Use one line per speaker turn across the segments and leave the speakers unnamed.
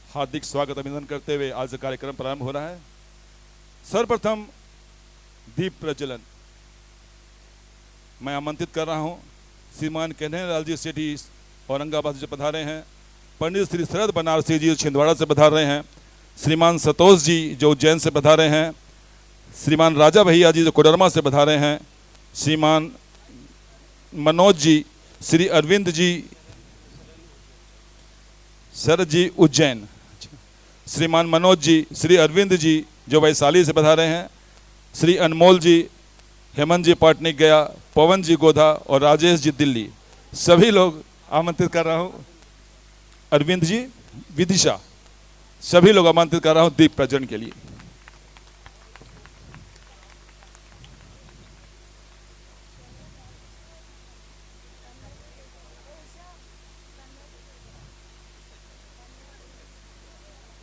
हार्दिक स्वागत अभिनंदन करते हुए आज कार्यक्रम प्रारंभ हो रहा है। सर्वप्रथम दीप प्रज्वलन मैं आमंत्रित कर रहा हूं। श्रीमान कन्हैयालाल जी सेठी औरंगाबाद से पधारे हैं। पंडित श्री शरद बनारसी जी छिंदवाड़ा से पधार रहे हैं। श्रीमान संतोष जी जो उज्जैन से पधारे हैं। श्रीमान राजा भैया जी जो कोडरमा से पधारे हैं। श्रीमान मनोज जी, श्री अरविंद जी, शरद जी उज्जैन, श्रीमान मनोज जी, श्री अरविंद जी जो वैशाली से पधारे हैं। श्री अनमोल जी, हेमंत जी पाटनी गया, पवन जी गोधा और राजेश जी दिल्ली, सभी लोग आमंत्रित कर रहा हूँ। अरविंद जी विदिशा, सभी लोग आमंत्रित कर रहा हूँ दीप प्रज्वलन के लिए।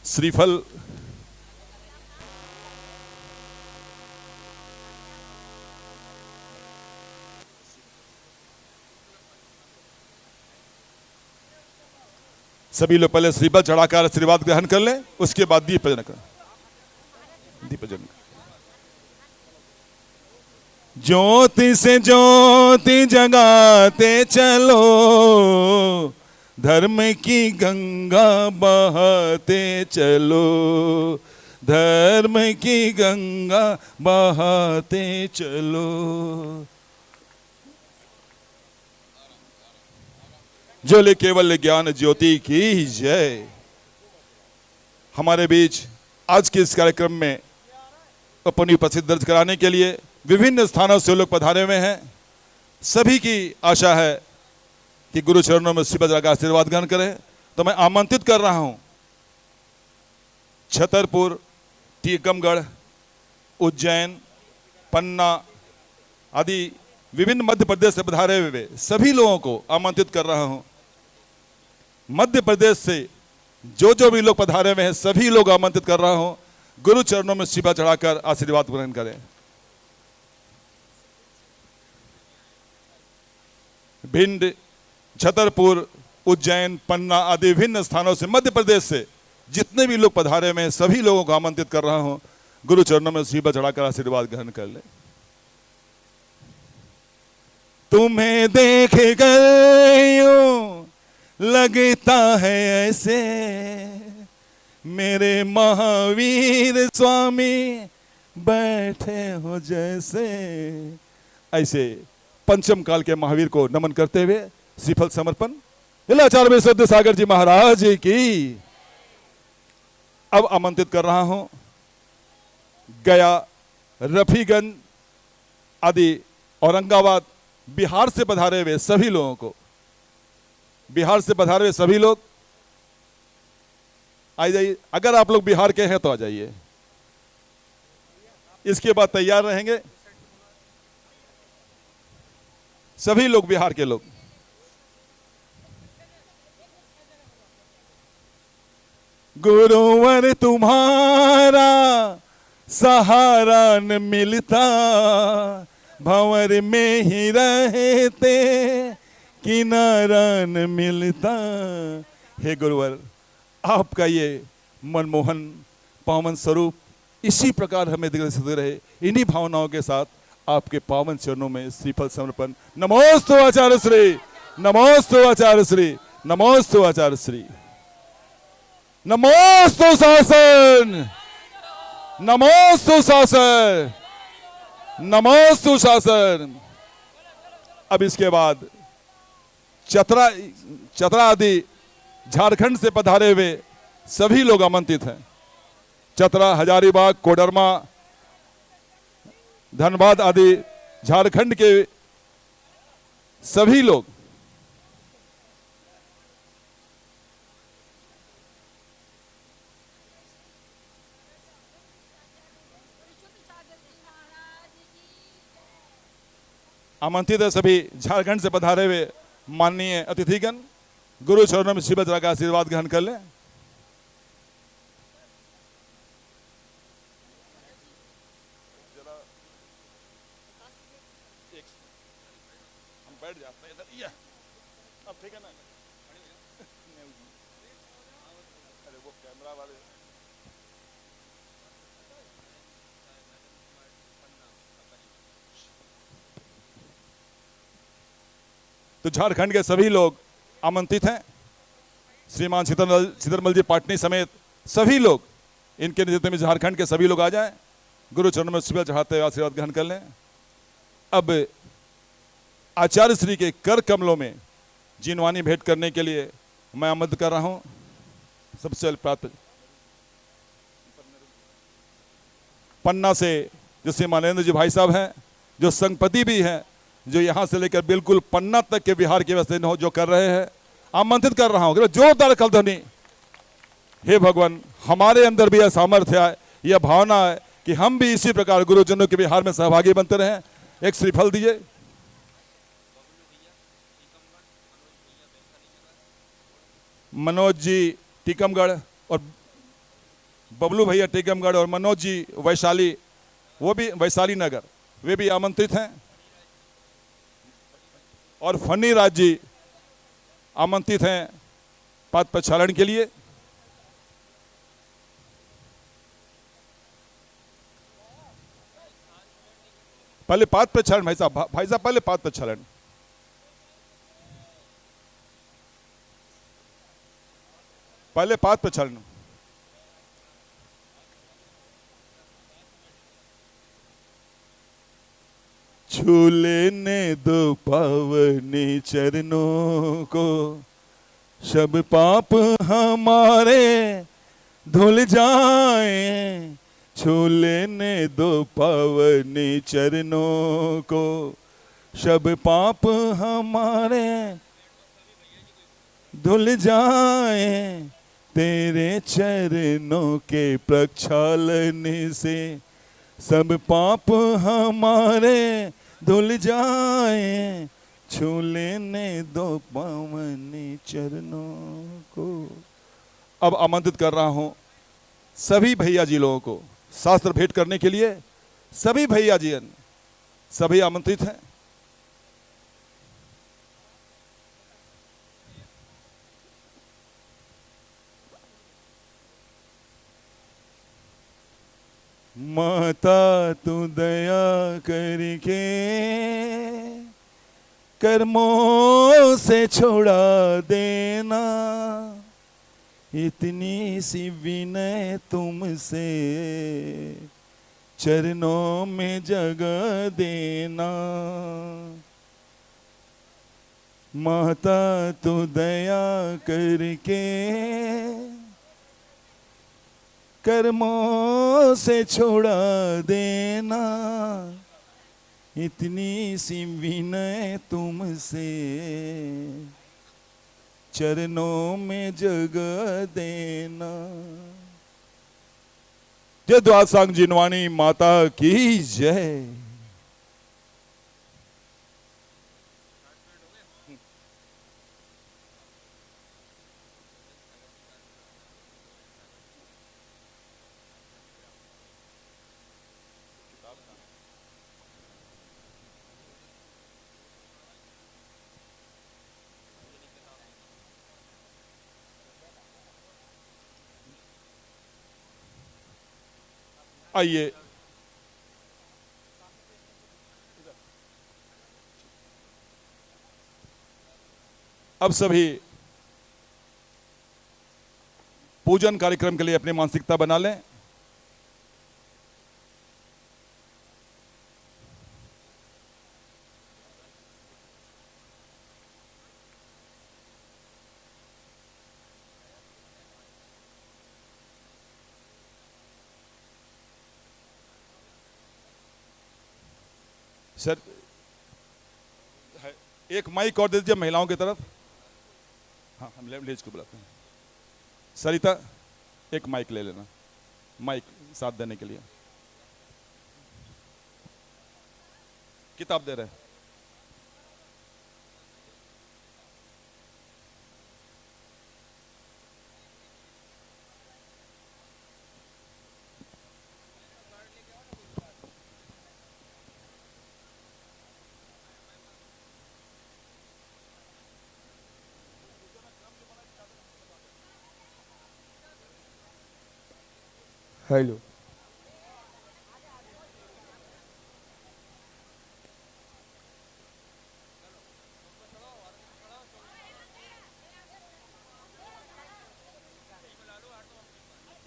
श्रीफल सभी लोग पहले श्रीफल चढ़ाकर आशीर्वाद ग्रहण कर लें, उसके बाद दीप प्रज्वलन करें। दीप प्रज्वलन ज्योति से ज्योति जगाते चलो, धर्म की गंगा बहाते चलो, धर्म की गंगा बहाते चलो। ज्वले केवल ज्ञान ज्योति की जय। हमारे बीच आज के इस कार्यक्रम में अपनी उपस्थिति दर्ज कराने के लिए विभिन्न स्थानों से लोग पधारे हुए हैं। सभी की आशा है कि गुरु चरणों में श्रीपद का आशीर्वाद ग्रहण करें। तो मैं आमंत्रित कर रहा हूं छतरपुर, टीकमगढ़, उज्जैन, पन्ना आदि विभिन्न मध्य प्रदेश से पधारे हुए सभी लोगों को आमंत्रित कर रहा हूं। मध्य प्रदेश से जो भी लोग पधारे हुए हैं सभी लोग आमंत्रित कर रहा हूं। गुरु चरणों में शिवा चढ़ाकर आशीर्वाद ग्रहण करें। भिंड, छतरपुर, उज्जैन, पन्ना आदि विभिन्न स्थानों से मध्य प्रदेश से जितने भी लोग पधारे हुए हैं सभी लोगों को आमंत्रित कर रहा हूं। गुरु चरणों में शिवा चढ़ाकर आशीर्वाद ग्रहण कर ले। तुम्हें देख कर यूं लगता है ऐसे मेरे महावीर स्वामी बैठे हो जैसे। ऐसे पंचम काल के महावीर को नमन करते हुए श्रीफल समर्पण आचार्य विद्या सागर जी महाराज की। अब आमंत्रित कर रहा हूं गया, रफीगंज आदि औरंगाबाद, बिहार से पधारे हुए सभी लोगों को। बिहार से पधारे हुए सभी लोग आ जाइए। अगर आप लोग बिहार के हैं तो आ जाइए। इसके बाद तैयार रहेंगे सभी लोग, बिहार के लोग। गुरुवर तुम्हारा सहारा न मिलता, भंवर में ही रहते किनारा न मिलता। हे गुरुवर, आपका ये मनमोहन पावन स्वरूप इसी प्रकार हमें दिखते रहे। इन्हीं भावनाओं के साथ आपके पावन चरणों में श्रीफल समर्पण। नमोस्तु आचार्य श्री, नमोस्तु आचार्य श्री, नमोस्तु आचार्य श्री, नमोस्तु शासन, नमोस्तु शासन, नमोस्तु शासन। अब इसके बाद चतरा आदि झारखंड से पधारे हुए सभी लोग आमंत्रित हैं। चतरा, हजारीबाग, कोडरमा, धनबाद आदि झारखंड के सभी लोग। आमंत्रित है सभी झारखंड से पधारे हुए माननीय अतिथिगण। गुरु चरणों में शिवभद्रा का आशीर्वाद ग्रहण कर लें। बैठ जाते हैं इधर। अब ठीक है ना? अरे वो क्या तो झारखंड के सभी लोग आमंत्रित हैं। श्रीमान सीतारमल जी पाटनी समेत सभी लोग इनके नेतृत्व में झारखंड के सभी लोग आ जाएं, गुरु चरणों में सुबह चढ़ाते हुए आशीर्वाद ग्रहण कर लें। अब आचार्य श्री के कर कमलों में जीनवानी भेंट करने के लिए मैं आमंत्रित कर रहा हूं। सबसे प्राप्त पन्ना से जो श्री मानवेंद्र जी भाई साहब हैं, जो संघपति भी हैं, जो यहां से लेकर बिल्कुल पन्ना तक के बिहार की व्यवस्था जो कर रहे हैं, आमंत्रित कर रहा हूं। जोरदार कलध्वनि। हे भगवान, हमारे अंदर भी यह सामर्थ्य है, यह भावना है कि हम भी इसी प्रकार गुरुजनों के बिहार में सहभागी बनते रहें। एक श्रीफल दीजिए। मनोज जी टीकमगढ़ और बबलू भैया टीकमगढ़ और मनोज जी वैशाली, वो भी वैशाली नगर, वे भी आमंत्रित हैं। और फनी राज जी आमंत्रित हैं पद प्रक्षालन के लिए। पहले पद प्रक्षालन भाई साहब पहले पद प्रक्षालन। पहले पद प्रक्षालन। छू लेने दो पावनी चरणों को, सब पाप हमारे धुल जाएं। छू लेने दो पावनी चरणों को, सब पाप हमारे धुल जाएं। तेरे चरणों के प्रक्षालन से सब पाप हमारे धुल जाएं। छू लेने दो पावनी चरणों को। अब आमंत्रित कर रहा हूं सभी भैया जी लोगों को शास्त्र भेंट करने के लिए। सभी भैया जी सभी आमंत्रित हैं। माता तू दया करके कर्मों से छोड़ा देना, इतनी सी विनय तुमसे चरणों में जगह देना। माता तू दया करके कर्मों से छोड़ा देना, इतनी सी विनय तुमसे चरणों में जगह देना। जय द्वादशांग जिनवानी माता की जय। आइए अब सभी पूजन कार्यक्रम के लिए अपनी मानसिकता बना लें। सर एक माइक और दे दीजिए महिलाओं की तरफ। हाँ, हम लेडीज को बुलाते हैं। सरिता एक माइक ले लेना, माइक साथ देने के लिए। किताब दे रहे हैं।
हेलो।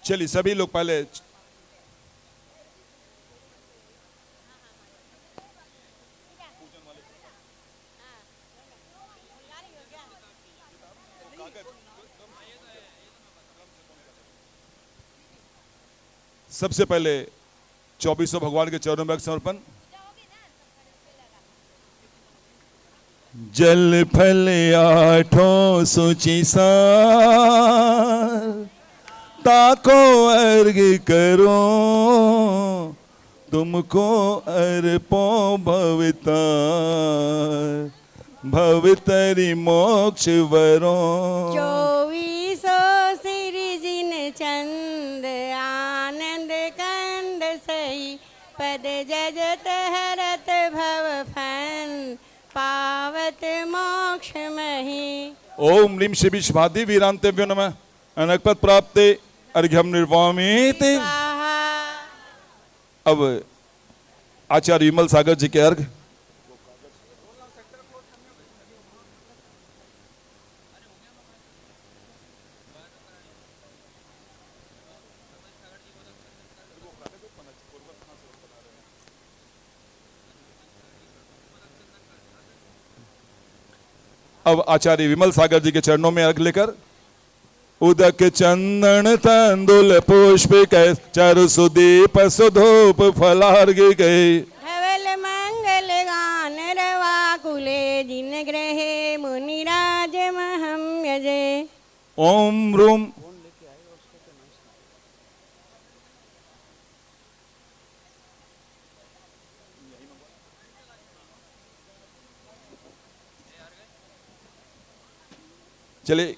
चलिए सभी लोग पहले सबसे पहले 2400 भगवान के चरणों में समर्पण। जल फल आठों सूची सार ताको अर्घ करो तुमको अर्पो भविता भवतरी मोक्ष वरो।
2400 श्री जिन चंद आनंद कंद सही पद जजत हरत भव फन पावत मोक्ष मही।
ओम ह्रीं शिवी भादि वीरांतेभ्यो नमः। अनकपद प्राप्ते अर्घ्यम निर्वामित। अब आचार्य विमल सागर जी के अर्घ। अब आचार्य विमल सागर जी के चरणों में अर्घ लेकर उदक चंदन तंदुल पुष्प कै चारु सुदीप सुधूप फलार्घ गए।
धवल मंगल गान रवा कुले जिन ग्रहे मुनिराज महम यजे।
ओम रूम चलिए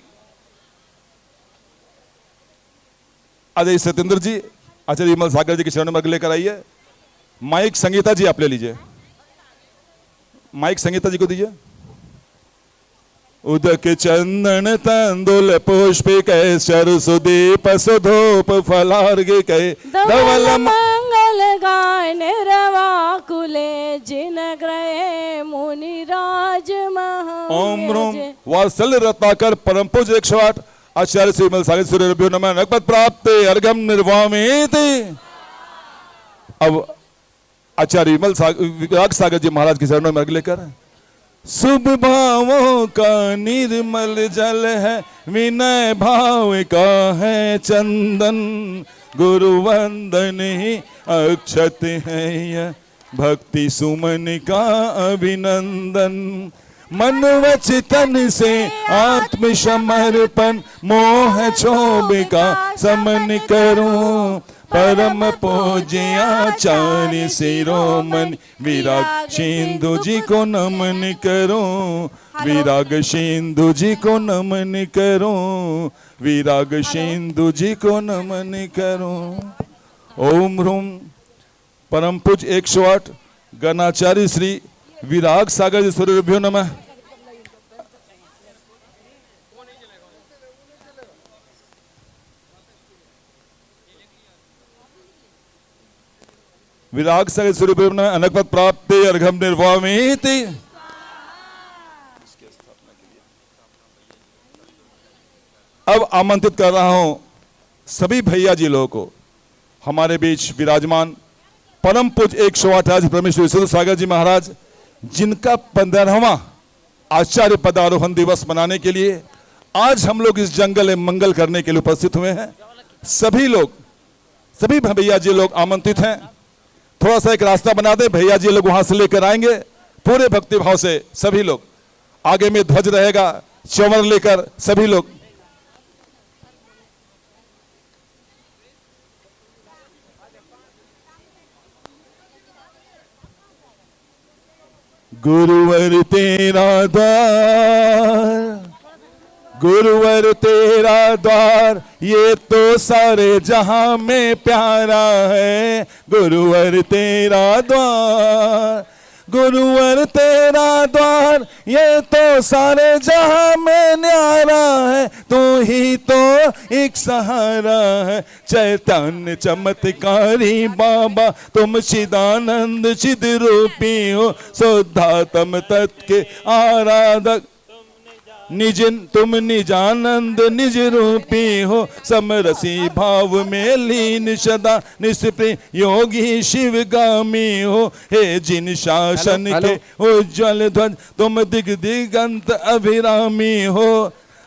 आचार्य सत्येंद्र जी आचार्य विमल सागर जी के चरणों में अर्घ लेकर आइए। माइक संगीता जी आप ले लीजिए, माइक संगीता जी को दीजिए। उदक चंदन तंदुल पुष्प कै चारु सुदीप सुधूप फलार्घ कै धवल
मंगल गान रवा कुले जिन ग्रहे मुनिराज महम।
ओम रूम वात्सल्य रत्नाकर परम पूज्य 108 आचार्य श्री विमल सागर सूर्य नमः। नकपद प्राप्त अर्घम निर्वामित। अब आचार्य विमल सागर जी महाराज के चरणों में अर्घ लेकर शुभ भावों का निर्मल जल है विनय भाव का है चंदन गुरु वंदन ही अक्षत है यह भक्ति सुमन का अभिनंदन। मन वचन से आत्म समर्पण मोह क्षोभ का समन करूं परम पूज्य आचार्य शिरोमणि विराग सिंधु जी को नमन करूं विराग सिंधु जी को नमन करूं विराग सिंधु जी को नमन करूं। ओम ह्रूम परम पूज्य 108 गणाचार्य श्री विराग सागर जी सूर्यभ्यो नमः। विराग सागर सूर्यभ्यो नमः। अनकपद प्राप्त अर्घम निर्वामित। अब आमंत्रित कर रहा हूं सभी भैया जी लोगों को हमारे बीच विराजमान परम पूज्य 108 परमेश्वर विशुद्ध सागर जी महाराज जिनका 15वां आचार्य पदारोहण दिवस मनाने के लिए आज हम लोग इस जंगल में मंगल करने के लिए उपस्थित हुए हैं। सभी लोग सभी भैया जी लोग आमंत्रित हैं। थोड़ा सा एक रास्ता बना दे, भैया जी लोग वहां से लेकर आएंगे पूरे भक्ति भाव से। सभी लोग आगे में ध्वज रहेगा, चंवर लेकर सभी लोग गुरुवर तेरा द्वार गुरुवर तेरा द्वार ये तो सारे जहां में प्यारा है। गुरुवर तेरा द्वार गुरुवर तेरा द्वार ये तो सारे जहां में न्यारा है, तू ही तो एक सहारा है। चैतन्य चमत्कारी बाबा तुम चिदानंद चिद रूपी हो, शुद्धात्म तत्व के आराधक निज तुम निजानंद निज रूपी हो। समरसी भाव में लीन सदा निष्प्रिय योगी शिवगामी हो। हे जिन शासन के उज्ज्वल ध्वज तुम दिगंत अभिरामी हो।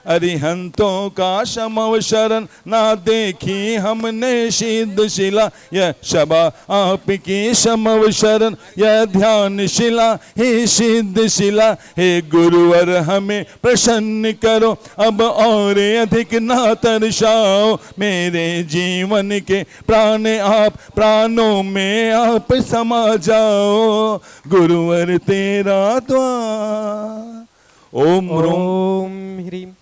अरिहंतों का शमव शरण ना देखी हमने सिद्ध शिला, यह शबा आपकी शमव शरण यह ध्यान शिला ही सिद्ध शिला। हे गुरुवर हमें प्रसन्न करो अब और अधिक ना तरसाओ, मेरे जीवन के प्राण आप प्राणों में आप समा जाओ। गुरुवर तेरा द्वार। ओम
ह्रीम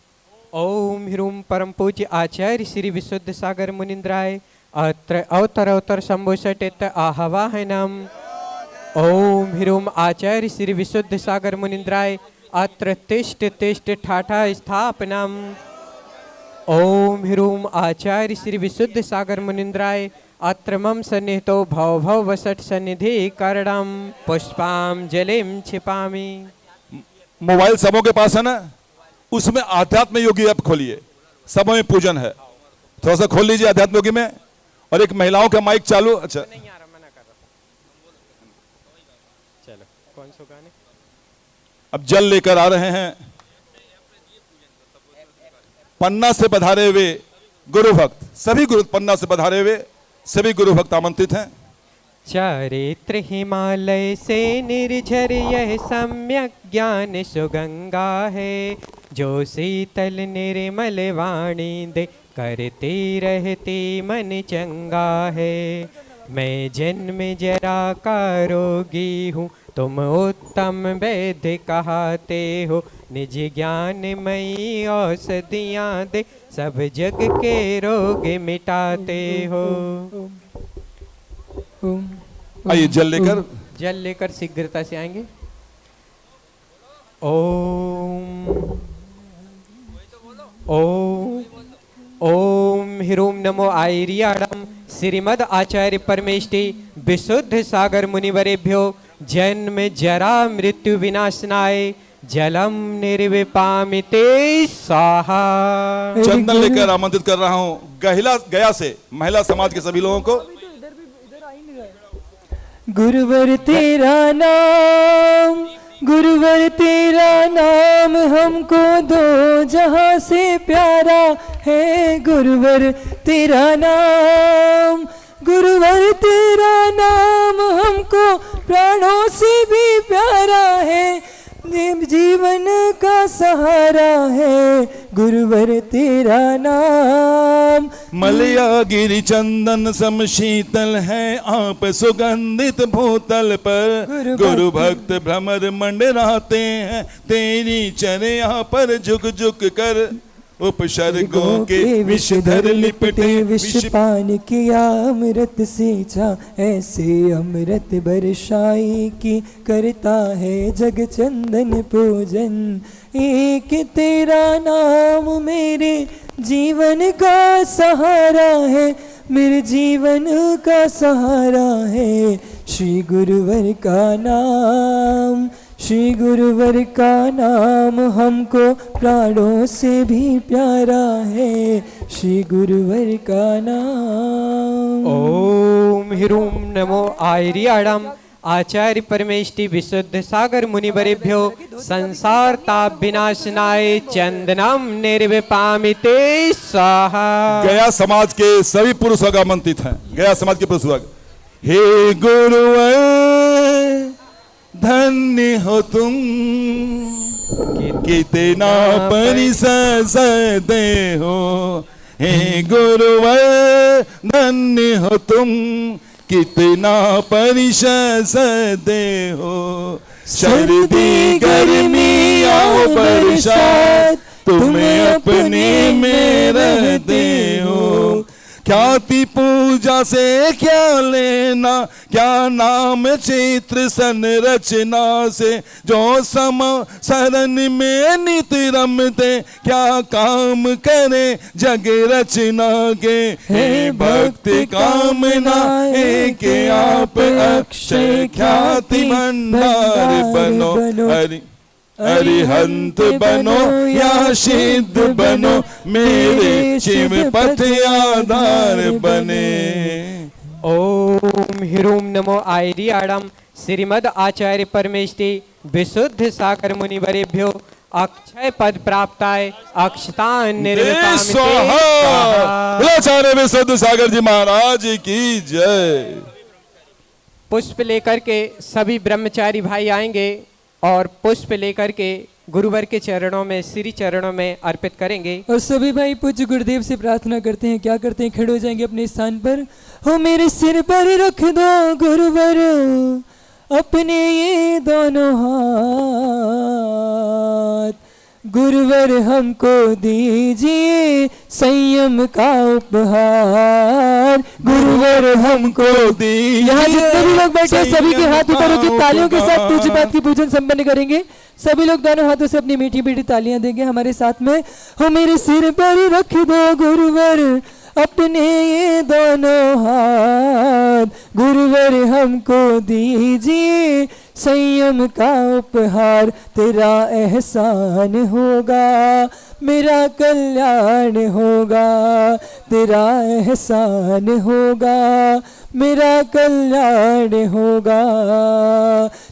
ओम ह्रूम परम पूज्य आचार्य श्री विशुद्ध सागर मुनिंद्राय अत्र अवतर शंभु षटेत आह्वाहनम। ओम ह्रूम आचार्य श्री विशुद्ध सागर मुनिंद्राय अत्र तिष्ठ ठाठा स्थापनम। ओम ह्रूम आचार्य श्री विशुद्ध सागर मुनिंद्राय अत्र मम सन्निहितो भव भव वसट सन्निधि करणम पुष्पाम जलिम छिपामी।
मोबाइल सबों के पास है ना, उसमें आध्यात्म योगी ऐप खोलिए, सब में पूजन है, थोड़ा सा खोल लीजिए आध्यात्म योगी में। और एक महिलाओं का माइक चालू। अच्छा
नहीं आ रहा, मना कर रहा। चलो कौन सा गाने?
अब जल लेकर आ रहे हैं पन्ना से पधारे हुए गुरु भक्त, सभी गुरु पन्ना से पधारे हुए सभी गुरु भक्त आमंत्रित हैं।
चारित्र हिमालय से निर्झर यह सम्यक ज्ञान सुगंगा है, जो शीतल निर्मल वाणी दे करती रहती मन चंगा है। मैं जन्म जरा का रोगी हूँ तुम उत्तम वैद्य कहते हो, निज ज्ञानमयी औषधियाँ दे सब जग के रोग मिटाते हो।
आइए जल
लेकर शीघ्रता से आएंगे। ओम ओम ओम ह्रूम नमो आयर्याणम श्रीमद आचार्य परमेष्टि विशुद्ध सागर मुनिवरेभ्यो जन्म जरा मृत्यु विनाशनाय जलम निर्विपामिते स्वाहा।
चंदन लेकर आमंत्रित कर रहा हूँ गया से महिला समाज के सभी लोगों को।
गुरुवर तेरा नाम, गुरुवर तेरा नाम हमको दो जहां से प्यारा है। गुरुवर तेरा नाम, गुरुवर तेरा नाम हमको प्राणों से भी प्यारा है, जीवन का सहारा है। गुरुवर तेरा नाम।
मलया गिरि चंदन सम शीतल है आप सुगंधित भूतल पर, गुरु भक्त भ्रमर मंडराते हैं तेरी चर्या पर झुक झुक कर। उपसर्गों के विषधर लिपटे
विष पान किया अमृत सींचा, ऐसे अमृत बरसाई की करता है जग चंदन पूजन। एक तेरा नाम मेरे जीवन का सहारा है, मेरे जीवन का सहारा है। श्री गुरुवर का नाम, श्री गुरुवर का नाम हमको प्राणों से भी प्यारा है। श्री गुरुवर का नाम।
ओम ह्रूम नमो आयर्याणम आचार्य परमेष्टि विशुद्ध सागर मुनिवरेभ्यो संसार ताप विनाशनाय चंदनम निर्विपामिते स्वाहा।
गया समाज के सभी पुरुष आमंत्रित हैं, गया समाज के पुरुष। हे गुरुवर धन्य हो तुम, कितना परिसद हो। हे गुरुवर धन्य हो तुम, कितना परिसद हो। सर्दी गर्मी आओ बरसात तुम्हें अपने में रहते हो। ख्याति पूजा से क्या लेना, क्या नाम चित्र संरचना से, जो सम शरण में नित रमते, क्या काम करे जग रचना के। हे भक्ति कामना एक आप अक्षय ख्याति भंडार बनो, अरिहंत बनो या सिद्ध बनो, मेरे शिव पथ आधार बने।
ओम ह्रूम नमो आयरियाडम श्रीमद आचार्य परमेष्टि विशुद्ध सागर मुनिवरेभ्यो अक्षय पद प्राप्ताय अक्षतान निर्विकामिते स्वाहा।
आचार्य विशुद्ध सागर जी महाराज की जय।
पुष्प लेकर के सभी ब्रह्मचारी भाई आएंगे और पुष्प लेकर के गुरुवर के चरणों में, श्री चरणों में अर्पित करेंगे।
और सभी भाई पूज्य गुरुदेव से प्रार्थना करते हैं, क्या करते हैं, खड़े हो जाएंगे अपने स्थान पर। हो मेरे सिर पर रख दो गुरुवर अपने ये दोनों हाथ, गुरुवर हमको दीजिए संयम का उपहार, गुरुवर हमको दीजिए। यहाँ जितने भी लोग बैठे हैं सभी के हाथ ऊपर होकर तालियों के साथ पूज्य पाठ की पूजन संपन्न करेंगे। सभी लोग दोनों हाथों से अपनी मीठी मीठी तालियां देंगे हमारे साथ में। हो मेरे सिर पर रख दो गुरुवर अपने ये दोनों हाथ, गुरुवर हमको दीजिए संयम का उपहार, तेरा एहसान होगा मेरा कल्याण होगा, तेरा एहसान होगा मेरा कल्याण होगा।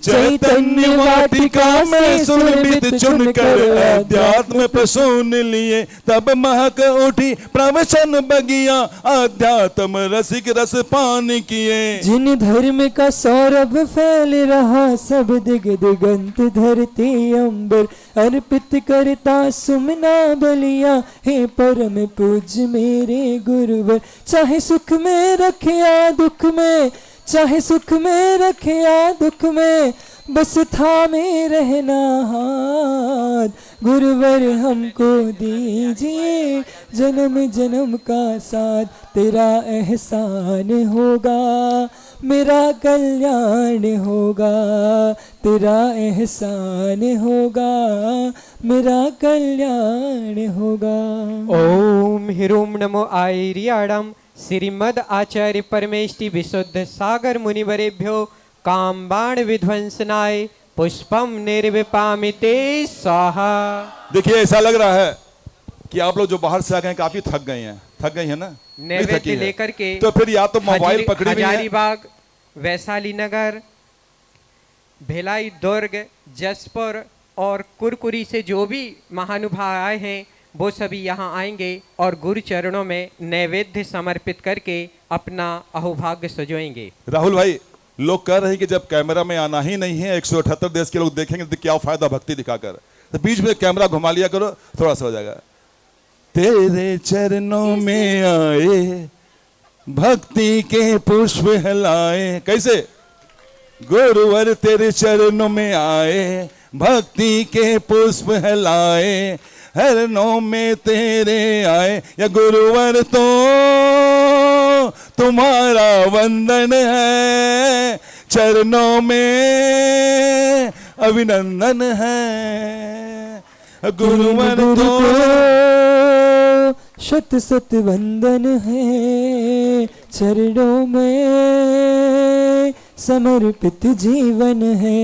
चैतन्य वाटिका में सुरभित चुनकर अध्यात्म प्रसून लिए, तब महक उठी प्रवचन बगिया, अध्यात्म रसिक रस पान किए।
जिन धर्म का सौरभ फैल रहा सब दिग दिगंत धरती अंबर, अर्पित करता सुमना बलिया, हे परम पूज्य मेरे गुरुवर। चाहे सुख में रखे या दुख में, चाहे सुख में रखे या दुख में, बस थामे रहना हाथ, गुरुवर हमको दीजिए जन्म जन्म का साथ, तेरा एहसान होगा मेरा कल्याण होगा, तेरा एहसान होगा मेरा कल्याण होगा।
ओम ह्रूम नमो आयरियाडम श्रीमद आचार्य परमेष्टि विशुद्ध सागर मुनिवरेभ्यो कामबाण विध्वंसनाय पुष्पम निर्विपामिते स्वाहा।
देखिए ऐसा लग रहा है कि आप लोग जो बाहर से आ गए काफी थक गए हैं, थक गई है ना
नैवेद्य लेकर के।
तो फिर या तो मोबाइल पकड़ी हुई है,
हजारीबाग, वैशाली नगर, भिलाई, दुर्ग, जसपुर और कुरकुरी से जो भी महानुभाव आए हैं वो सभी यहाँ आएंगे और गुरु चरणों में नैवेद्य समर्पित करके अपना अहोभाग्य सजोएंगे।
राहुल भाई, लोग कह रहे हैं कि जब कैमरा में आना ही नहीं है, 178 देश के लोग देखेंगे तो क्या फायदा भक्ति दिखाकर, तो बीच में कैमरा घुमा लिया करो, थोड़ा सा हो जाएगा। तेरे चरणों में आए भक्ति के पुष्प हिलाए, कैसे गुरुवर तेरे चरणों में आए भक्ति के पुष्प हिलाए, हरणों में तेरे आए या गुरुवर तो तुम्हारा वंदन है, चरणों में अभिनंदन है, गुरुवर तो
शत शत वंदन है, चरणों में समर्पित जीवन है।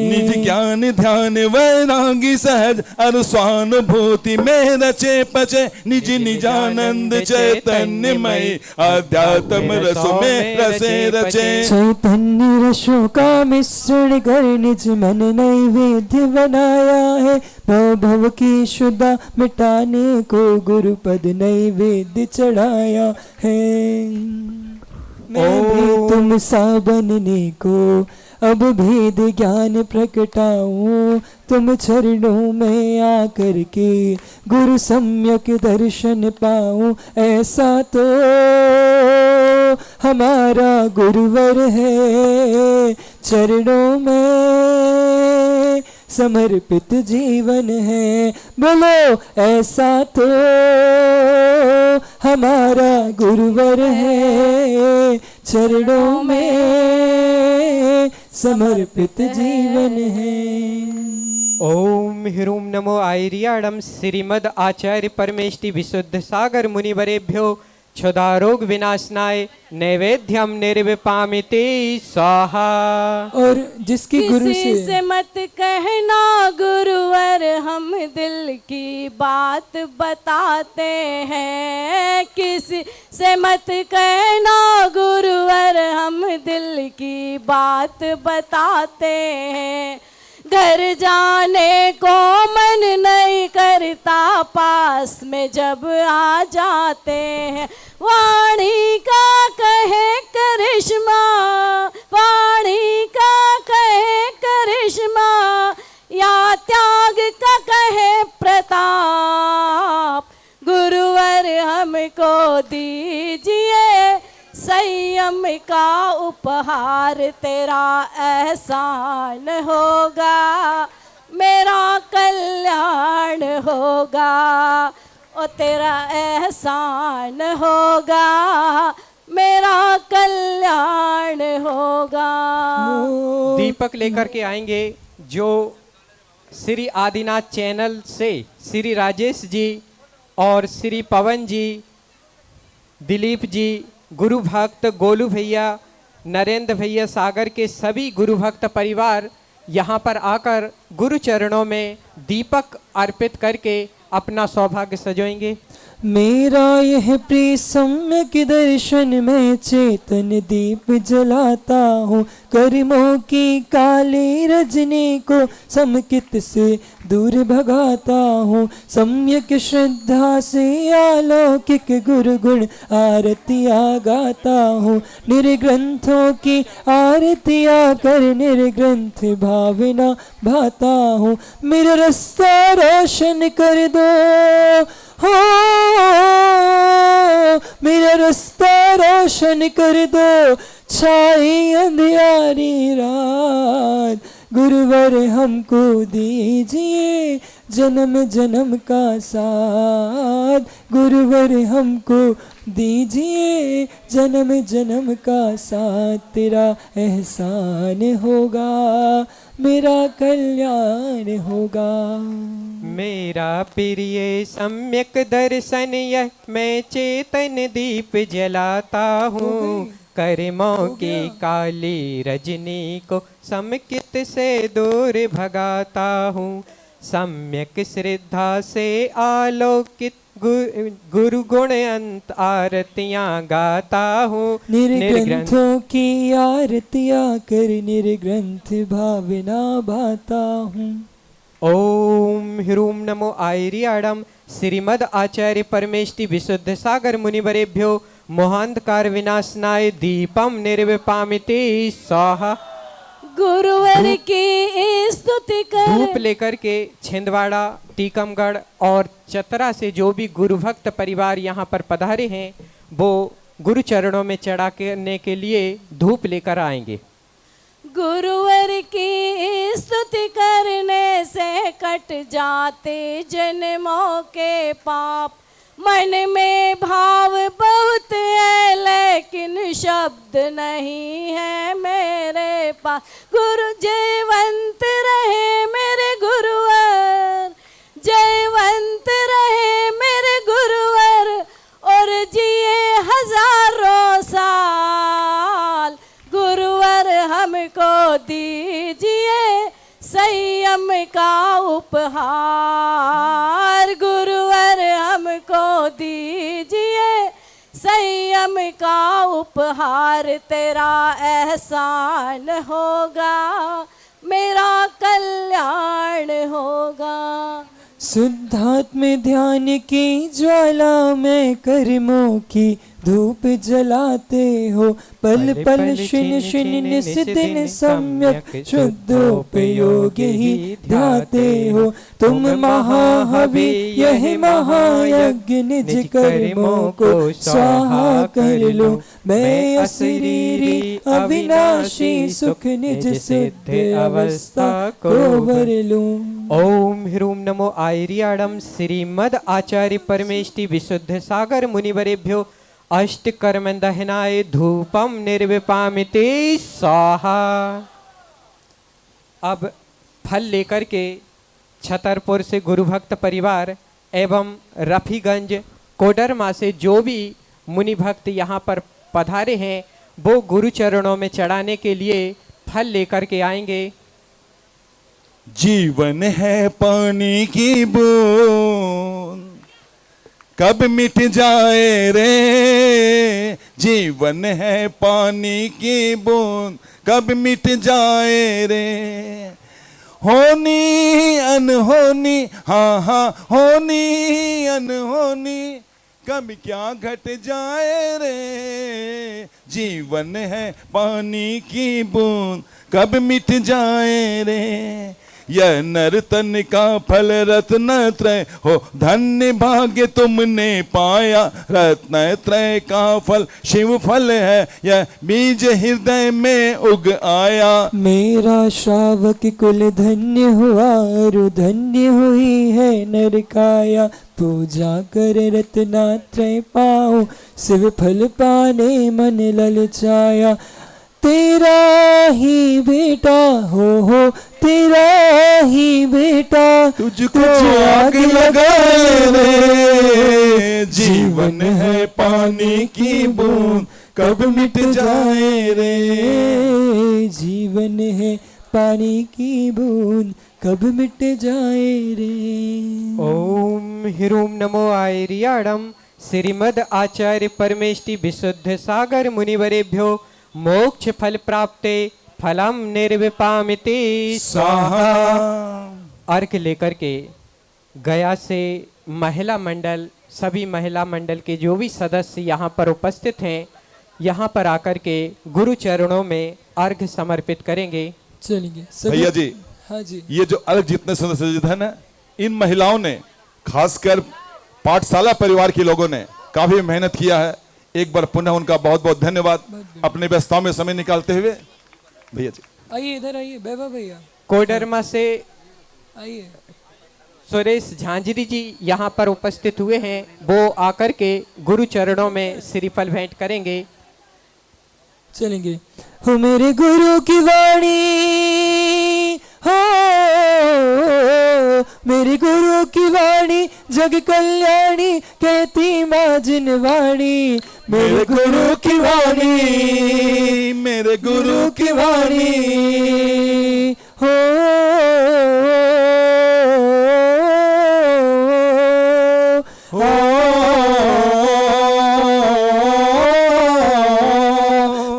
निज ज्ञान ध्यान वैरागी सहज अनुस्वानुभूति में रचे पचे, निज निजानंद चैतन्यमय आध्यात्म रस में रसे रचे।
चैतन्य रसों का मिश्रण कर निज मन नैवेद्य बनाया है, भव भव की शुदा मिटाने को गुरुपद नैवेद्य चढ़ाया है। मैं भी तुम सा बनने को अब भेद ज्ञान प्रकटाऊं, तुम चरणों में आकर के गुरु सम्यक दर्शन पाऊं, ऐसा तो हमारा गुरुवर है, चरणों में समर्पित जीवन है। बोलो ऐसा तो हमारा गुरुवर है, चरणों में समर्पित जीवन है।
ओम ह्रूम नमो आयर्याणम श्रीमद आचार्य परमेष्टि विशुद्ध सागर मुनिवरेभ्यो क्षुधारोग विनाशनाय नैवेद्यम निर्विपामिते स्वाहा।
और जिसकी गुरु
किसी से मत कहना गुरुवर, हम दिल की बात बताते हैं। किसी से मत कहना गुरुवर, हम दिल की बात बताते हैं। घर जाने को मन नहीं करता, पास में जब आ जाते हैं। वाणी का कहे करिश्मा, वाणी का कहे करिश्मा, या त्याग का कहे प्रताप। गुरुवर हमको दीजिए संयम का उपहार, तेरा एहसान होगा, मेरा कल्याण होगा। ओ तेरा एहसान होगा, मेरा कल्याण होगा।
दीपक लेकर के आएंगे जो श्री आदिनाथ चैनल से श्री राजेश जी और श्री पवन जी, दिलीप जी, गुरु भक्त गोलू भैया, नरेंद्र भैया, सागर के सभी गुरु भक्त परिवार यहाँ पर आकर गुरु चरणों में दीपक अर्पित करके अपना सौभाग्य सजोएंगे।
मेरा यह प्रिय सम्यक दर्शन में चेतन दीप जलाता हूँ, कर्मों की काली रजनी को समकित से दूर भगाता हूँ। सम्यक श्रद्धा से अलौकिक गुरु गुण आरतियाँ गाता हूँ। निर्ग्रंथों की आरतियाँ कर निर्ग्रंथ भावना भाता हूँ। मेरा रास्ता रोशन कर दो हो, मेरा रास्ता रोशन कर दो, छाई अंधियारी रात। गुरुवर हमको दीजिए जन्म जन्म का साथ, गुरुवर हमको दीजिए जन्म जन्म का साथ। तेरा एहसान होगा, मेरा कल्याण होगा।
मेरा प्रिय सम्यक दर्शन यह मैं चेतन दीप जलाता हूँ, कर्मों की काली रजनी को समकित से दूर भगाता हूँ। सम्यक श्रद्धा से आलोकित गुरु गुण अंत आरतियाँ गाता हूँ।
निर्ग्रंथों की आरतियाँ कर निर्ग्रंथ भावना भाता हूँ।
ओम ह्रूम नमो आयर्याणम श्रीमद आचार्य परमेष्टि विशुद्ध सागर मुनिवरेभ्यो मोहांधकार विनाशनाय दीपम निर्विपामिते स्वाहा।
गुरुवर की स्तुति कर।
धूप लेकर के छिंदवाड़ा, टीकमगढ़ और चतरा से जो भी गुरु भक्त परिवार यहाँ पर पधारे हैं वो गुरु चरणों में चढ़ाने के लिए धूप लेकर आएंगे।
गुरुवर की स्तुति करने से कट जाते जन्मों के पाप। मन में भाव बहुत है लेकिन शब्द नहीं है मेरे पास। गुरु जयवंत रहे मेरे गुरुवर, जयवंत रहे मेरे गुरुवर, और जिए हजारों साल। गुरुवर हमको दीजिए संयम का उपहार। गुरुवर हमको दीजिए संयम का उपहार। तेरा एहसान होगा, मेरा कल्याण होगा।
शुद्धात्म ध्यान की ज्वाला में कर्मों की धूप जलाते हो। पल पल शिन शिन निस दिन सम्यक शुद्धोपयोग ही ध्याते हो। तुम महाहवि यह महायज्ञ निज कर्मों को स्वाहा कर लो। मैं अशरीरी अविनाशी सुख निज सिद्ध अवस्था को वर लूं।
ओम ह्रूम नमो आयर्याणम आचार्याणम श्रीमद आचार्य परमेष्टि विशुद्ध सागर मुनिवरेभ्यो अष्टकर्म दहनाय धूपम निर्विपामिते स्वाहा। अब फल लेकर के छतरपुर से गुरु भक्त परिवार एवं रफीगंज कोडरमा से जो भी मुनि भक्त यहाँ पर पधारे हैं वो गुरु चरणों में चढ़ाने के लिए फल लेकर के आएंगे।
जीवन है पानी की बूंद कब मिट जाए रे, जीवन है पानी की बूंद कब मिट जाए रे, होनी अनहोनी हाँ हाँ होनी अनहोनी कब क्या घट जाए रे, जीवन है पानी की बूंद कब मिट जाए रे, यह नर्तन का फल रत्न त्रय हो धन्य भाग्य तुमने पाया, रत्न त्रय का फल शिव फल है यह बीज हृदय में उग आया,
मेरा श्रावक कुल धन्य हुआ और धन्य हुई है नर काया, पूजा कर रत्नात्रय पाओ शिव फल पाने मन ललचाया, तेरा ही बेटा हो तेरा ही बेटा
तुझको आग लगाए रे, जीवन है पानी की बूंद कब मिट जाए रे,
जीवन है पानी की बूंद कब मिट जाए रे।
ओम ह्रूम नमो आयर्याणम श्रीमद आचार्य परमेष्टि विशुद्ध सागर मुनिवरेभ्यो मोक्ष फल प्राप्ते फलम निर्विपामिते स्वाहा। अर्घ लेकर के गया से महिला मंडल सभी महिला मंडल के जो भी सदस्य यहाँ पर उपस्थित हैं यहाँ पर आकर के गुरु चरणों में अर्घ समर्पित करेंगे।
चलेंगे
भैया जी।
हाँ जी।
ये जो अर्घ जितने सदस्य है ना, इन महिलाओं ने खासकर पाठशाला परिवार के लोगों ने काफी मेहनत किया है। एक बार पुनः उनका बहुत बहुत धन्यवाद अपने व्यस्तताओं में समय निकालते हुए। भैया जी
आइए, इधर आइए बैबा भैया।
कोडरमा से
आइए,
सुरेश झांझरी जी यहाँ पर उपस्थित हुए हैं, वो आकर के गुरु चरणों में श्रीफल भेंट करेंगे।
चलेंगे। हो मेरे गुरु की वाणी हो, मेरे गुरु की वाणी जग कल्याणी कहती माँ जिन वाणी, मेरे गुरु की वाणी
मेरे गुरु
की वाणी हो,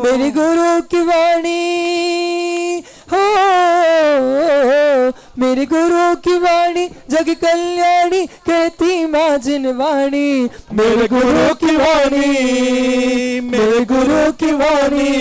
मेरे गुरु की वाणी हो, मेरे गुरु की वाणी जग कल्याणी कहती माँ जिन वाणी, मेरे गुरु की वाणी मेरे गुरु की वाणी,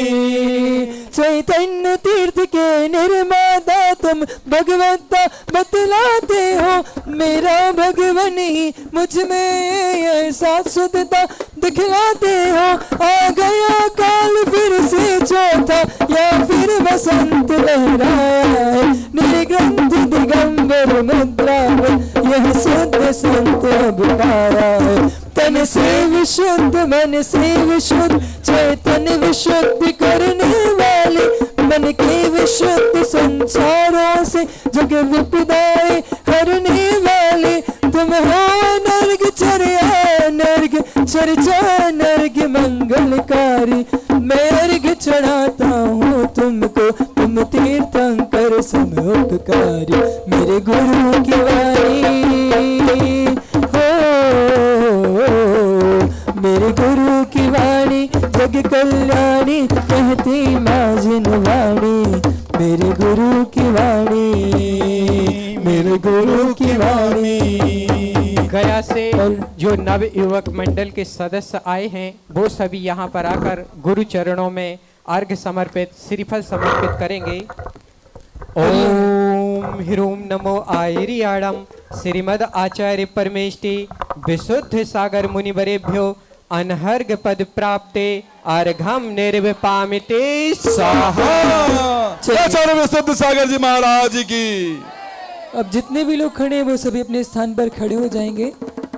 चैतन्य तीर्थ के निर्माता तुम भगवता बतलाते हो, मेरा भगवन ही मुझ में ऐसा शुद्धता दिखलाते हो, आ गया काल फिर से चौथा या फिर बसंत लहराया है, निर्ग्रंथ दिगंबर मुद्रा यह शुद्ध संत अवतारा है, तन से विशुद्ध मन से विशुद्ध चैतन्य विशुद्ध करने वाले, मन के विशुद्ध संसारों से जग विपदाएं हरने वाले, तुम हो नर्ग चर्या नर्ग चर्चा नर्ग मंगलकारी, मैं अर्घ चढ़ाता हूँ तुमको तुम तीर्थंकर समोपकारी, मेरे गुरु की वाणी हो, मेरे गुरु की वाणी जग कल्याणी कहती माँ जिन वाणी, मेरे गुरु की वाणी मेरे गुरु की वाणी।
गया से जो नव युवक मंडल के सदस्य आए हैं वो सभी यहाँ पर आकर गुरु चरणों में अर्घ समर्पित श्रीफल समर्पित करेंगे। ओम ह्रूम नमो आयर्याणम श्रीमद आचार्य परमेष्टि विशुद्ध सागर मुनिवरेभ्यो अनहर्ग पद प्राप्ते अर्घम निर्विपामिते स्वाहा।
आचार्य विशुद्ध सागर जी महाराज की।
अब जितने भी लोग खड़े हैं वो सभी अपने स्थान पर खड़े हो जाएंगे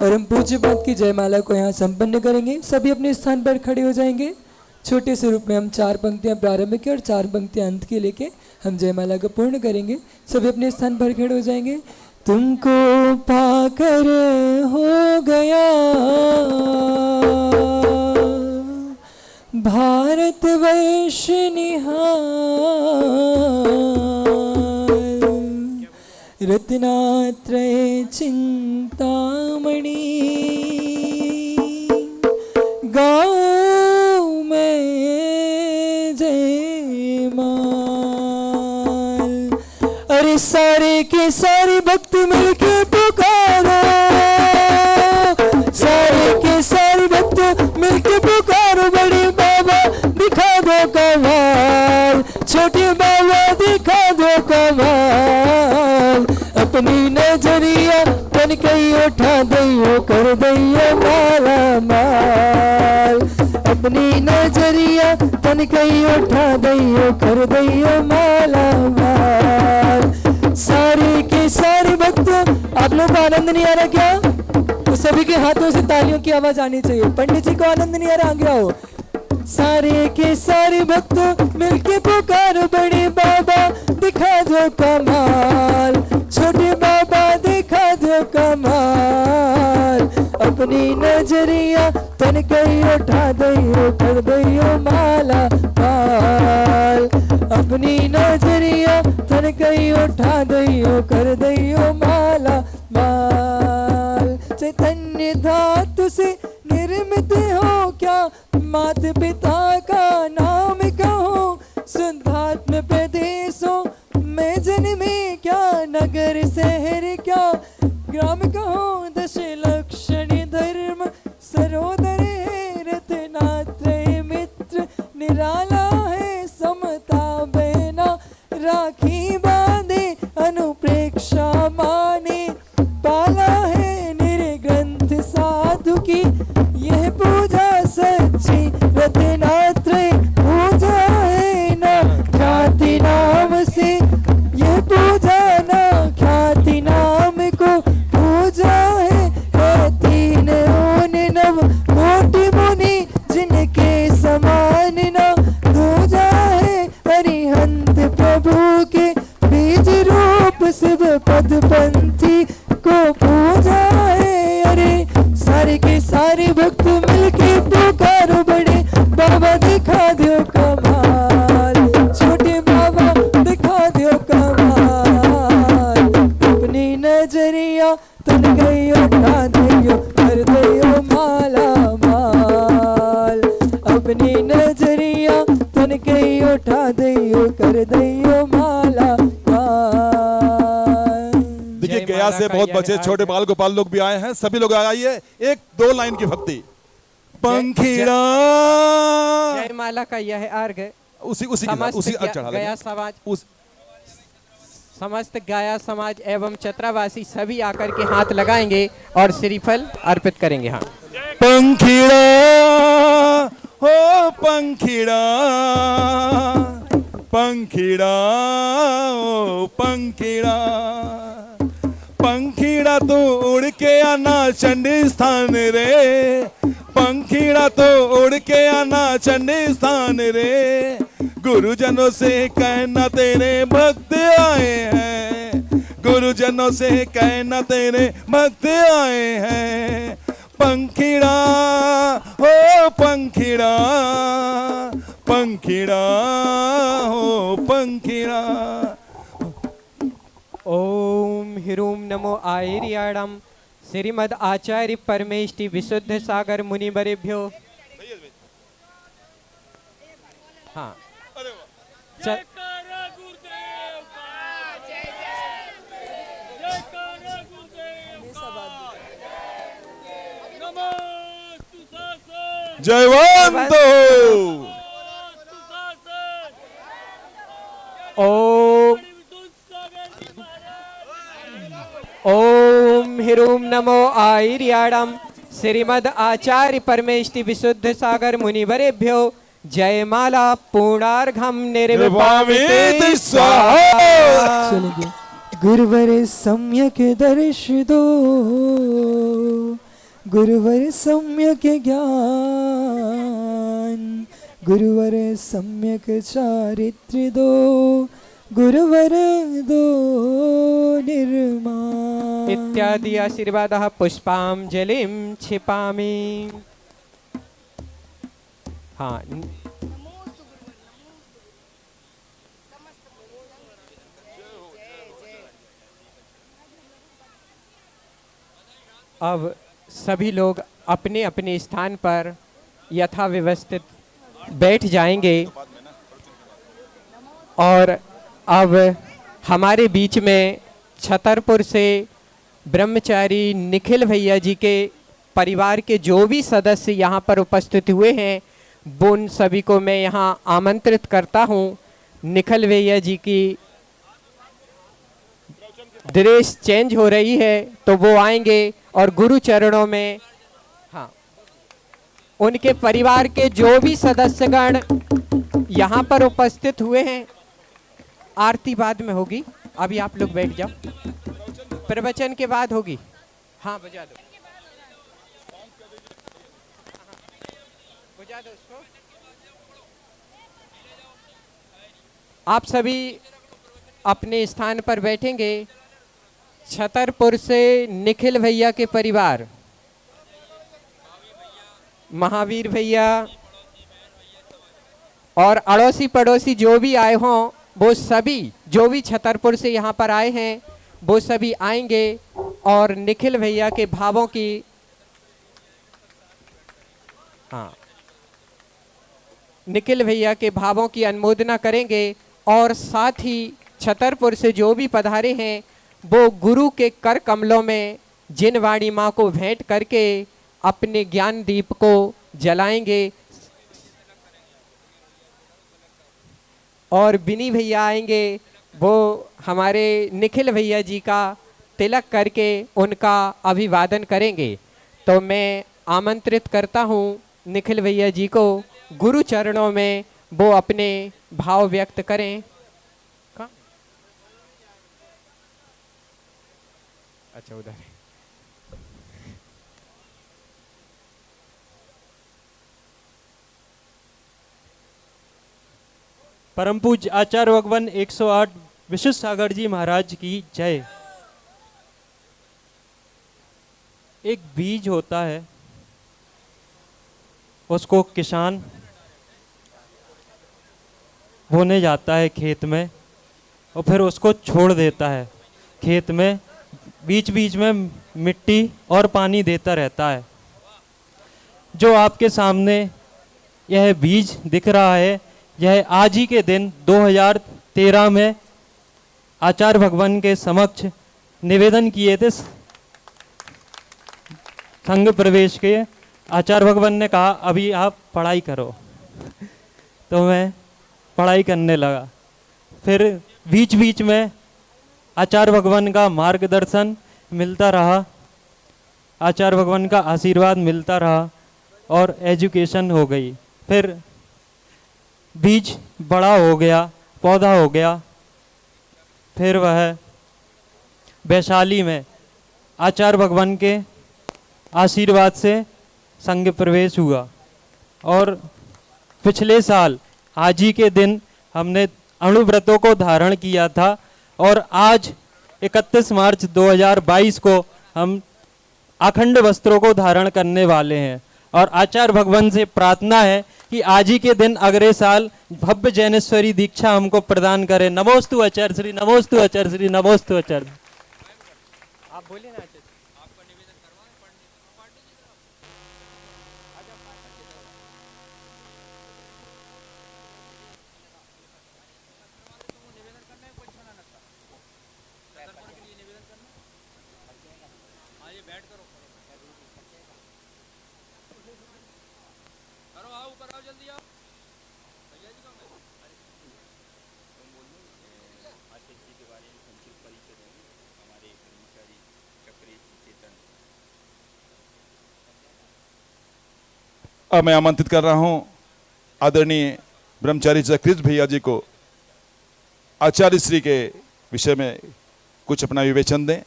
और हम पूज्यपाद की जयमाला को यहाँ संपन्न करेंगे। सभी अपने स्थान पर खड़े हो जाएंगे। छोटे से रूप में हम 4 पंक्तियाँ प्रारंभ की और 4 पंक्तियाँ अंत की लेके हम जयमाला को पूर्ण करेंगे। सभी अपने स्थान पर खड़े हो जाएंगे। तुमको पाकर हो गया भारतवर्ष निहाल, रत्नात्रय चिंतामणि गाँव में जयमाल। अरे सारे के सारे भक्त मिलके पुकारो, सारे के सारे भक्त मिलके पुकारो, बड़े बाबा दिखा दो कमाल, छोटे बाबा दिखा दो कमाल। अपनी नजरिया तन कई उठा दइयो कर दइयो माला माल, अपनी नजरिया तन कई उठा दइयो कर दइयो माला माल। सारे के सारे भक्त, आप लोग को आनंद नहीं आ रहा क्या? तो सभी के हाथों से तालियों की आवाज आनी चाहिए। पंडित जी को आनंद नहीं आ रहा, आगे आओ। सारे के सारे भक्त मिलके पुकारो, बड़े बाबा दिखा दो कमाल, छोटे बाबा दिखा दो कमाल। अपनी नजरिया तन कई उठा दइयो कर दइयो माला माल, अपनी नजरिया तन कई उठा दइयो कर दइयो माला माल। चैतन्य धातु से निर्मित हो क्या, मात पिता का नाम कहो, शुद्धात्म प्रदेशों में जन्मे क्या, नगर शहर क्या ग्राम कहो, दशलक्षणी धर्म सरोदर है, रत्नात्रय मित्र निराला है, समता बहना राखी बांधे, अनुप्रेक्षा माने पाला है, निर्ग्रंथ साधु की यह पूजा सच्ची, रत्नात्रय पूजा है ना ख्याति नाम से, यह पूजा ना ख्याति नाम को पूजा है। 3 नव कोटि मुनि जिनके समान ना दूजा है, अरिहंत प्रभु के बीज रूप शिव पद पंथी को पूजा है। अरे सारे के सारे भक्त मिलके पुकारो, बड़े बाबा दिखा दो कमाल, छोटे बाबा दिखा दो कमाल। अपनी नजरिया तन गई उठा दइयो कर दइयो माला माल, अपनी नजरिया तन गई उठा दइयो कर दइयो माला माल।
देखिए गया से बहुत बच्चे छोटे बाल गोपाल लोग भी आए हैं, सभी लोग आइए। 1-2 लाइन की भक्ति। पंखीड़ा
जयमाला का यह अर्घ
उसी
समस्त
चढ़ा
गया
लेंगे।
समाज, समस्त गया समाज एवं चतरावासी सभी आकर के हाथ लगाएंगे और श्रीफल अर्पित करेंगे। हाँ,
पंखीड़ा हो पंखीड़ा, पंखीड़ा ओ पंखीड़ा, पंखीड़ा तो उड़ के आना चंडी स्थान रे, पंखीड़ा तो उड़ के आना चंडी स्थान रे, गुरुजनों से कहना तेरे भक्त आए हैं, गुरुजनों से कहना तेरे भक्त आए हैं। पंखीड़ा हो पंखीड़ा, पंखीड़ा हो पंखीड़ा।
ओम ह्रूम नमो आयर्याणम श्रीमद आचार्य परमेष्टि विशुद्ध सागर मुनिवरेभ्यो। हाँ, चल
जयवंतो।
ओम ओम ह्रूम नमो आयर्याणम श्रीमद आचार्य परमेष्टि विशुद्ध सागर मुनिवरेभ्यो जयमाला पूर्णार्घम निर्विभावित स्वाहा।
चलेंगे गुरुवर सम्यक दर्श दो, गुरुवर सम्यक ज्ञान, गुरुवर सम्यक चारित्र दो, गुरुवर दो निर्माण।
इत्यादि आशीर्वादः पुष्पांजलिं क्षिपामि। हाँ, अब सभी लोग अपने अपने स्थान पर यथा व्यवस्थित बैठ जाएंगे और अब हमारे बीच में छतरपुर से ब्रह्मचारी निखिल भैया जी के परिवार के जो भी सदस्य यहाँ पर उपस्थित हुए हैं वो उन सभी को मैं यहाँ आमंत्रित करता हूँ। निखिल भैया जी की ड्रेस चेंज हो रही है तो वो आएंगे और गुरु चरणों में, हाँ, उनके परिवार के जो भी सदस्यगण यहाँ पर उपस्थित हुए हैं, आरती बाद में होगी, अभी आप लोग बैठ जाओ, प्रवचन के बाद होगी। हाँ, बजा दो, बजा दो उसको। आप सभी अपने स्थान पर बैठेंगे। छतरपुर से निखिल भैया के परिवार, महावीर भैया और अड़ोसी पड़ोसी जो भी आए हों वो सभी, जो भी छतरपुर से यहाँ पर आए हैं वो सभी आएंगे और निखिल भैया के भावों की, हाँ, निखिल भैया के भावों की अनुमोदना करेंगे और साथ ही छतरपुर से जो भी पधारे हैं वो गुरु के कर कमलों में जिन वाणी माँ को भेंट करके अपने ज्ञान दीप को जलाएंगे। और बिनी भैया आएंगे, वो हमारे निखिल भैया जी का तिलक करके उनका अभिवादन करेंगे। तो मैं आमंत्रित करता हूँ निखिल भैया जी को, गुरु चरणों में वो अपने भाव व्यक्त करें। अच्छा, उधर है।
परम पूज्य आचार्य भगवान 108 विश्व सागर जी महाराज की जय। एक बीज होता है, उसको किसान बोने जाता है खेत में और फिर उसको छोड़ देता है खेत में, बीच बीच में मिट्टी और पानी देता रहता है। जो आपके सामने यह बीज दिख रहा है, यह आज ही के दिन 2013 में आचार्य भगवान के समक्ष निवेदन किए थे। संघ प्रवेश के आचार्य भगवान ने कहा अभी आप पढ़ाई करो, तो मैं पढ़ाई करने लगा। फिर बीच बीच में आचार्य भगवान का मार्गदर्शन मिलता रहा, आचार्य भगवान का आशीर्वाद मिलता रहा और एजुकेशन हो गई। फिर बीज बड़ा हो गया, पौधा हो गया। फिर वह वैशाली में आचार्य भगवान के आशीर्वाद से संघ प्रवेश हुआ और पिछले साल आज ही के दिन हमने अणुव्रतों को धारण किया था और आज 31 मार्च 2022 को हम अखंड वस्त्रों को धारण करने वाले हैं। और आचार्य भगवान से प्रार्थना है कि आज ही के दिन अगले साल भव्य जैनेश्वरी दीक्षा हमको प्रदान करें। नमोस्तु आचार्य श्री, नमोस्तु आचार्य श्री, नमोस्तु आचार्य।
आप बोलिए ना।
अब मैं आमंत्रित कर रहा हूं आदरणीय ब्रह्मचारी चक्रित भैया जी को आचार्य श्री के विषय में कुछ अपना विवेचन दें,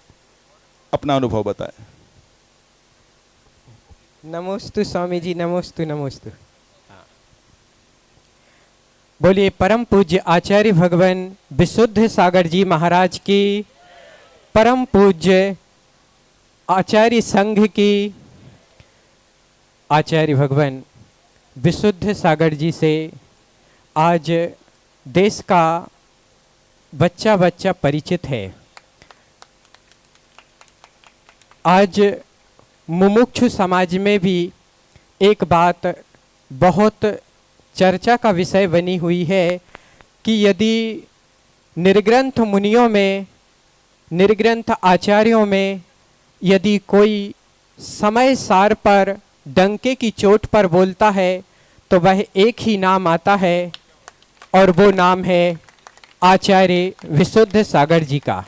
अपना अनुभव बताएं।
नमोस्तु स्वामी जी, नमोस्तु नमोस्तु। बोलिए परम पूज्य आचार्य भगवान विशुद्ध सागर जी महाराज की, परम पूज्य आचार्य संघ की। आचार्य भगवान विशुद्ध सागर जी से आज देश का बच्चा बच्चा परिचित है। आज मुमुक्षु समाज में भी एक बात बहुत चर्चा का विषय बनी हुई है कि यदि निर्ग्रंथ मुनियों में, निर्ग्रंथ आचार्यों में यदि कोई समय सार पर डंके की चोट पर बोलता है तो वह एक ही नाम आता है और वो नाम है आचार्य विशुद्ध सागर जी का।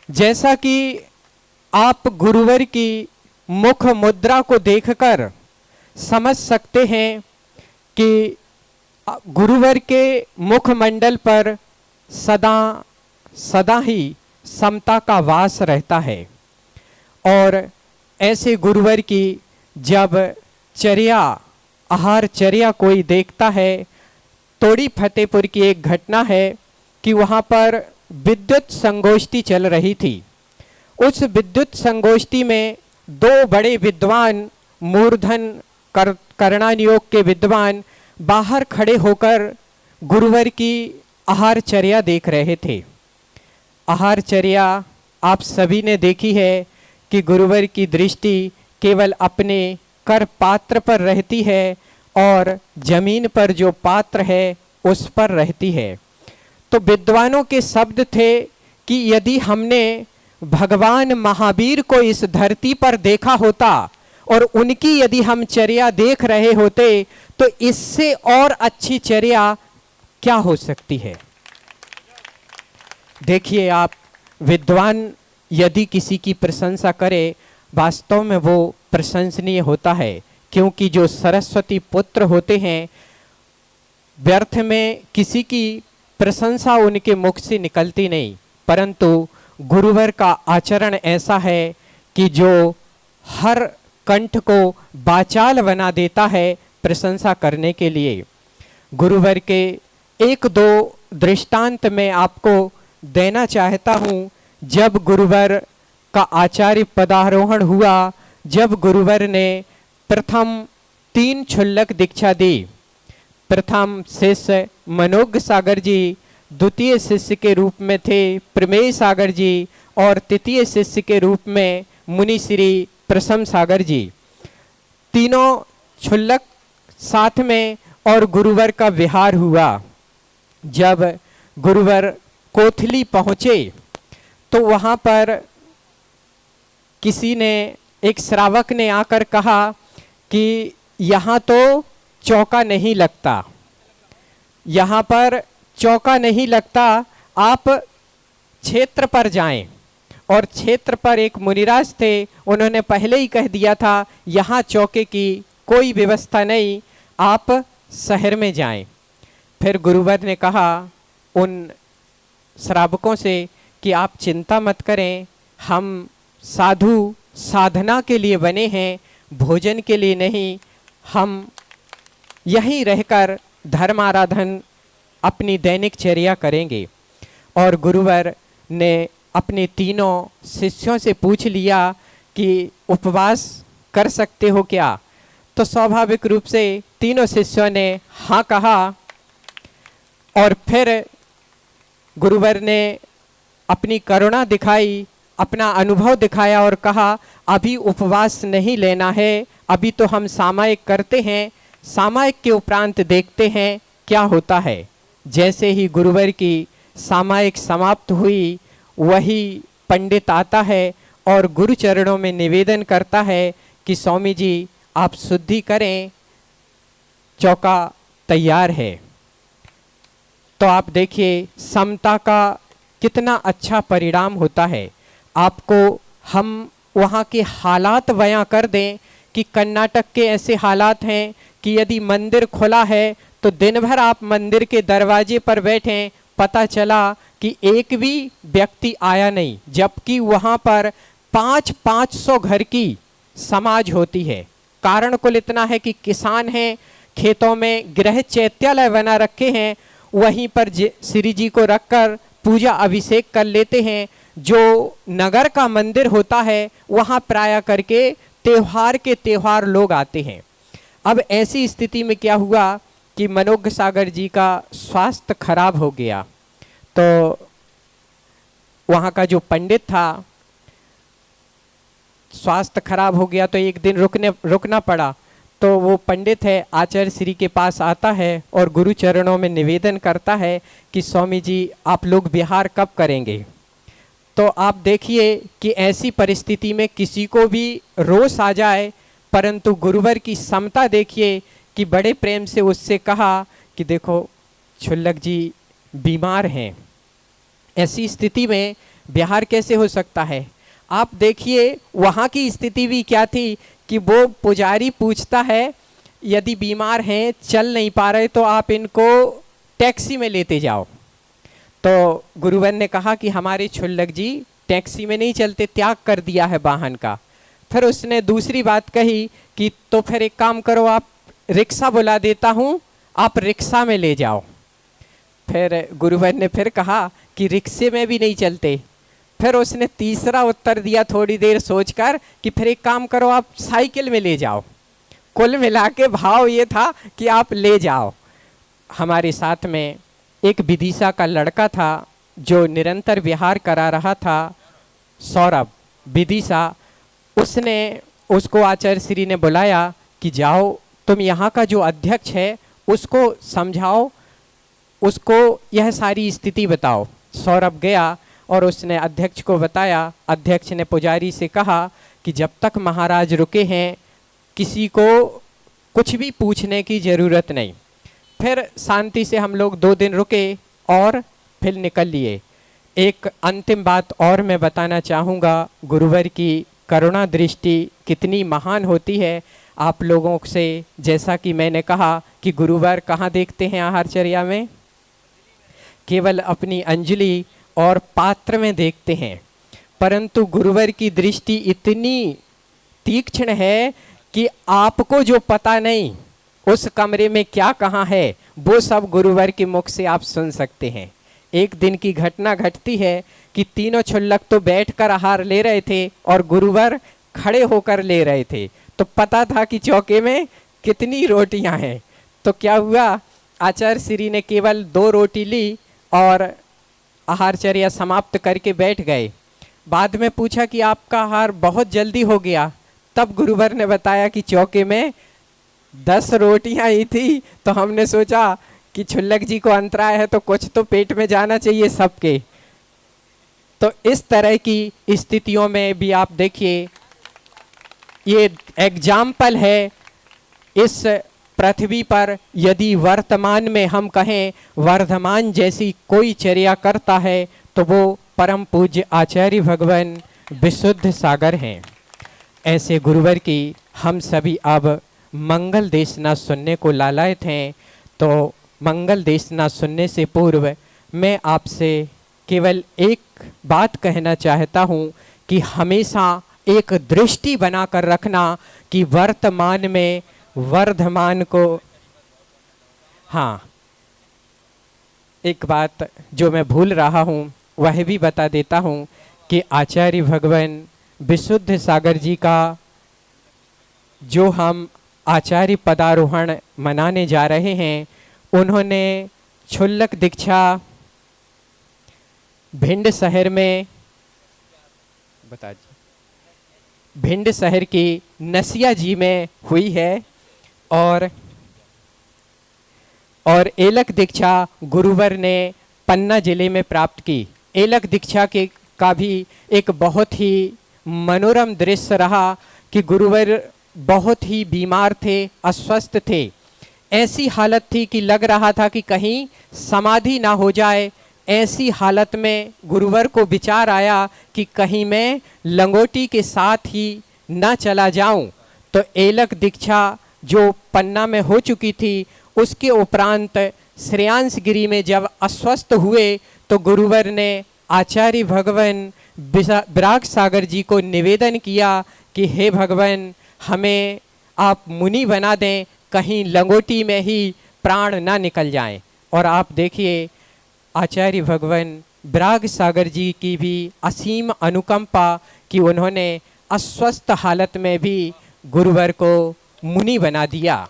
जैसा कि आप गुरुवर की मुख मुद्रा को देखकर समझ सकते हैं कि गुरुवर के मुखमंडल पर सदा सदा ही समता का वास रहता है। और ऐसे गुरुवर की जब चर्या, आहार चर्या कोई देखता है, तोड़ी फतेहपुर की एक घटना है कि वहाँ पर विद्युत संगोष्ठी चल रही थी। उस विद्युत संगोष्ठी में दो बड़े विद्वान, मूर्धन करणान योग के विद्वान बाहर खड़े होकर गुरुवर की आहार चर्या देख रहे थे। आहार चर्या आप सभी ने देखी है कि गुरुवर की दृष्टि केवल अपने कर पात्र पर रहती है और जमीन पर जो पात्र है उस पर रहती है। तो विद्वानों के शब्द थे कि यदि हमने भगवान महावीर को इस धरती पर देखा होता और उनकी यदि हम चर्या देख रहे होते तो इससे और अच्छी चर्या क्या हो सकती है। देखिए आप, विद्वान यदि किसी की प्रशंसा करे वास्तव में वो प्रशंसनीय होता है, क्योंकि जो सरस्वती पुत्र होते हैं व्यर्थ में किसी की प्रशंसा उनके मुख से निकलती नहीं, परंतु गुरुवर का आचरण ऐसा है कि जो हर कंठ को बाचाल बना देता है प्रशंसा करने के लिए। गुरुवर के एक दो दृष्टांत मैं आपको देना चाहता हूँ। जब गुरुवर का आचार्य पदारोहण हुआ, जब गुरुवर ने प्रथम 3 क्षुल्लक दीक्षा दी, प्रथम शिष्य मनोज्ञ सागर जी, द्वितीय शिष्य के रूप में थे प्रमेय सागर जी और तृतीय शिष्य के रूप में मुनि श्री प्रसम सागर जी। तीनों क्षुल्लक साथ में और गुरुवर का विहार हुआ। जब गुरुवर कोथली पहुँचे तो वहाँ पर किसी ने, एक श्रावक ने आकर कहा कि यहाँ तो चौका नहीं लगता, यहाँ पर चौका नहीं लगता, आप क्षेत्र पर जाएं। और क्षेत्र पर एक मुनिराज थे, उन्होंने पहले ही कह दिया था यहाँ चौके की कोई व्यवस्था नहीं, आप शहर में जाएं। फिर गुरुवर ने कहा उन श्रावकों से कि आप चिंता मत करें, हम साधु साधना के लिए बने हैं, भोजन के लिए नहीं। हम यहीं रहकर धर्म आराधन अपनी दैनिक चर्या करेंगे। और गुरुवर ने अपने तीनों शिष्यों से पूछ लिया कि उपवास कर सकते हो क्या। तो स्वाभाविक रूप से तीनों शिष्यों ने हाँ कहा। और फिर गुरुवर ने अपनी करुणा दिखाई, अपना अनुभव दिखाया और कहा अभी उपवास नहीं लेना है, अभी तो हम सामायिक करते हैं, सामायिक के उपरांत देखते हैं क्या होता है। जैसे ही गुरुवर की सामायिक समाप्त हुई, वही पंडित आता है और गुरु चरणों में निवेदन करता है कि स्वामी जी आप शुद्धि करें, चौका तैयार है। तो आप देखिए समता का कितना अच्छा परिणाम होता है। आपको हम वहाँ के हालात बयां कर दें कि कर्नाटक के ऐसे हालात हैं कि यदि मंदिर खुला है तो दिन भर आप मंदिर के दरवाजे पर बैठें, पता चला कि एक भी व्यक्ति आया नहीं, जबकि वहाँ पर 500 घर की समाज होती है। कारण कुल इतना है कि किसान हैं, खेतों में गृह चैत्यालय बना रखे हैं, वहीं पर श्री जी को रखकर पूजा अभिषेक कर लेते हैं। जो नगर का मंदिर होता है वहाँ प्राय करके त्योहार के त्योहार लोग आते हैं। अब ऐसी स्थिति में क्या हुआ कि मनोज्ञ सागर जी का स्वास्थ्य खराब हो गया, तो वहाँ का जो पंडित था, स्वास्थ्य खराब हो गया तो एक दिन रुकना पड़ा। तो वो पंडित है आचार्य श्री के पास आता है और गुरु चरणों में निवेदन करता है कि स्वामी जी आप लोग विहार कब करेंगे। तो आप देखिए कि ऐसी परिस्थिति में किसी को भी रोष आ जाए, परंतु गुरुवर की समता देखिए कि बड़े प्रेम से उससे कहा कि देखो छुल्लक जी बीमार हैं, ऐसी स्थिति में विहार कैसे हो सकता है। आप देखिए वहाँ की स्थिति भी क्या थी कि वो पुजारी पूछता है यदि बीमार हैं, चल नहीं पा रहे तो आप इनको टैक्सी में लेते जाओ। तो गुरुवर ने कहा कि हमारे छुल्लक जी टैक्सी में नहीं चलते, त्याग कर दिया है वाहन का। फिर उसने दूसरी बात कही कि तो फिर एक काम करो, आप रिक्शा बुला देता हूँ, आप रिक्शा में ले जाओ। फिर गुरुवर ने फिर कहा कि रिक्शे में भी नहीं चलते। फिर उसने तीसरा उत्तर दिया थोड़ी देर सोचकर कि फिर एक काम करो, आप साइकिल में ले जाओ। कुल मिला के भाव ये था कि आप ले जाओ। हमारे साथ में एक विदिशा का लड़का था जो निरंतर विहार करा रहा था, सौरभ विदिशा। उसने उसको आचार्य श्री ने बुलाया कि जाओ तुम यहाँ का जो अध्यक्ष है उसको समझाओ, उसको यह सारी स्थिति बताओ। सौरभ गया और उसने अध्यक्ष को बताया। अध्यक्ष ने पुजारी से कहा कि जब तक महाराज रुके हैं किसी को कुछ भी पूछने की ज़रूरत नहीं। फिर शांति से हम लोग 2 दिन रुके और फिर निकल लिए। एक अंतिम बात और मैं बताना चाहूँगा, गुरुवर की करुणा दृष्टि कितनी महान होती है। आप लोगों से जैसा कि मैंने कहा कि गुरुवर कहाँ देखते हैं आहारचर्या में, केवल अपनी अंजलि और पात्र में देखते हैं, परंतु गुरुवर की दृष्टि इतनी तीक्ष्ण है कि आपको जो पता नहीं उस कमरे में क्या कहाँ है वो सब गुरुवर के मुख से आप सुन सकते हैं। एक दिन की घटना घटती है कि तीनों छुल्लक तो बैठकर आहार ले रहे थे और गुरुवर खड़े होकर ले रहे थे, तो पता था कि चौके में कितनी रोटियां हैं। तो क्या हुआ, आचार्य श्री ने केवल 2 रोटी ली और आहारचर्या समाप्त करके बैठ गए। बाद में पूछा कि आपका आहार बहुत जल्दी हो गया। तब गुरुवर ने बताया कि चौके में 10 रोटियां ही थी, तो हमने सोचा कि छुल्लक जी को अंतराय है तो कुछ तो पेट में जाना चाहिए सबके। तो इस तरह की स्थितियों में भी आप देखिए, ये एग्जाम्पल है इस पृथ्वी पर यदि वर्तमान में हम कहें वर्धमान जैसी कोई चर्या करता है तो वो परम पूज्य आचार्य भगवान विशुद्ध सागर हैं। ऐसे गुरुवर की हम सभी अब मंगल देशना सुनने को लालायत हैं। तो मंगल देशना सुनने से पूर्व मैं आपसे केवल एक बात कहना चाहता हूँ कि हमेशा एक दृष्टि बनाकर रखना कि वर्तमान में वर्धमान को, हाँ एक बात जो मैं भूल रहा हूँ वह भी बता देता हूँ कि आचार्य भगवान विशुद्ध सागर जी का जो हम आचार्य पदारोहण मनाने जा रहे हैं, उन्होंने छुल्लक दीक्षा भिंड शहर में, बता दीजिए, भिंड शहर की नसिया जी में हुई है और एलक दीक्षा गुरुवर ने पन्ना जिले में प्राप्त की। एलक दीक्षा के का भी एक बहुत ही मनोरम दृश्य रहा कि गुरुवर बहुत ही बीमार थे, अस्वस्थ थे। ऐसी हालत थी कि लग रहा था कि कहीं समाधि ना हो जाए। ऐसी हालत में गुरुवर को विचार आया कि कहीं मैं लंगोटी के साथ ही ना चला जाऊं। तो एलक दीक्षा जो पन्ना में हो चुकी थी उसके उपरांत श्रेयांश गिरी में जब अस्वस्थ हुए तो गुरुवर ने आचार्य भगवान विराग सागर जी को निवेदन किया कि हे भगवान, हमें आप मुनि बना दें, कहीं लंगोटी में ही प्राण ना निकल जाएं। और आप देखिए आचार्य भगवान विराग सागर जी की भी असीम अनुकंपा कि उन्होंने अस्वस्थ हालत में भी गुरुवर को मुनि बना दिया।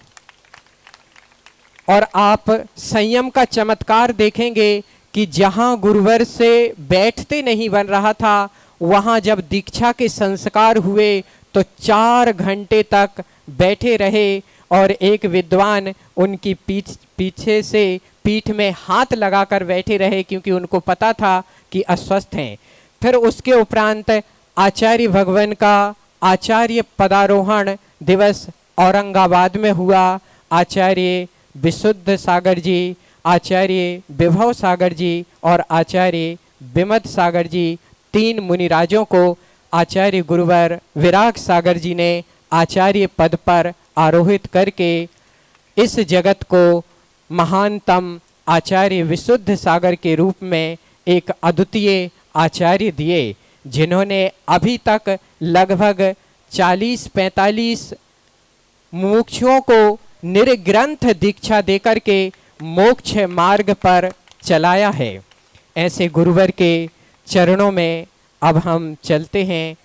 और आप संयम का चमत्कार देखेंगे कि जहां गुरुवर से बैठते नहीं बन रहा था, वहां जब दीक्षा के संस्कार हुए तो 4 घंटे तक बैठे रहे और एक विद्वान उनकी पीछे से पीठ में हाथ लगाकर बैठे रहे, क्योंकि उनको पता था कि अस्वस्थ हैं। फिर उसके उपरांत आचार्य भगवान का आचार्य पदारोहण दिवस औरंगाबाद में हुआ। आचार्य विशुद्ध सागर जी, आचार्य विभव सागर जी और आचार्य विमद सागर जी, 3 मुनिराजों को आचार्य गुरुवर विराग सागर जी ने आचार्य पद पर आरोहित करके इस जगत को महानतम आचार्य विशुद्ध सागर के रूप में एक अद्वितीय आचार्य दिए, जिन्होंने अभी तक लगभग 40-45 मुमुक्षुओं को निर्ग्रंथ दीक्षा देकर के मोक्ष मार्ग पर चलाया है। ऐसे गुरुवर के चरणों में अब हम चलते हैं।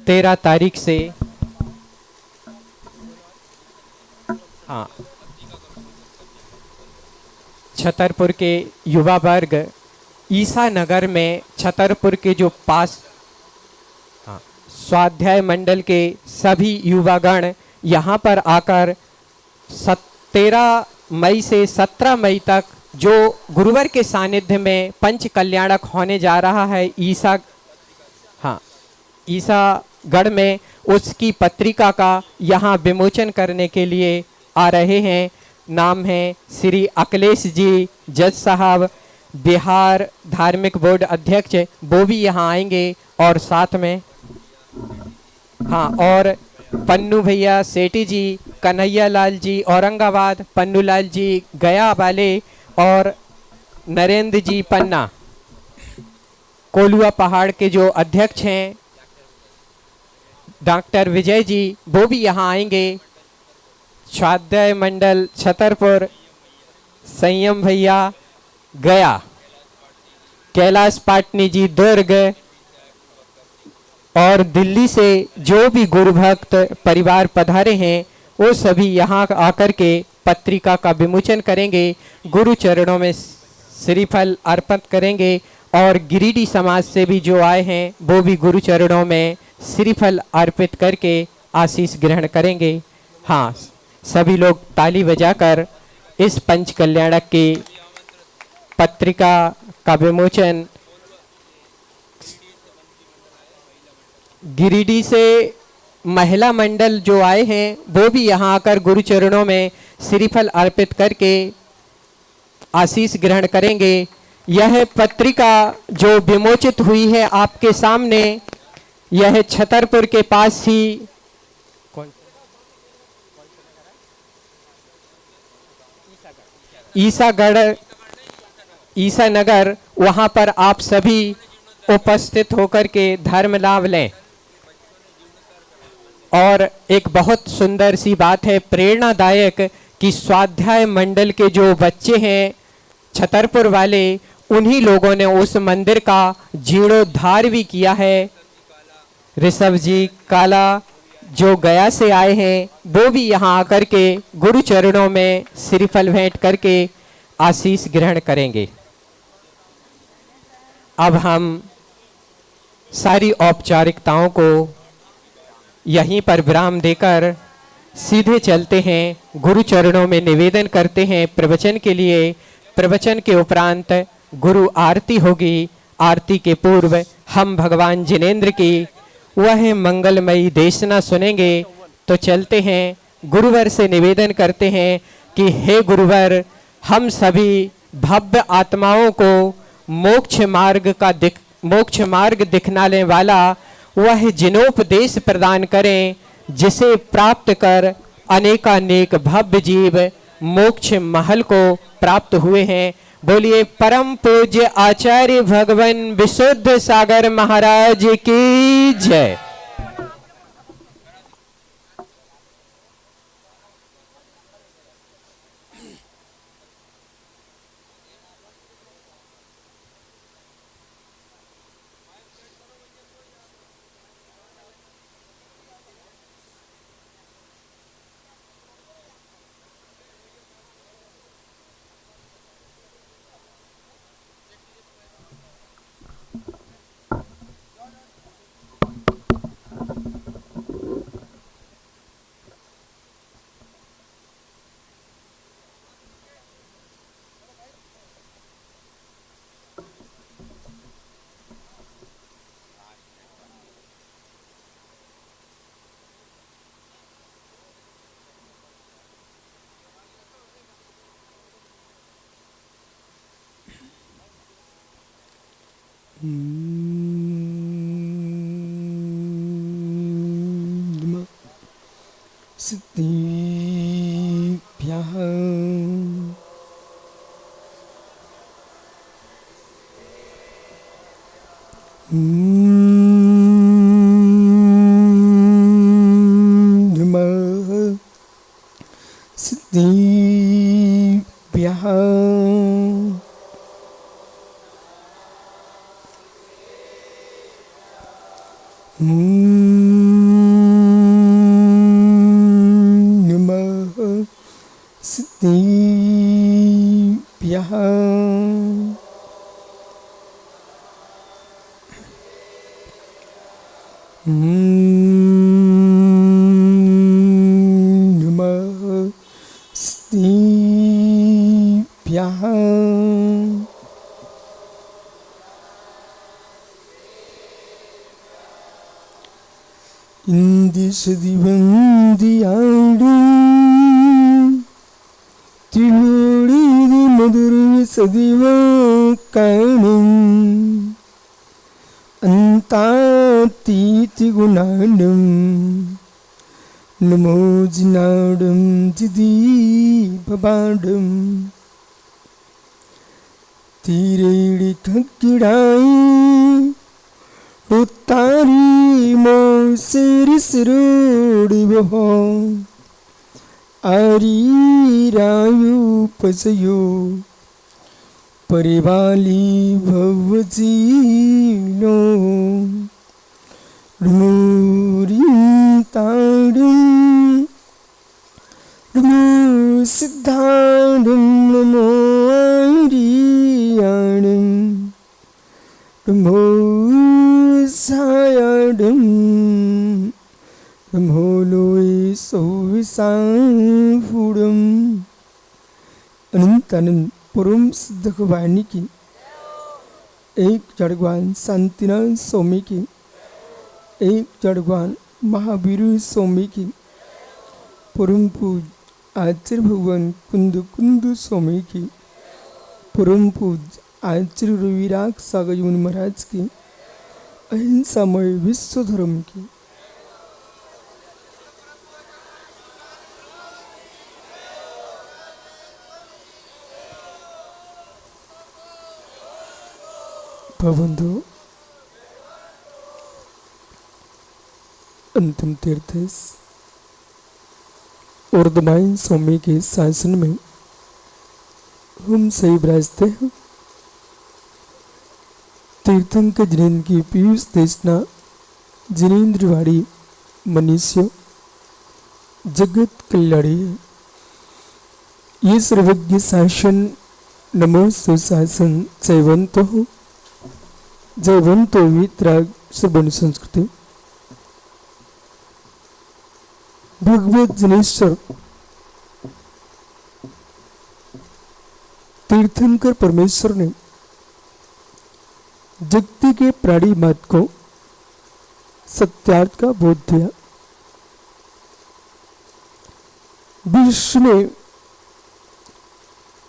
13 तारीख से हाँ छतरपुर के युवा वर्ग ईसा नगर में छतरपुर के जो पास स्वाध्याय मंडल के सभी युवागण यहाँ पर आकर 13 मई से 17 मई तक जो गुरुवर के सानिध्य में पंच कल्याणक होने जा रहा है ईसागढ़ में, उसकी पत्रिका का यहाँ विमोचन करने के लिए आ रहे हैं। नाम है श्री अखिलेश जी जज साहब, बिहार धार्मिक बोर्ड अध्यक्ष, वो भी यहाँ आएंगे। और साथ में और पन्नू भैया सेठी जी, कन्हैया लाल जी औरंगाबाद, पन्नू लाल जी गया वाले और नरेंद्र जी पन्ना कोलुआ पहाड़ के जो अध्यक्ष हैं, डॉक्टर विजय जी, वो भी यहाँ आएंगे। स्वाध्याय मंडल छतरपुर, संयम भैया गया, कैलाश पाटनी जी दुर्ग, और दिल्ली से जो भी गुरु भक्त परिवार पधारे हैं वो सभी यहाँ आकर के पत्रिका का विमोचन करेंगे, गुरु चरणों में श्रीफल अर्पित करेंगे। और गिरिडीह समाज से भी जो आए हैं वो भी गुरु चरणों में श्रीफल अर्पित करके आशीष ग्रहण करेंगे। हाँ, सभी लोग ताली बजाकर इस पंच कल्याणक की पत्रिका का विमोचन। गिरिडीह से महिला मंडल जो आए हैं वो भी यहाँ आकर गुरु चरणों में श्रीफल अर्पित करके आशीष ग्रहण करेंगे। यह पत्रिका जो विमोचित हुई है आपके सामने, यह छतरपुर के पास ही ईसा नगर, वहाँ पर आप सभी उपस्थित होकर के धर्म लाभ लें। और एक बहुत सुंदर सी बात है, प्रेरणादायक, कि स्वाध्याय मंडल के जो बच्चे हैं छतरपुर वाले, उन्हीं लोगों ने उस मंदिर का जीर्णोद्धार भी किया है। ऋषभ जी काला जो गया से आए हैं वो भी यहाँ आकर के गुरु चरणों में श्रीफल भेंट करके आशीष ग्रहण करेंगे। अब हम सारी औपचारिकताओं को यहीं पर विराम देकर सीधे चलते हैं, गुरु चरणों में निवेदन करते हैं प्रवचन के लिए। प्रवचन के उपरांत गुरु आरती होगी। आरती के पूर्व हम भगवान जिनेंद्र की वह मंगलमयी देशना सुनेंगे। तो चलते हैं, गुरुवर से निवेदन करते हैं कि हे गुरुवर, हम सभी भव्य आत्माओं को मोक्ष मार्ग दिखनाने वाला वह जिनोपदेश प्रदान करें, जिसे प्राप्त कर अनेकानेक भव्य जीव मोक्ष महल को प्राप्त हुए हैं। बोलिए परम पूज्य आचार्य भगवान विशुद्ध सागर महाराज की जय।
सिद्धिभ्यः सिद्धिभ्यः सिद्धिभ्यः सिद्धिभ्यः इंदिशदिवंदियाडं तिलोड़ी मधुरविसदिवकाणं अन्तातीतिगुणाडं नमो जिनाडं जिदीपबाडं तीरेड़ी खक्किड़ाई उतारी मोसेरी सिरोड़ी बहो आरी रायु पसयो परिवाली भवजीनो डमोरी ताडम डमो सिद्धाडम नमो आरियाडम डमो सायाडम डमोलोई सोविसाफुडम अनंत अनंत परम सिद्ध वाणी की एक जड़गवान शांतिनाथ स्वामी की एक जड़गवान महावीर स्वामी की परम पूज आचार्य भगवान कुंदु कुंदु स्वामी की परम पूज आचार्य रविराग सागर मुनि महाराज की अहिंसामय विश्व धर्म की बंधु अंतिम तीर्थ वर्धमान स्वामी के शासन में हम सही विराजते हैं। तीर्थंकर जिनेन्द्र की पीयूष देशना जिनेन्द्रवाड़ी मनुष्य जगत कल्याणी है। ये सर्वज्ञ शासन नमो सुशासन जयवंतो वितराग श्रवण संस्कृति भगवत जनेश्वर तीर्थंकर परमेश्वर ने जगती के प्राणी मत को सत्यार्थ का बोध दिया। विश्व में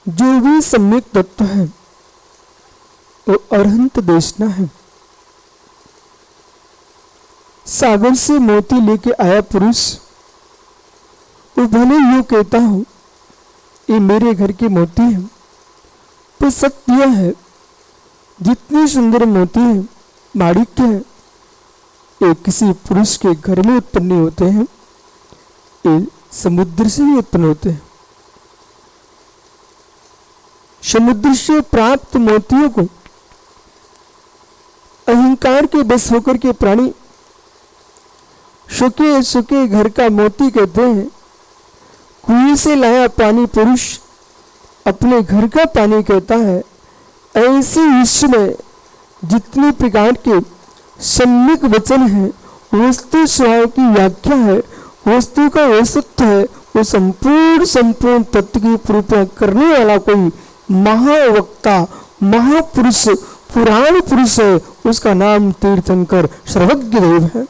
जो भी सम्यक तत्व है वो अरहंत देशना है। सागर से मोती लेके आया पुरुष, वो भले यूं कहता हूं ये मेरे घर के मोती हैं, पर सत्य यह है जितनी सुंदर मोती है, माणिक्य है, ये किसी पुरुष के घर में उत्पन्न नहीं होते हैं, ये समुद्र से ही उत्पन्न होते हैं। समुद्र से प्राप्त मोतियों को अहंकार के बस होकर के प्राणी सुखे सुखे घर का मोती कहते हैं। कुएं से लाया पानी पुरुष अपने घर का पानी कहता है। ऐसे विश्व में जितने प्रकार के सम्यक वचन है, वस्तु स्वभाव की व्याख्या है, वस्तु का औसत्य है, वो संपूर्ण तत्व की पूर्ति करने वाला कोई महावक्ता, महापुरुष, पुराण पुरुष है, उसका नाम तीर्थंकर सर्वज्ञ देव है।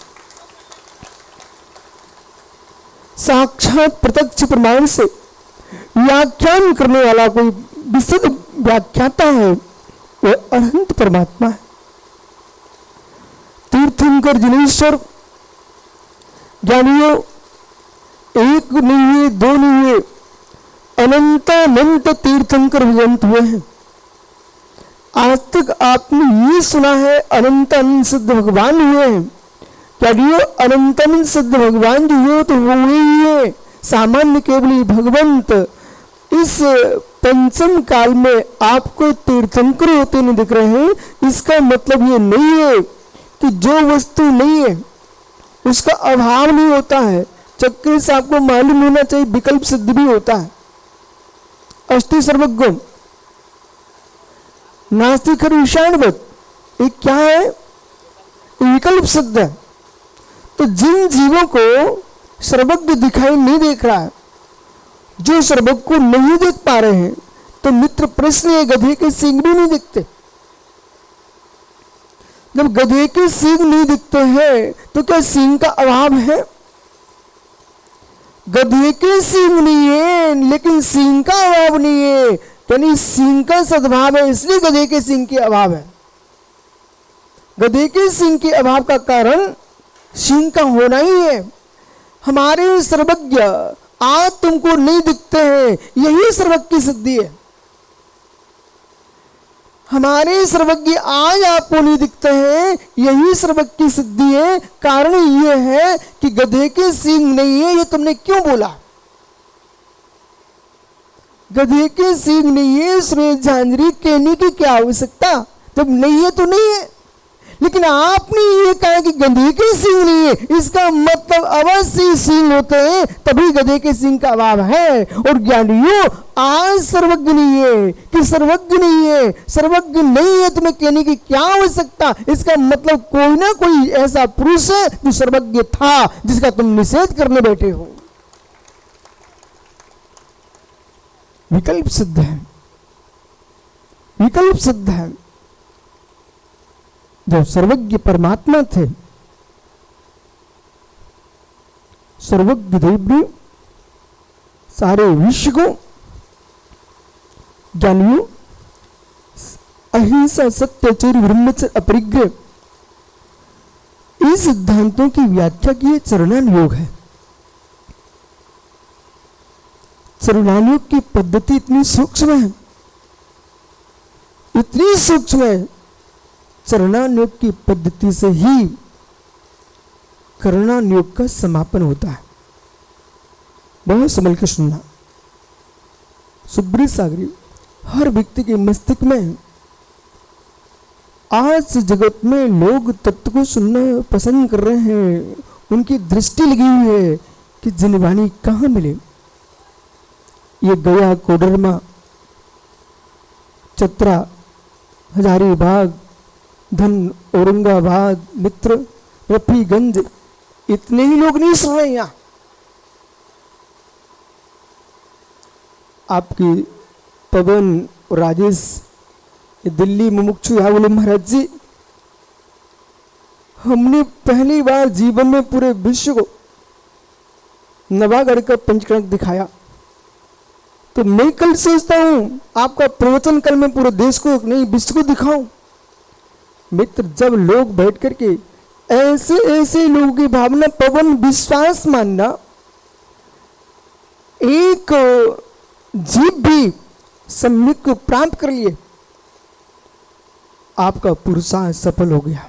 साक्षात प्रत्यक्ष प्रमाण से व्याख्यान करने वाला कोई विशुद्ध व्याख्याता है, वो अनंत परमात्मा है। तीर्थंकर जिनेश्वर ज्ञानियों एक नहीं हुए, दो नहीं हुए, अनंत तीर्थंकर भगवंत हुए हैं। आज तक आपने ये सुना है अनंत सिद्ध भगवान हुए हैं। क्या जो अनंत सिद्ध भगवान जो हुए तो हुए ही है, सामान्य केवल भगवंत इस पंचम काल में आपको तीर्थंकर होते नहीं दिख रहे हैं। इसका मतलब ये नहीं है कि जो वस्तु नहीं है उसका अभाव नहीं होता है। चक्कर से आपको मालूम होना चाहिए विकल्प सिद्ध भी होता है। अस्ति सर्वज्ञ नास्ति खरु ईशानवत्, ये क्या है? विकल्प सिद्ध है। तो जिन जीवों को सर्वज्ञ दिखाई नहीं देख रहा है, जो सर्वज्ञ को नहीं देख पा रहे हैं, तो मित्र प्रश्न है गधे के सींग भी नहीं दिखते। जब गधे के सींग नहीं दिखते हैं तो क्या सींग का अभाव है? गधे के सींग नहीं है लेकिन सींग का अभाव नहीं है, यानी सींग का सद्भाव है, इसलिए गधे के सींग के अभाव है। गधे के सींग के अभाव का कारण सींग का होना ही है। हमारे सर्वज्ञ आज तुमको नहीं दिखते हैं, यही सर्वज्ञ की सिद्धि है। हमारे सर्वज्ञ आज आपको नहीं दिखते हैं, यही सर्वज्ञ की सिद्धि है। कारण यह है कि गधे के सींग नहीं है, ये तुमने क्यों बोला? गधे के सींग नहीं है, सुरेश झांझरी कहने की क्या आवश्यकता? जब नहीं है तो नहीं है। लेकिन आपने ये कहा कि गधे के सींग नहीं है, इसका मतलब अवश्य सींग होते हैं, तभी गधे के सींग का अभाव है। और ज्ञानियों आज सर्वज्ञ नहीं है कि सर्वज्ञ नहीं है, सर्वज्ञ नहीं है तुम्हें कहने की क्या आवश्यकता? इसका मतलब कोई ना कोई ऐसा पुरुष है जो सर्वज्ञ था, जिसका तुम निषेध करने बैठे हो। विकल्प सिद्ध है, विकल्प सिद्ध है। जो सर्वज्ञ परमात्मा थे, सर्वज्ञ देव ने सारे विश्व को ज्ञानियों अहिंसा सत्याचार ब्रह्मचर्य अपरिग्रह इस सिद्धांतों की व्याख्या की चरणानुयोग है। चरणानुयोग की पद्धति इतनी सूक्ष्म है, इतनी सूक्ष्म है। चरणानुयोग की पद्धति से ही करणानुयोग का समापन होता है। बहुत संभल के सुनना। सुब्री सागरी हर व्यक्ति के मस्तिष्क में आज जगत में लोग तत्व को सुनना पसंद कर रहे हैं। उनकी दृष्टि लगी हुई है कि जनवाणी कहाँ मिले। ये गया, कोडरमा, चतरा, हजारीबाग, धन, औरंगाबाद, मित्र, रफीगंज, इतने ही लोग नहीं सुन रहे। यहां आपकी पवन और राजेश दिल्ली मुमुक्षु यहाँ बोले महाराज जी, हमने पहली बार जीवन में पूरे विश्व को नवागढ़ का पंचकर्म दिखाया। तो मैं कल सोचता हूं आपका प्रवचन कल मैं पूरे देश को नहीं विश्व को दिखाऊं। मित्र, जब लोग बैठ करके
ऐसे ऐसे लोगों की भावना, पवन विश्वास मानना, एक जीव भी सम्यक को प्राप्त कर लिए, आपका पुरुषार्थ सफल हो गया।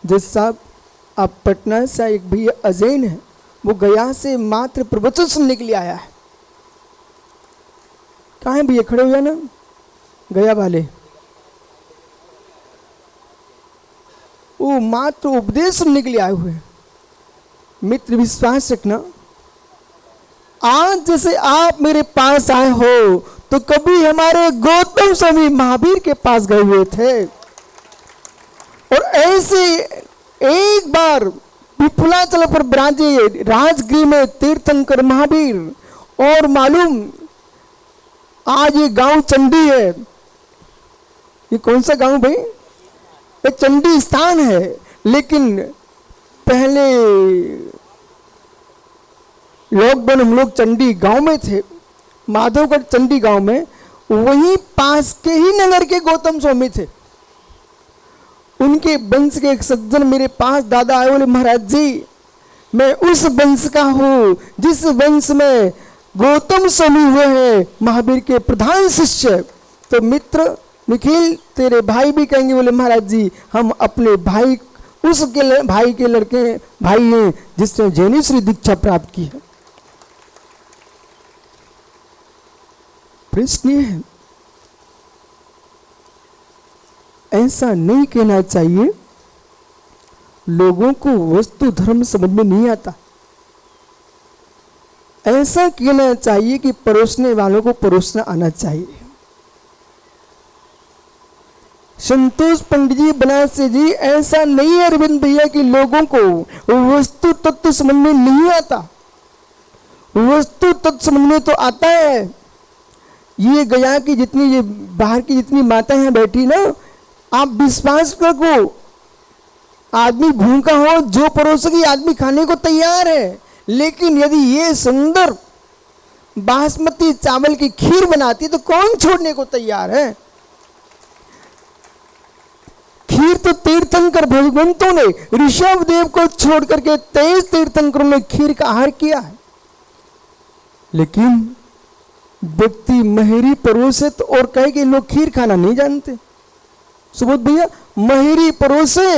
जैसे साहब आप पटना से एक भैया अजैन है, वो गया से मात्र प्रवचन सुनने के लिए आया है। कहाँ है भैया, खड़े हो जाना, गया वाले। वो मात्र उपदेश सुनने के लिए आए हुए हैं। मित्र विश्वास रखना, आज जैसे आप मेरे पास आए हो तो कभी हमारे गौतम स्वामी महावीर के पास गए हुए थे, और ऐसे एक बार विपुलाचल पर विराजे राजगृह में तीर्थंकर महावीर, और मालूम आज ये गांव चंडी है। ये कौन सा गांव भाई? ये चंडी स्थान है, लेकिन पहले लॉकडाउन हम लोग चंडी गांव में थे, माधवगढ़ चंडी गांव में, वहीं पास के ही नगर के गौतम स्वामी थे। उनके वंश के एक सज्जन मेरे पास दादा आए, बोले महाराज जी मैं उस वंश का हूँ जिस वंश में गौतम स्वामी हुए हैं, महावीर के प्रधान शिष्य। तो मित्र निखिल तेरे भाई भी कहेंगे, बोले महाराज जी हम अपने भाई उसके भाई के लड़के भाई हैं जिसने जैनेश्वरी दीक्षा प्राप्त की है। प्रश्न ये है, ऐसा नहीं कहना चाहिए लोगों को वस्तु धर्म समझ में नहीं आता। ऐसा कहना चाहिए कि परोसने वालों को परोसना आना चाहिए। संतोष पंडित जी बनारसी जी, ऐसा नहीं है अरविंद भैया कि लोगों को वस्तु तत्व समझ में नहीं आता। वस्तु तत्व समझ में तो आता है। ये गया की जितनी, ये बाहर की जितनी माताएं हैं बैठी ना, आप विश्वास करो, आदमी भूखा हो जो परोसेगी आदमी खाने को तैयार है, लेकिन यदि ये सुंदर बासमती चावल की खीर बनाती तो कौन छोड़ने को तैयार है? खीर तो तीर्थंकर भगवंतों ने ऋषभ देव को छोड़ करके 23 तीर्थंकरों ने खीर का आहार किया है, लेकिन व्यक्ति महेरी परोसे तो और कहे कि लोग खीर खाना नहीं जानते। सुबोध भैया महेरी परोसे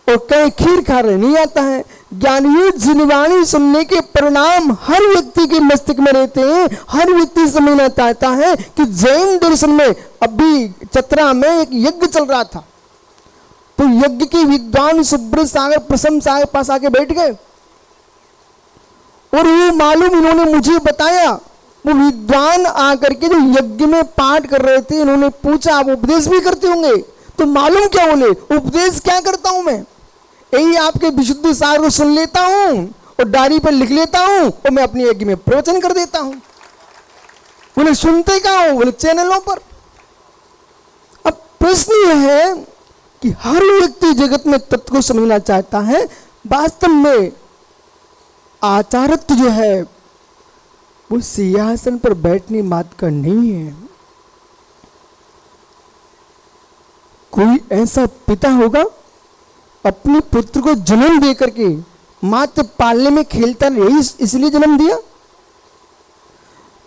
और कहे खीर खा रहे नहीं आता है। ज्ञानियों जिनवाणी सुनने के परिणाम हर व्यक्ति के मस्तिष्क में रहते हैं। हर व्यक्ति समझना चाहता है कि जैन दर्शन में अभी चतरा में एक यज्ञ चल रहा था, तो यज्ञ के विद्वान सुब्रत सागर प्रसन्न सागर पास आके बैठ गए, और वो मालूम इन्होंने मुझे बताया, वो विद्वान आकर के जो यज्ञ में पाठ कर रहे थे, इन्होंने पूछा आप उपदेश भी करते होंगे? तो मालूम क्या बोले, उपदेश क्या करता हूं मैं, यही आपके विशुद्ध सार को सुन लेता हूं और डायरी पर लिख लेता हूं और मैं अपने यज्ञ में प्रवचन कर देता हूं। बोले सुनते कहां हो? बोले चैनलों पर। अब प्रश्न यह है कि हर व्यक्ति जगत में तत्व को समझना चाहता है। वास्तव में आचारत्व जो है वो सिंहासन पर बैठने मात का नहीं है। कोई ऐसा पिता होगा अपने पुत्र को जन्म दे करके मात्र पालने में खेलता नहीं, इसलिए जन्म दिया?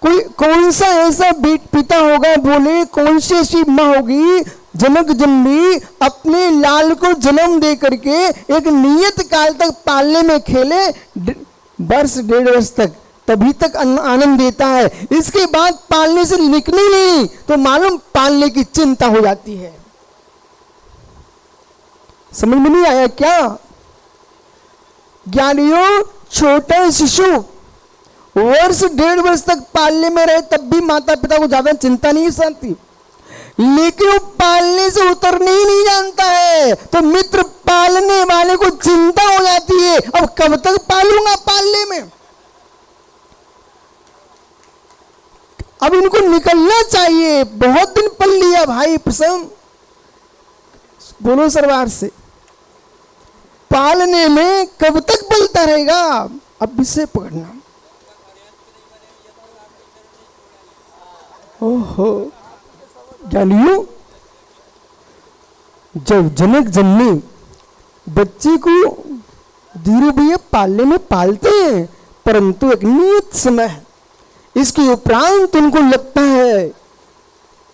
कोई कौन सा ऐसा पिता होगा, बोले कौन सी ऐसी माँ होगी जनक जननी अपने लाल को जन्म दे करके एक नियत काल तक पालने में खेले, वर्ष 1.5 वर्ष तक, तभी तक आनंद देता है, इसके बाद पालने से निकले नहीं तो मालूम पालने की चिंता हो जाती है। समझ में नहीं आया क्या? ज्ञानियों छोटा शिशु वर्ष 1.5 वर्ष तक पालने में रहे तब भी माता पिता को ज्यादा चिंता नहीं सताती, लेकिन वो पालने से उतरने ही नहीं जानता है, तो मित्र पालने वाले को चिंता हो जाती है, अब कब तक पालूंगा पालने में, अब इनको निकलना चाहिए। बहुत दिन पल लिया भाई प्रसन्न, बोलो सरवार से, पालने में कब तक पलता रहेगा? अब विषय पकड़ना। ओहो ज्ञानियों, जब जनक जननी बच्चे को धीरे भैया पालने में पालते हैं, परंतु एक नियत समय है, इसके उपरांत उनको लगता है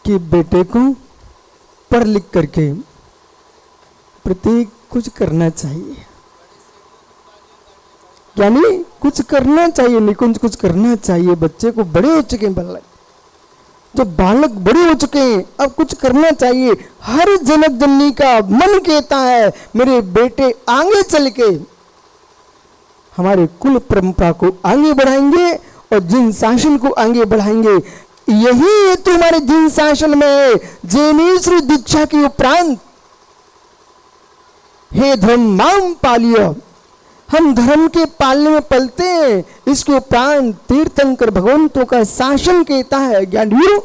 कि बेटे को पढ़ लिख करके प्रत्येक कुछ करना चाहिए, यानी कुछ करना चाहिए, निकुंज कुछ करना चाहिए। बच्चे को बड़े हो चुके हैं बालक, जब बालक बड़े हो चुके हैं अब कुछ करना चाहिए। हर जनक जननी का मन कहता है मेरे बेटे आगे चल के हमारे कुल परंपरा को आगे बढ़ाएंगे और जिन शासन को आगे बढ़ाएंगे। यही हेतु हमारे जिन शासन में जैनेश्वरी दीक्षा के उपरांत हे धर्म माम पालियो, हम धर्म के पालने में पलते हैं। इसके उपरांत तीर्थंकर भगवंतों का शासन कहता है ज्ञानियों,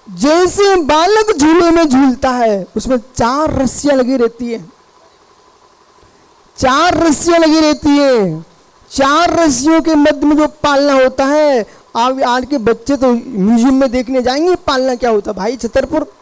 जैसे बालक झूले में झूलता है उसमें 4 रस्सियां लगी रहती है, 4 रस्सियां लगी रहती है। 4 रस्सियों के मध्य में जो पालना होता है, आप आज के बच्चे तो म्यूजियम में देखने जाएंगे पालना क्या होता भाई। छतरपुर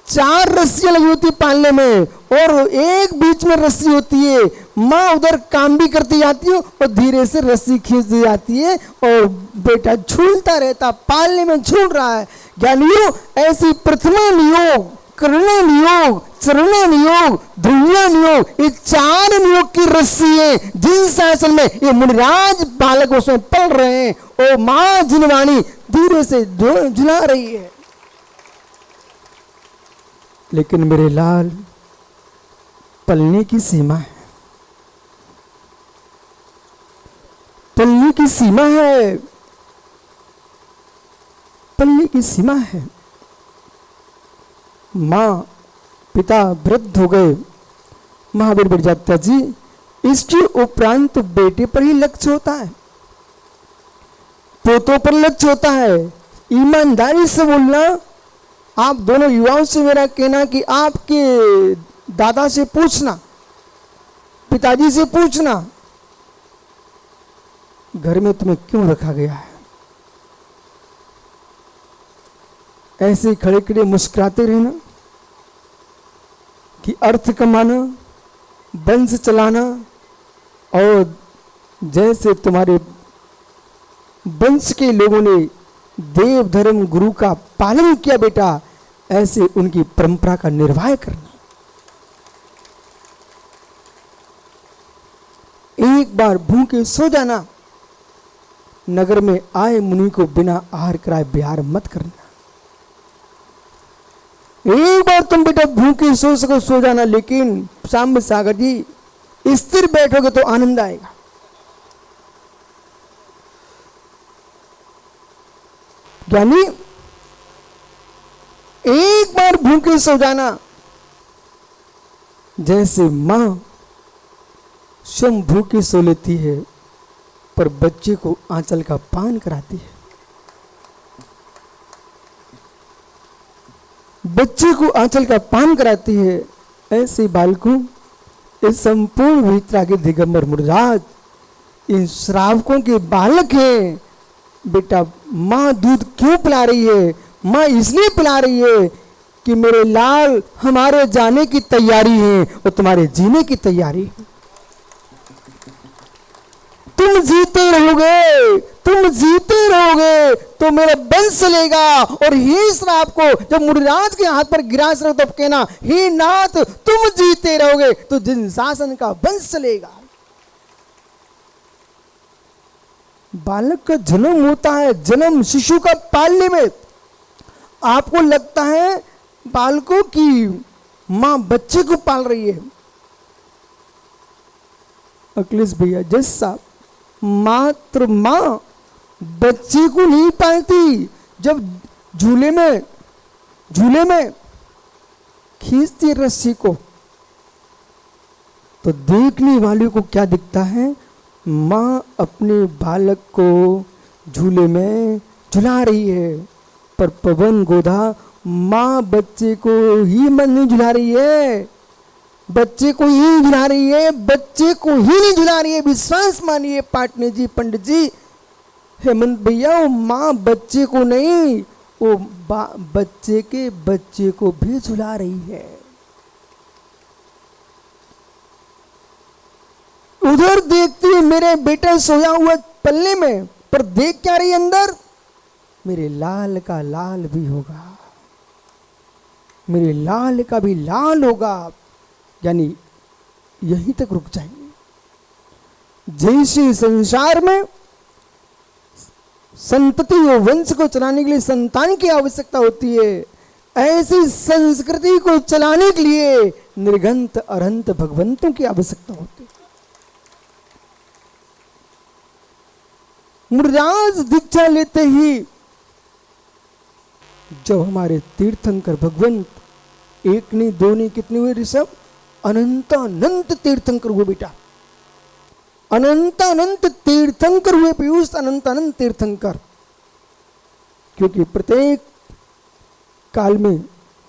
4 रस्सियां लगी होती है पालने में, और एक बीच में रस्सी होती है। माँ उधर काम भी करती जाती है और धीरे से रस्सी खींच दी जाती है और बेटा झूलता रहता, पालने में झूल रहा है। ज्ञानियों, ऐसी प्रथमा नियोग, करना नियोग, चरण नियोग, ध्रुव नियोग, ये 4 नियोग की रस्सी है जिन शासन में ये मुनिराज बालक उसमें पल रहे हैं और माँ जिनवाणी धीरे से झुला रही है। लेकिन मेरे लाल, पलने की सीमा है, पलने की सीमा है, पलने की सीमा है। मां पिता वृद्ध हो गए, महावीर बड़जात्या जी, इसके उपरांत बेटे पर ही लक्ष्य होता है, पोतों पर लक्ष्य होता है। ईमानदारी से बोलना, आप दोनों युवाओं से मेरा कहना कि आपके दादा से पूछना, पिताजी से पूछना, घर में तुम्हें क्यों रखा गया है। ऐसे खड़े खड़े मुस्कुराते रहना कि अर्थ कमाना, वंश चलाना, और जैसे तुम्हारे वंश के लोगों ने देव धर्म गुरु का पालन किया बेटा, ऐसे उनकी परंपरा का निर्वाह करना। एक बार भूखे सो जाना, नगर में आए मुनि को बिना आहार कराए बिहार मत करना। एक बार तुम बेटा भूखे सो सको सो जाना, लेकिन सामने सागर जी स्थिर बैठोगे तो आनंद आएगा। यानी एक बार भूखे सो जाना, जैसे मां स्वयं भूखे सो लेती है पर बच्चे को आंचल का पान कराती है, बच्चे को आंचल का पान कराती है, ऐसे बालकों इस संपूर्ण भीतरा के दिगंबर मुनिराज इन श्रावकों के बालक हैं। बेटा माँ दूध क्यों पिला रही है? माँ इसलिए पिला रही है कि मेरे लाल हमारे जाने की तैयारी है और तुम्हारे जीने की तैयारी है। तुम जीते रहोगे, तुम जीते रहोगे तो मेरा वंश चलेगा। और हे श्राप को जब मुनिराज के हाथ पर गिरा तब कहना, हे नाथ तुम जीते रहोगे तो जिन शासन का वंश चलेगा। बालक का जन्म होता है, जन्म शिशु का पालने में। आपको लगता है बालकों की मां बच्चे को पाल रही है। अखिलेश भैया जज साहब, मात्र मां बच्चे को नहीं पालती। जब झूले में खींचती रस्सी को तो देखने वाले को क्या दिखता है? मां अपने बालक को झूले में झुला रही है, पर पवन गोधा मां बच्चे को ही मन नहीं झुला रही है, बच्चे को ही झुला रही है, बच्चे को ही नहीं झुला रही है। विश्वास मानिए पाटनी जी, पंडित जी, हेमंत भैया वो माँ बच्चे को नहीं, वो बच्चे के बच्चे को भी झुला रही है। उधर देखती मेरे बेटा सोया हुआ पल्ले में, पर देख क्या रही अंदर, मेरे लाल का लाल भी होगा, मेरे लाल का भी लाल होगा। यानी यहीं तक रुक जाएंगे। जैसे संसार में संतति और वंश को चलाने के लिए संतान की आवश्यकता होती है, ऐसी संस्कृति को चलाने के लिए निर्गंत अरंत भगवंतों की आवश्यकता होती है। मुनिराज दीक्षा लेते ही जब हमारे तीर्थंकर भगवंत एक नहीं दो नहीं कितने हुए ऋषभ, अनंत अनंत तीर्थंकर हुए बेटा, अनंत अनंत तीर्थंकर हुए पीयूष, अनंत अनंत तीर्थंकर। क्योंकि प्रत्येक काल में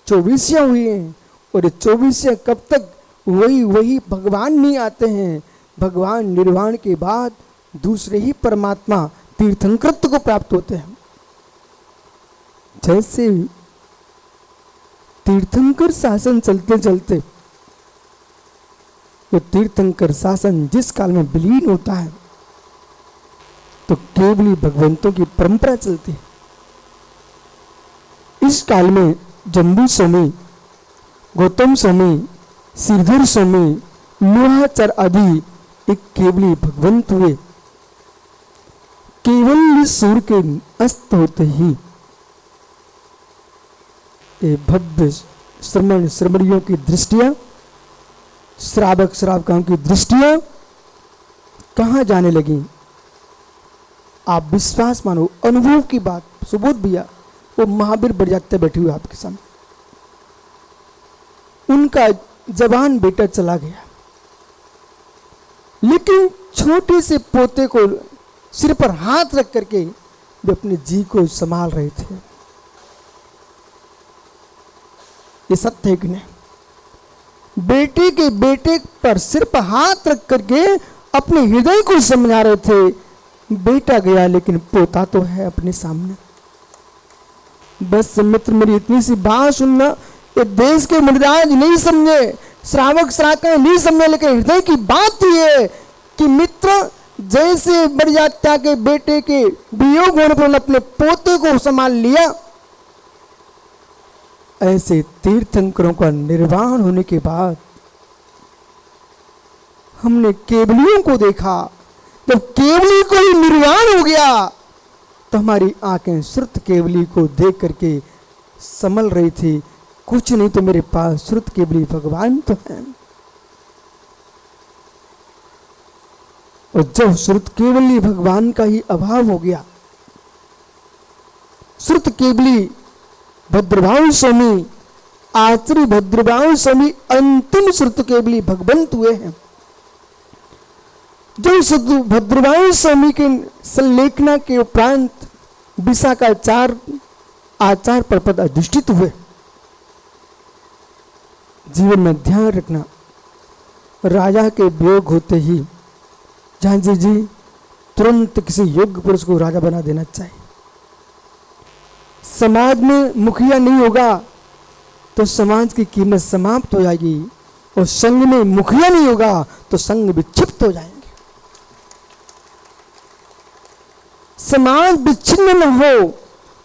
24 हुई हैं, और 24 कब तक वही भगवान नहीं आते हैं। भगवान निर्वाण के बाद दूसरे ही परमात्मा तीर्थंकरत्व को प्राप्त होते हैं। जैसे तीर्थंकर शासन चलते चलते तो तीर्थंकर शासन जिस काल में विलीन होता है तो केवली भगवंतों की परंपरा चलती है। इस काल में जम्बू स्वामी, गौतम स्वामी, श्रीधर स्वामी, लोहाचर आदि एक केवली भगवंत हुए। केवल सूर्य के अस्त होते ही ये भव्य श्रमण श्रमणियों की दृष्टियां, श्रावक श्रावकाओं की दृष्टियां कहां जाने लगी। आप विश्वास मानो, अनुभव की बात। सुबोध भैया वो महावीर बरजाते बैठे हुए आपके सामने, उनका जवान बेटा चला गया, लेकिन छोटे से पोते को सिर पर हाथ रख करके वे अपने जी को संभाल रहे थे। ये सत्य है कि नहीं? बेटे पर सिर पर हाथ रख करके अपने हृदय को समझा रहे थे। बेटा गया लेकिन पोता तो है अपने सामने। बस मित्र मेरी इतनी सी बात सुनना, ये देश के मुनिराज नहीं समझे, श्रावक श्रावका नहीं समझे, लेकिन हृदय की बात ये कि मित्र जैसे बरजात्या के बेटे के वियोग होने पर अपने पोते को संभाल लिया, ऐसे तीर्थंकरों का निर्वाण होने के बाद हमने केवलियों को देखा। जब केवली को ही निर्वाण हो गया तो हमारी आंखें श्रुत केवली को देख करके संभल रही थी। कुछ नहीं तो मेरे पास श्रुत केवली भगवान तो है। और जब श्रुत केवली भगवान का ही अभाव हो गया, श्रुत केवली भद्रभाव स्वामी, आचार्य भद्रभाव स्वामी अंतिम श्रुत केवली भगवंत हुए हैं। जो भद्रभाव स्वामी के संलेखना के उपरांत विशाखाचार्य आचार्य पर पद अधिष्ठित हुए। जीवन में ध्यान रखना, राजा के वियोग होते ही झांसी जी तुरंत किसी योग्य पुरुष को राजा बना देना चाहिए। समाज में मुखिया नहीं होगा तो समाज की कीमत समाप्त हो जाएगी, और संघ में मुखिया नहीं होगा तो संघ विक्षिप्त हो जाएंगे। समाज विच्छिन्न न हो,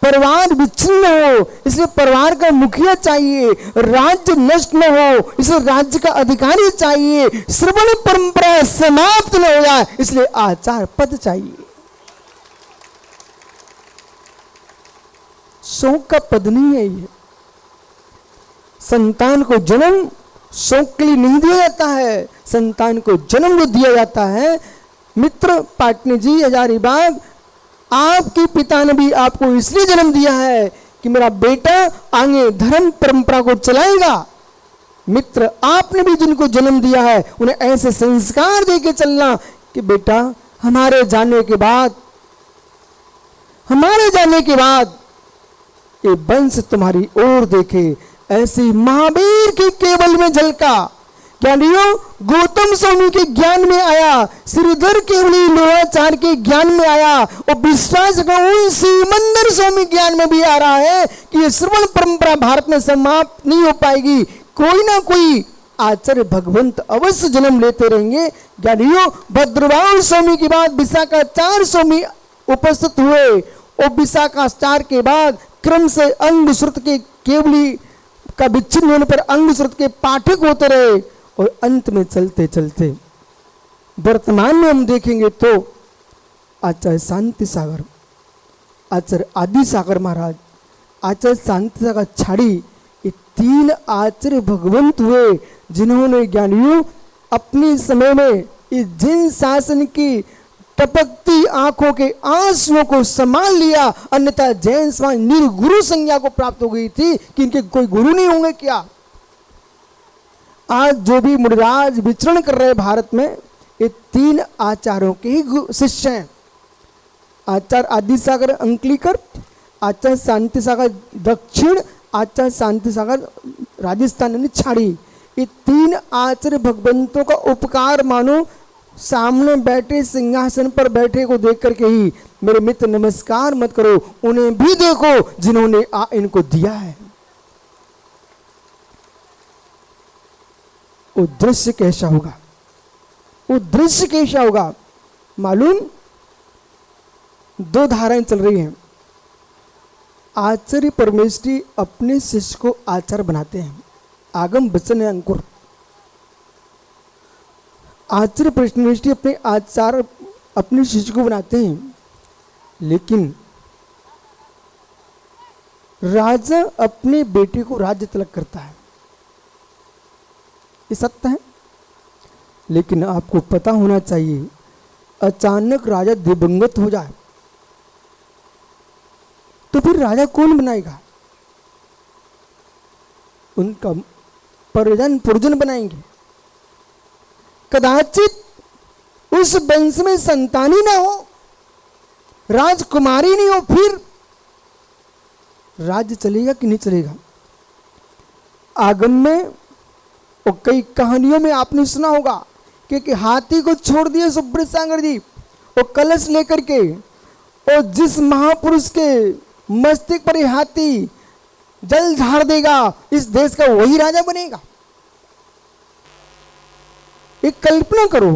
परिवार विच्छिन्न हो, इसलिए परिवार का मुखिया चाहिए। राज्य नष्ट न हो, इसलिए राज्य का अधिकारी चाहिए। श्रवण परंपरा समाप्त न हो जाए, इसलिए आचार पद चाहिए। शौक का पद नहीं है ये। संतान को जन्म शौक के लिए नहीं दिया जाता है, संतान को जन्म जो दिया जाता है। मित्र पाटनी जी हजारीबाग, आपके पिता ने भी आपको इसलिए जन्म दिया है कि मेरा बेटा आगे धर्म परंपरा को चलाएगा। मित्र आपने भी जिनको जन्म दिया है उन्हें ऐसे संस्कार देके चलना कि बेटा हमारे जाने के बाद ये वंश तुम्हारी ओर देखे। ऐसी महावीर की केवल में झलका, ज्ञानियों गौतम स्वामी के ज्ञान में आया, श्रीधर केवली लोहाचार्य के ज्ञान में आया, और विश्वास करूं सिमंदर स्वामी ज्ञान में भी आ रहा है कि ये श्रवण परंपरा भारत में समाप्त नहीं हो पाएगी। कोई ना कोई आचार्य भगवंत अवश्य जन्म लेते रहेंगे। ज्ञानियों भद्रवाह स्वामी के बाद विशाखाचार्य स्वामी उपस्थित हुए, और विशाखाचार्य के बाद क्रम से अंग श्रुत के केवली का विच्छिन्न होने पर अंग श्रुत के पाठक होते रहे, और अंत में चलते चलते वर्तमान में हम देखेंगे तो आचार्य शांति सागर, आचार्य आदि सागर महाराज, आचार्य शांति सागर छाड़ी, ये 3 आचार्य भगवंत हुए जिन्होंने ज्ञानियों अपने समय में इस जैन शासन की टपकती आंखों के आंसुओं को संभाल लिया, अन्यथा जैन समाज निर्गुरु संज्ञा को प्राप्त हो गई थी कि इनके कोई गुरु नहीं होंगे क्या। आज जो भी मुनिराज विचरण कर रहे भारत में, ये 3 आचार्यों के ही शिष्य हैं। आचार्य आदि सागर अंकलीकर, आचार्य शांति सागर दक्षिण, आचार्य शांति सागर राजस्थान यानी छाड़ी, ये 3 आचार्य भगवंतों का उपकार मानो। सामने बैठे सिंहासन पर बैठे को देख करके ही मेरे मित्र नमस्कार मत करो, उन्हें भी देखो जिन्होंने इनको दिया है। वो दृश्य कैसा होगा, वो दृश्य कैसा होगा मालूम। 2 धाराएं चल रही हैं। आचार्य परमेश्वरी अपने शिष्य को आचार्य बनाते हैं, आगम वचन अंकुर। आचार्य परमेश्वरी अपने आचार्य अपने शिष्य को बनाते हैं, लेकिन राजा अपने बेटे को राज्य तलक करता है, ये सत्य है। लेकिन आपको पता होना चाहिए, अचानक राजा दिवंगत हो जाए तो फिर राजा कौन बनाएगा? उनका पुरजन बनाएंगे। कदाचित उस वंश में संतान ही ना हो, राजकुमारी नहीं हो, फिर राज्य चलेगा कि नहीं चलेगा? आगम में और कई कहानियों में आपने सुना होगा कि हाथी को छोड़ दिए सुब्रत सागर जी, और कलश लेकर के, और जिस महापुरुष के मस्तक पर हाथी जल झाड़ देगा, इस देश का वही राजा बनेगा। एक कल्पना करो,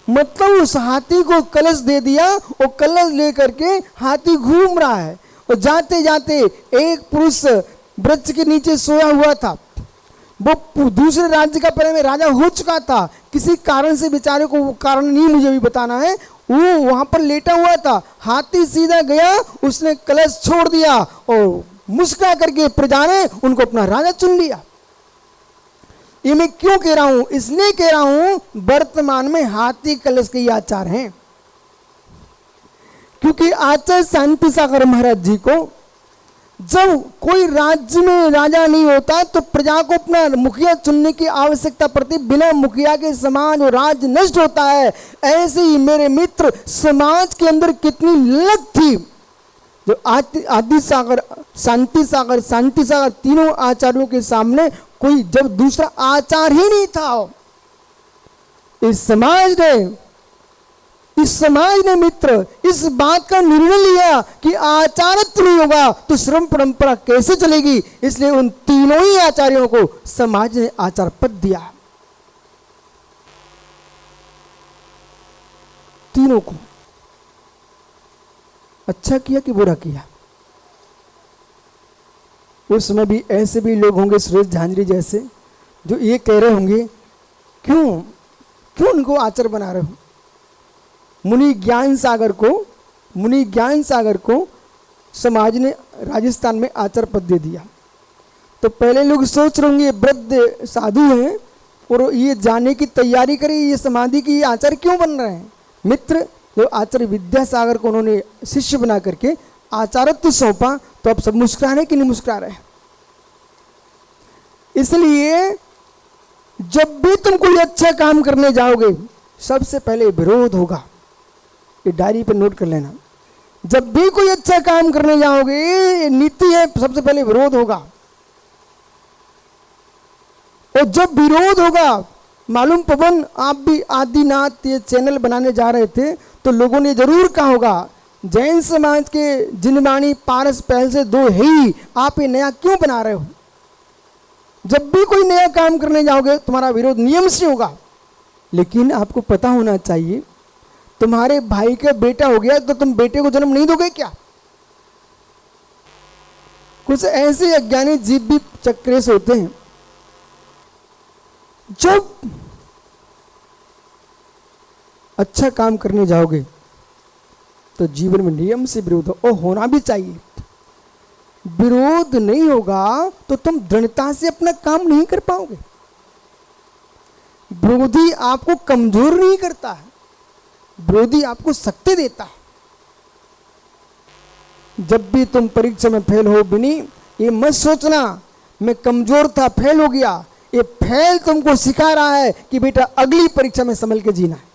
मतलब उस हाथी को कलश दे दिया, और कलश लेकर के हाथी घूम रहा है, और जाते जाते एक पुरुष वृक्ष के नीचे सोया हुआ था। वो दूसरे राज्य का पहले में राजा हो चुका था, किसी कारण से बेचारे को, वो कारण नहीं मुझे भी बताना है, वो वहां पर लेटा हुआ था। हाथी सीधा गया, उसने कलश छोड़ दिया, और मुस्कुरा करके प्रजा ने उनको अपना राजा चुन लिया। ये मैं क्यों कह रहा हूं? इसलिए कह रहा हूं वर्तमान में हाथी कलश के आचार हैं, क्योंकि आचार्य शांति सागर महाराज जी को जब कोई राज्य में राजा नहीं होता तो प्रजा को अपना मुखिया चुनने की आवश्यकता पड़ती। बिना मुखिया के समाज और राज्य नष्ट होता है। ऐसे ही मेरे मित्र, समाज के अंदर कितनी लग थी, जो आदि सागर, शांति सागर, शांति सागर तीनों आचार्यों के सामने कोई जब दूसरा आचार ही नहीं था। इस समाज ने मित्र इस बात का निर्णय लिया कि आचार्यत्व नहीं होगा तो श्रम परंपरा कैसे चलेगी। इसलिए उन तीनों ही आचार्यों को समाज ने आचार पद दिया। तीनों को अच्छा किया कि बुरा किया? उस समय भी ऐसे भी लोग होंगे, सुरेश झांझरी जैसे, जो ये कह रहे होंगे क्यों उनको आचार्य बना रहे हो। मुनि ज्ञान सागर को समाज ने राजस्थान में आचार्य पद दे दिया। तो पहले लोग सोच रहे होंगे वृद्ध साधु हैं और ये जाने की तैयारी करें, ये समाधि की आचार्य क्यों बन रहे हैं। मित्र, जो आचार्य विद्यासागर को उन्होंने शिष्य बना करके आचार्यत्व सौंपा, तो अब सब मुस्कुरा रहे कि नहीं मुस्कुरा रहे। इसलिए जब भी तुम कोई अच्छा काम करने जाओगे, सबसे पहले विरोध होगा। ये डायरी पर नोट कर लेना। जब भी कोई अच्छा काम करने जाओगे, ये नीति है, सबसे पहले विरोध होगा। और जब विरोध होगा मालूम पवन, आप भी आदिनाथ ये चैनल बनाने जा रहे थे तो लोगों ने जरूर कहा होगा जैन समाज के जिनवाणी पारस पहल से दो है ही, आप ये नया क्यों बना रहे हो? जब भी कोई नया काम करने जाओगे तुम्हारा विरोध नियम से होगा। लेकिन आपको पता होना चाहिए, तुम्हारे भाई का बेटा हो गया तो तुम बेटे को जन्म नहीं दोगे क्या? कुछ ऐसे अज्ञानी जीव भी चक्रेश होते हैं। जब अच्छा काम करने जाओगे तो जीवन में नियम से विरोध और होना भी चाहिए। विरोध नहीं होगा तो तुम दृढ़ता से अपना काम नहीं कर पाओगे। विरोधी आपको कमजोर नहीं करता है, विरोधी आपको शक्ति देता है। जब भी तुम परीक्षा में फेल हो बिनी, ये मत सोचना मैं कमजोर था फेल हो गया। ये फेल तुमको सिखा रहा है कि बेटा अगली परीक्षा में संभल के जीना है।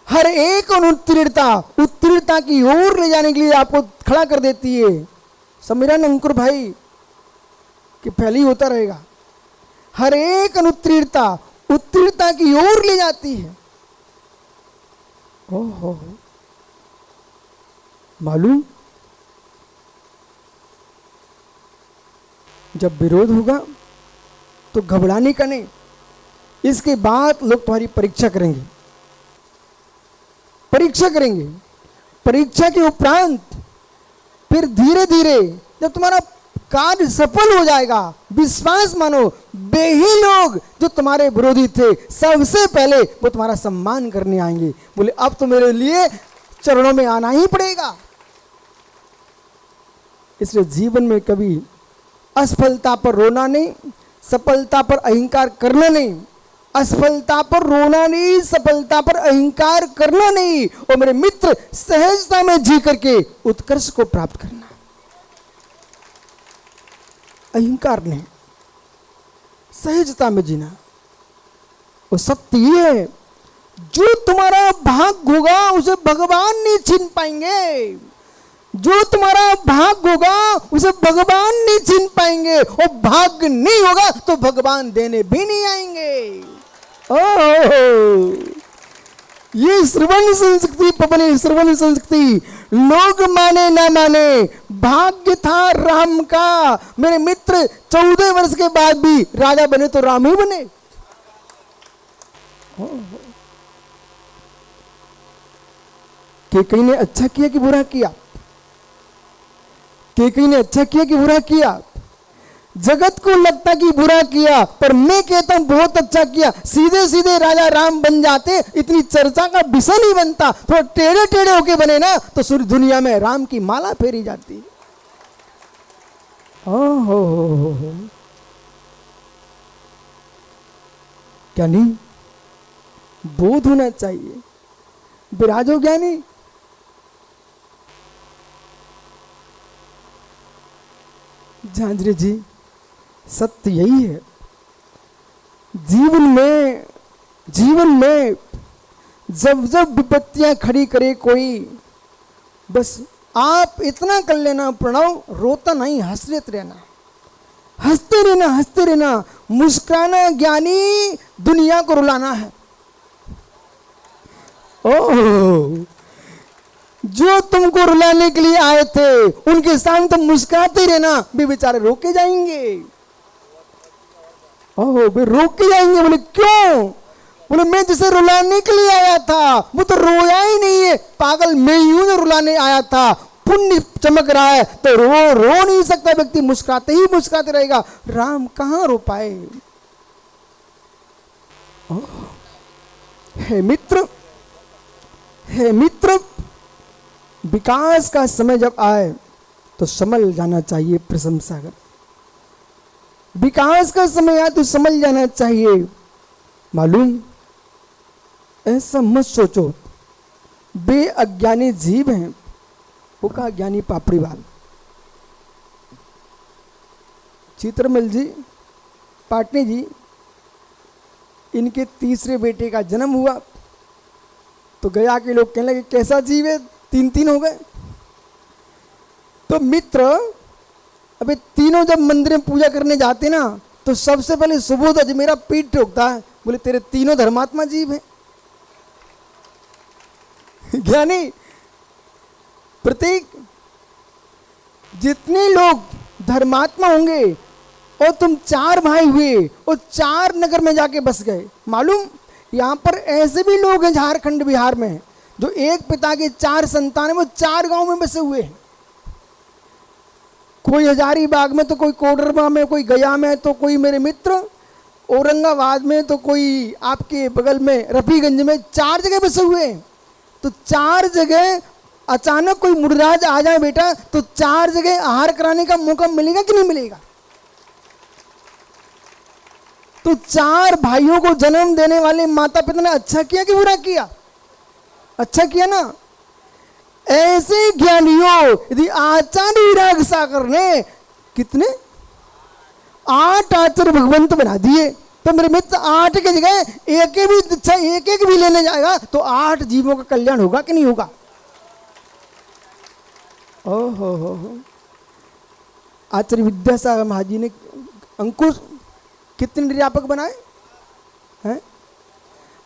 हर एक उत्तीर्णता की ओर ले जाने के लिए आपको खड़ा कर देती है। समझा ना अंकुर भाई कि फेल ही होता रहेगा। हर एक उत्तीर्णता की ओर ले जाती है। ओहो, मालूम जब विरोध होगा तो घबराने का नहीं। इसके बाद लोग तुम्हारी परीक्षा करेंगे। परीक्षा के उपरांत फिर धीरे धीरे जब तुम्हारा कार्य सफल हो जाएगा, विश्वास मानो वे ही लोग जो तुम्हारे विरोधी थे सबसे पहले वो तुम्हारा सम्मान करने आएंगे। बोले अब तो मेरे लिए चरणों में आना ही पड़ेगा। इसलिए जीवन में कभी असफलता पर रोना नहीं, सफलता पर अहंकार करना नहीं। असफलता पर रोना नहीं, सफलता पर अहंकार करना नहीं। और मेरे मित्र, सहजता में जी करके उत्कर्ष को प्राप्त करना। अहंकार नहीं, सहजता में जीना। और सत्य ये है, जो तुम्हारा भाग होगा उसे भगवान नहीं छीन पाएंगे। जो तुम्हारा भाग होगा उसे भगवान नहीं छीन पाएंगे। और भाग्य नहीं होगा तो भगवान देने भी नहीं आएंगे। ओह, ये श्रवण संस्कृति पवने, श्रवण संस्कृति। लोग माने ना माने, भाग्य था राम का। मेरे मित्र 14 वर्ष के बाद भी राजा बने तो राम ही बने। केकई ने अच्छा किया कि बुरा किया? केकई ने अच्छा किया कि बुरा किया? जगत को लगता कि बुरा किया, पर मैं कहता हूं बहुत अच्छा किया। सीधे सीधे राजा राम बन जाते, इतनी चर्चा का विषय नहीं बनता। थोड़ा टेढ़े टेढ़े होके बने ना तो सूर्य दुनिया में राम की माला फेरी जाती। ओहो, क्या नहीं बोध होना चाहिए। विराजो ज्ञानी। झांझरे जी, सत्य यही है। जीवन में जब जब विपत्तियां खड़ी करे कोई, बस आप इतना कर लेना प्रणव, रोता नहीं, हंसते रहना, हंसते रहना। मुस्कुराना ज्ञानी, दुनिया को रुलाना है। ओह, जो तुमको रुलाने के लिए आए थे उनके सामने तुम मुस्कुराते रहना, वे बेचारे रोके जाएंगे। ओह, वे रोके जाएंगे। बोले क्यों? बोले मैं जिसे रुलाने के लिए आया था वो तो रोया ही नहीं है। पागल, मैं यूं जो रुलाने आया था, पुण्य चमक रहा है तो रो नहीं सकता व्यक्ति, मुस्कुराते ही मुस्कुराते रहेगा। राम कहां रो पाए? हे मित्र, विकास का समय जब आए तो समझ जाना चाहिए प्रशंसागर। विकास का समय आए तो समझ जाना चाहिए। मालूम, ऐसा मत सोचो वे अज्ञानी जीव हैं। वो कहा ज्ञानी पापड़ीवाल। चित्रमल जी, पाटनी जी, इनके तीसरे बेटे का जन्म हुआ तो गया के लोग कहने लगे कैसा जीव है, 3 हो गए। तो मित्र, अबे तीनों जब मंदिर में पूजा करने जाते ना तो सबसे पहले सुबोध मेरा पीठ ठोकता है, बोले तेरे तीनों धर्मात्मा जीव हैं। ज्ञानी प्रतीक, जितने लोग धर्मात्मा होंगे और तुम 4 भाई हुए और 4 नगर में जाके बस गए, मालूम यहां पर ऐसे भी लोग हैं झारखंड बिहार में जो एक पिता के 4 संतान है, वो 4 गांव में बसे हुए हैं। कोई हजारीबाग में, तो कोई कोडरमा में, कोई गया में, तो कोई मेरे मित्र औरंगाबाद में, तो कोई आपके बगल में रफीगंज में, 4 जगह बसे हुए हैं। तो 4 जगह अचानक कोई मुर्राज आ जाए बेटा, तो 4 जगह आहार कराने का मौका मिलेगा कि नहीं मिलेगा? तो 4 भाइयों को जन्म देने वाले माता पिता ने अच्छा किया कि बुरा किया? अच्छा किया ना। ऐसे ज्ञानियों यदि आचार्य विराग सागर ने कितने 8 आचार्य भगवंत बना दिए, तो मेरे मित्र 8 की जगह एक भी लेने जाएगा तो 8 जीवों का कल्याण होगा कि नहीं होगा? ओहो, आचार्य विद्यासागर महाजी ने अंकुश कितने निरापक बनाए हैं?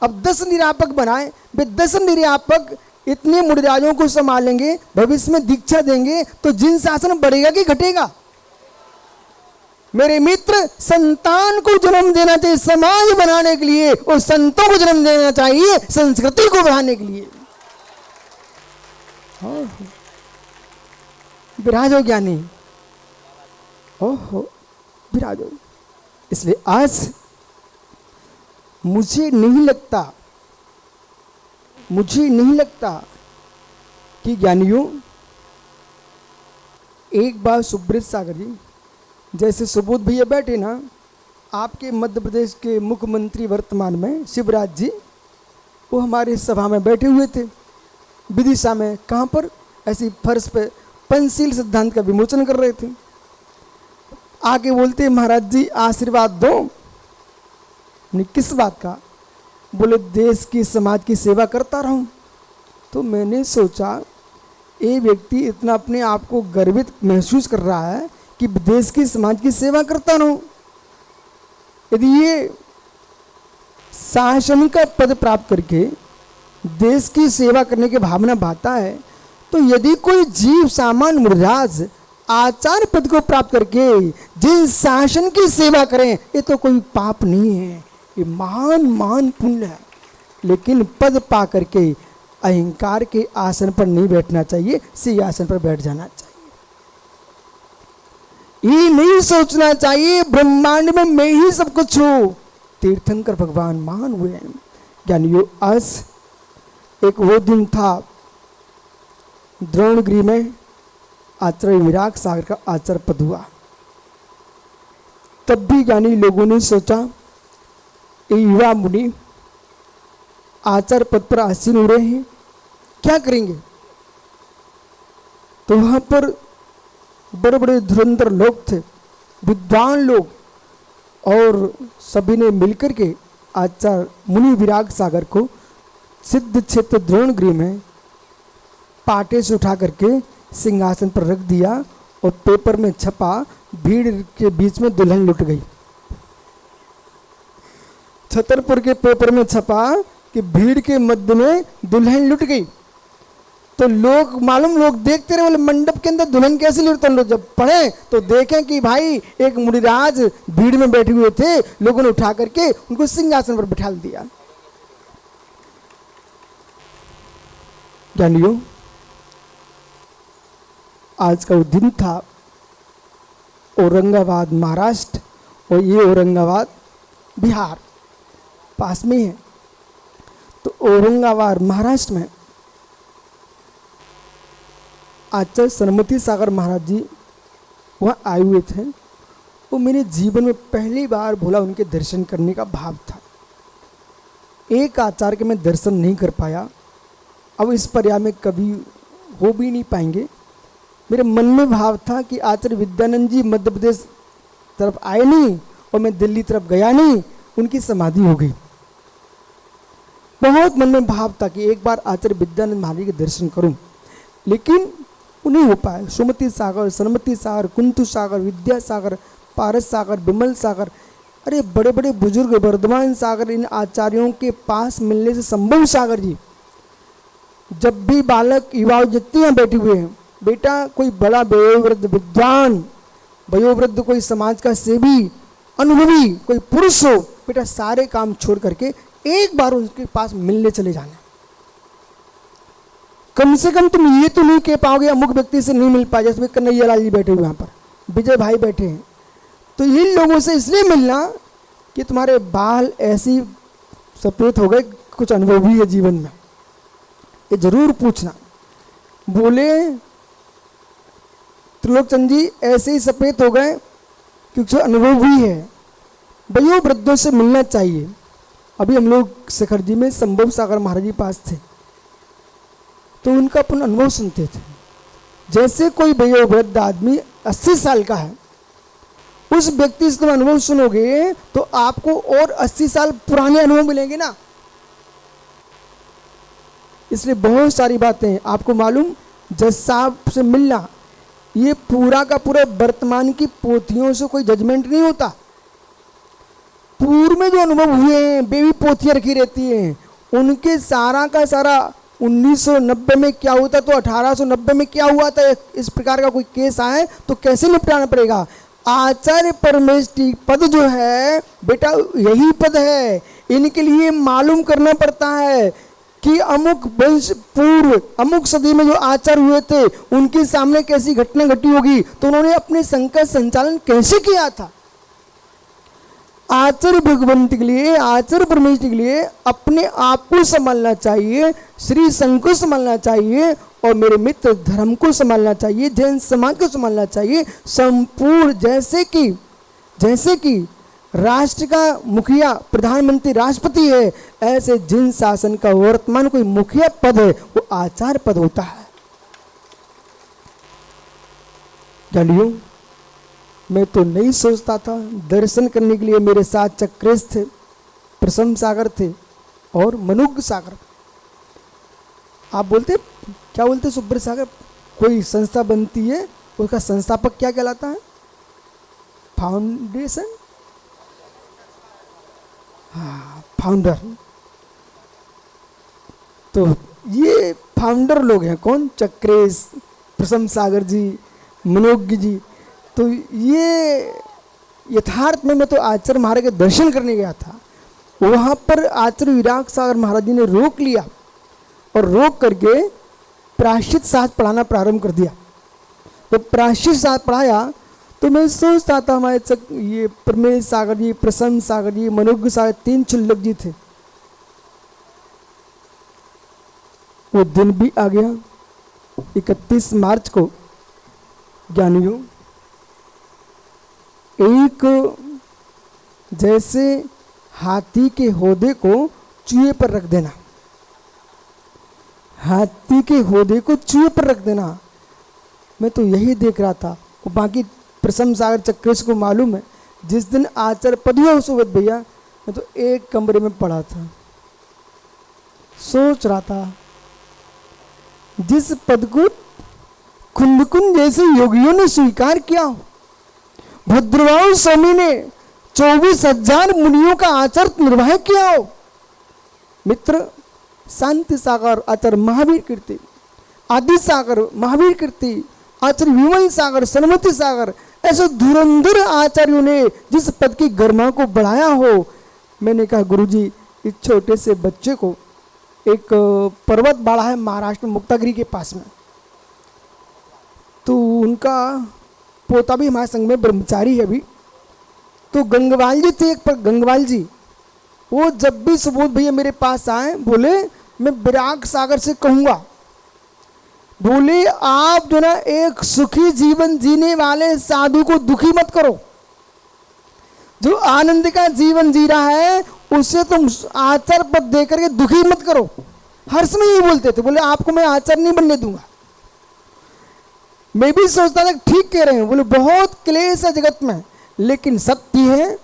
अब 10 निरापक बनाए। वे 10 निरापक इतने मुनिराजों को संभालेंगे, भविष्य में दीक्षा देंगे, तो जिन शासन बढ़ेगा कि घटेगा? मेरे मित्र, संतान को जन्म देना चाहिए समाज बनाने के लिए, और संतों को जन्म देना चाहिए संस्कृति को बढ़ाने के लिए। विराजो ज्ञानी, ओहो विराजो। इसलिए आज मुझे नहीं लगता कि ज्ञानियों, एक बार सुब्रत सागर जी जैसे सुबोध भैया बैठे ना, आपके मध्य प्रदेश के मुख्यमंत्री वर्तमान में शिवराज जी, वो हमारे सभा में बैठे हुए थे विदिशा में। कहाँ पर? ऐसी फर्श पे पंचशील सिद्धांत का विमोचन कर रहे थे। आके बोलते महाराज जी आशीर्वाद दो। किस बात का? बोले देश की समाज की सेवा करता रहूं। तो मैंने सोचा ये व्यक्ति इतना अपने आप को गर्वित महसूस कर रहा है कि देश की समाज की सेवा करता रहूं। यदि ये शासन का पद प्राप्त करके देश की सेवा करने की भावना भाता है, तो यदि कोई जीव सामान्य मुर्राज आचार्य पद को प्राप्त करके जिन शासन की सेवा करें, ये तो कोई पाप नहीं है, ये महान पुण्य है। लेकिन पद पा करके अहंकार के आसन पर नहीं बैठना चाहिए, सिंहासन पर बैठ जाना चाहिए। ये नहीं सोचना चाहिए ब्रह्मांड में मैं ही सब कुछ हूं। तीर्थंकर भगवान महान हुए हैं। ज्ञानियों, आज एक वो दिन था द्रोणगिरी में आचार्य विराग सागर का आचार्य पद हुआ। तब भी ज्ञानी लोगों ने सोचा ये युवा मुनि आचार्य पद पर आसीन हो रहे हैं, क्या करेंगे? तो वहां पर बड़े बड़े धुरंधर लोग थे, विद्वान लोग, और सभी ने मिलकर के आचार्य मुनि विराग सागर को सिद्ध क्षेत्र द्रोणगिरी में पाटे से उठा करके सिंहासन पर रख दिया और पेपर में छपा, भीड़ के बीच में दुल्हन लुट गई। छतरपुर के पेपर में छपा कि भीड़ के मध्य में दुल्हन लुट गई। तो लोग लोग देखते रहे, बोले मंडप के अंदर दुल्हन कैसे लुटता? लोग जब पढ़े तो देखें कि भाई एक मुनिराज भीड़ में बैठे हुए थे, लोगों ने उठा करके उनको सिंहासन पर बिठा दिया। ज्ञानियों, आज का वो दिन था औरंगाबाद महाराष्ट्र, और ये औरंगाबाद बिहार पास में है। तो औरंगाबाद महाराष्ट्र में आचार्य सनमती सागर महाराज जी वहाँ आए हुए थे। वो मेरे जीवन में पहली बार भोला उनके दर्शन करने का भाव था। एक आचार्य के मैं दर्शन नहीं कर पाया, अब इस पर्याय में कभी हो भी नहीं पाएंगे। मेरे मन में भाव था कि आचार्य विद्यानंद जी मध्य प्रदेश तरफ आए नहीं और मैं दिल्ली तरफ गया नहीं, उनकी समाधि हो गई। बहुत मन में भाव था कि एक बार आचार्य विद्यानंद महाराज के दर्शन करूं, लेकिन वो नहीं हो पाया। सुमति सागर, सनमती सागर, कुंतु सागर, विद्यासागर, पारस सागर, विमल सागर, अरे बड़े बड़े बुजुर्ग वर्धमान सागर इन आचार्यों के पास मिलने से संभव सागर जी। जब भी बालक युवा जितने यहाँ बैठे हुए हैं, बेटा कोई बड़ा वयोवृद्ध विद्वान, वयोवृद्ध कोई समाज का सेवी, अनुभवी कोई पुरुष हो, बेटा सारे काम छोड़ करके एक बार उसके पास मिलने चले जाना। कम से कम तुम ये तो नहीं कह पाओगे अमुक व्यक्ति से नहीं मिल पाए, जैसे कन्हैया लाल जी बैठे हुए यहाँ पर, विजय भाई बैठे हैं, तो इन लोगों से इसलिए मिलना कि तुम्हारे बाल ऐसी सफेद हो गए, कुछ अनुभव भी है जीवन में, ये जरूर पूछना। बोले त्रिलोकचंद जी ऐसे ही सफेद हो गए क्योंकि अनुभव भी है, वयोवृद्धों से मिलना चाहिए। अभी हम लोग शिखर जी में संभव सागर महाराज जी पास थे, तो उनका अपन अनुभव सुनते थे। जैसे कोई वयोवृद्ध आदमी 80 साल का है, उस व्यक्ति से तुम अनुभव सुनोगे तो आपको और 80 साल पुराने अनुभव मिलेंगे ना। इसलिए बहुत सारी बातें आपको मालूम, जज साहब से मिलना ये पूरा का पूरा वर्तमान की पोथियों से कोई जजमेंट नहीं होता। पूर्व में जो अनुभव हुए हैं, बेबी पोथियां रखी रहती हैं, उनके सारा का सारा 1990 में क्या हुआ था तो 1890 में क्या हुआ था, इस प्रकार का कोई केस आए तो कैसे निपटाना पड़ेगा। आचार्य परमेष्टि पद जो है बेटा यही पद है, इनके लिए मालूम करना पड़ता है कि अमुक वंश पूर्व अमुक सदी में जो आचार्य हुए थे उनके सामने कैसी घटना घटी होगी, तो उन्होंने अपने संघ का संचालन कैसे किया था। आचार्य भगवंत के लिए, आचार्य परमेष्टि के लिए अपने आप को संभालना चाहिए, श्री संघ को संभालना चाहिए, और मेरे मित्र धर्म को संभालना चाहिए, जैन समाज को संभालना चाहिए संपूर्ण। जैसे कि राष्ट्र का मुखिया प्रधानमंत्री राष्ट्रपति है, ऐसे जिन शासन का वर्तमान कोई मुखिया पद है वो आचार्य पद होता है। जानियो, मैं तो नहीं सोचता था, दर्शन करने के लिए मेरे साथ चक्रेश थे, प्रसन्न सागर थे और मनुग्ग सागर। आप बोलते क्या बोलते सुब्र सागर, कोई संस्था बनती है उसका संस्थापक क्या कहलाता है? फाउंडेशन, हाँ फाउंडर। तो ये फाउंडर लोग हैं कौन? चक्रेश, प्रसन्न सागर जी, मनोज्ञ जी। तो ये यथार्थ में मैं तो आचार्य महाराज के दर्शन करने गया था, वहाँ पर आचार्य विराग सागर महाराज जी ने रोक लिया और रोक करके प्रायश्चित शास्त्र पढ़ाना प्रारंभ कर दिया। तो प्रायश्चित शास्त्र पढ़ाया तो मैं सोचता था हमारे ये प्रमेश सागर जी, प्रसन्न सागर जी, मनोज्ञ सागर, 3 चुल्लक जी थे। वो दिन भी आ गया 31 मार्च को। ज्ञानियों, एक जैसे हाथी के होदे को चूहे पर रख देना, हाथी के होदे को चूहे पर रख देना, मैं तो यही देख रहा था। बाकी प्रसन्न सागर चक्रेश को मालूम है, जिस दिन आचार्य पद हुआ सुबोध भैया, मैं तो एक कमरे में पड़ा था, सोच रहा था जिस पद को कुंदकुंद जैसे योगियों ने स्वीकार किया हो, भद्रवाहु स्वामी ने 24,000 मुनियों का आचार्य निर्वाह किया हो। मित्र, शांति सागर आचार्य महावीर कीर्ति, आदि सागर महावीर कीर्ति, आचार्य विमल सागर, सन्मति सागर, ऐसे धुरंधर आचार्यों ने जिस पद की गरिमा को बढ़ाया हो। मैंने कहा गुरुजी, इस छोटे से बच्चे को एक पर्वत बाड़ा है महाराष्ट्र में मुक्तागिरी के पास में, तो उनका पोता भी हमारे संग में ब्रह्मचारी है अभी। तो गंगवाल जी थे एक पर, गंगवाल जी, वो जब भी सुबोध भैया मेरे पास आए बोले मैं विराग सागर से कहूँगा, बोले आप जो ना एक सुखी जीवन जीने वाले साधु को दुखी मत करो, जो आनंद का जीवन जी रहा है उससे तुम आचार्य पद दे करके दुखी मत करो। हर समय यही बोलते थे, बोले आपको मैं आचार्य नहीं बनने दूंगा। मैं भी सोचता था ठीक कह रहे हैं, बोले बहुत क्लेश है जगत में, लेकिन सत्य है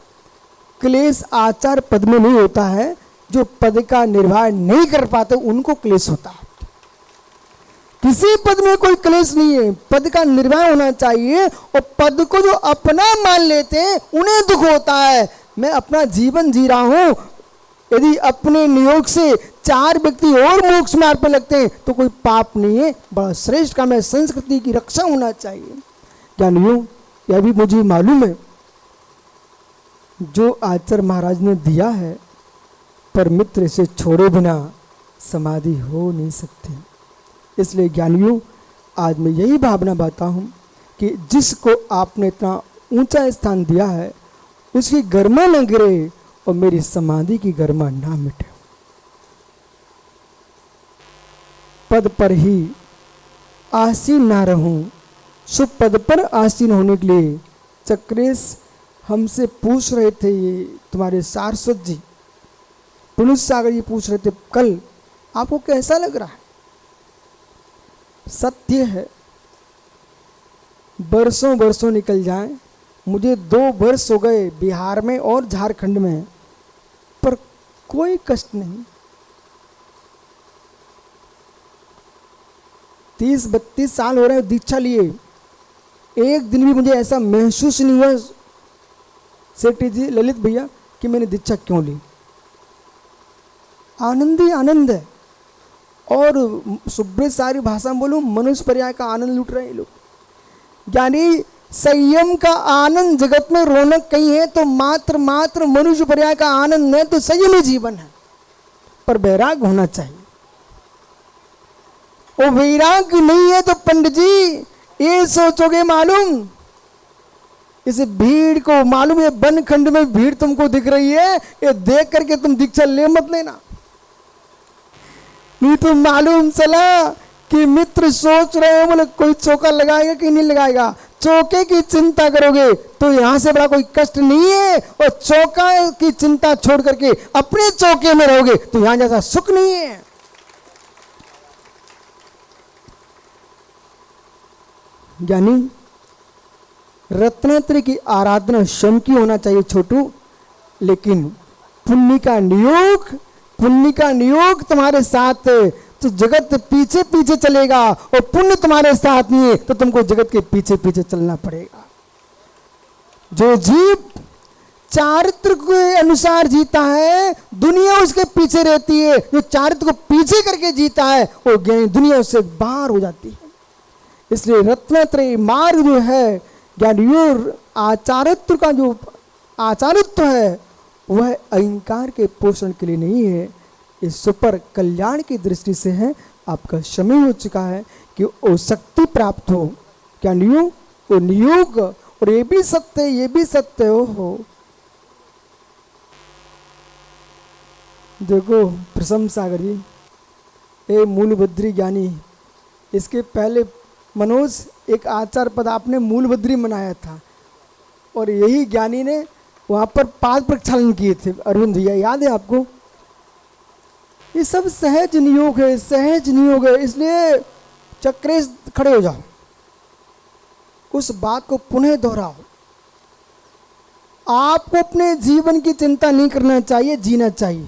क्लेश आचार्य पद में नहीं होता है, जो पद का निर्वाह नहीं कर पाते उनको क्लेश होता है। किसी पद में कोई क्लेश नहीं है, पद का निर्वाह होना चाहिए, और पद को जो अपना मान लेते हैं उन्हें दुख होता है। मैं अपना जीवन जी रहा हूं, यदि अपने नियोग से 4 व्यक्ति और मोक्ष मार्ग पर लगते हैं तो कोई पाप नहीं है, बड़ा श्रेष्ठ काम है, संस्कृति की रक्षा होना चाहिए। ज्ञानियों, यह भी मुझे मालूम है जो आचार्य महाराज ने दिया है, पर मित्र इसे छोड़े बिना समाधि हो नहीं सकती। इसलिए ज्ञानियों, आज मैं यही भावना बाता हूँ कि जिसको आपने इतना ऊंचा स्थान दिया है उसकी गरिमा न गिरे और मेरी समाधि की गरिमा ना मिटे। पद पर ही आसीन ना रहूं, सुपद पर आसीन होने के लिए चक्रेश हमसे पूछ रहे थे, ये तुम्हारे सारस्वत जी, पुलिस सागर जी पूछ रहे थे कल, आपको कैसा लग रहा है? सत्य है, बरसों बरसों निकल जाएं, मुझे 2 वर्ष हो गए बिहार में और झारखंड में, पर कोई कष्ट नहीं। 30-32 साल हो रहे हैं दीक्षा लिए, एक दिन भी मुझे ऐसा महसूस नहीं हुआ सेठी जी, ललित भैया, कि मैंने दीक्षा क्यों ली। आनंद ही आनंद है। और सुब्रत सारी भाषा में बोलूं, मनुष्य पर्याय का आनंद लूट रहे हैं लोग। यानी संयम का आनंद जगत में रौनक कहीं है तो मात्र मात्र मनुष्य पर्याय का आनंद है तो संयमी जीवन है, पर वैराग होना चाहिए। वो वैराग नहीं है तो पंडित जी ये सोचोगे, मालूम इस भीड़ को, मालूम है वन खंड में भीड़ तुमको दिख रही है, ये देख करके तुम दीक्षा ले मत लेना। नहीं तो मालूम चला कि मित्र सोच रहे हैं बोले कोई चौका लगाएगा कि नहीं लगाएगा। चौके की चिंता करोगे तो यहां से बड़ा कोई कष्ट नहीं है, और चौका की चिंता छोड़ करके अपने चौके में रहोगे तो यहां जैसा सुख नहीं है। यानी रत्नात्रय की आराधना स्वयं की होना चाहिए छोटू, लेकिन पुण्य का नियोग तुम्हारे साथ है तो जगत पीछे पीछे चलेगा, और पुण्य तुम्हारे साथ नहीं है तो तुमको जगत के पीछे पीछे चलना पड़ेगा। जो जीव चारित्र के अनुसार जीता है दुनिया उसके पीछे रहती है, जो चारित्र को पीछे करके जीता है वो ज्ञानी दुनिया उससे बाहर हो जाती है। इसलिए रत्नात्रय मार्ग जो है ज्ञानियों, आचारित्व का जो आचारित्व है वह अहंकार के पोषण के लिए नहीं है, इस सुपर कल्याण की दृष्टि से है। आपका समय हो चुका है कि वो शक्ति प्राप्त हो, क्या नियोग, वो नियोग, और ये भी सत्य है, ये भी सत्य हो। देखो प्रसम सागर जी, ए मूलभद्री ज्ञानी, इसके पहले मनोज एक आचार पद आपने मूलभद्री मनाया था, और यही ज्ञानी ने वहां पर 5 प्रक्षालन किए थे, अरविंद भैया याद है आपको? ये सब सहज नियोग है, सहज नियोग है। इसलिए चक्रेश खड़े हो जाओ, उस बात को पुनः दोहराओ। आपको अपने जीवन की चिंता नहीं करना चाहिए, जीना चाहिए।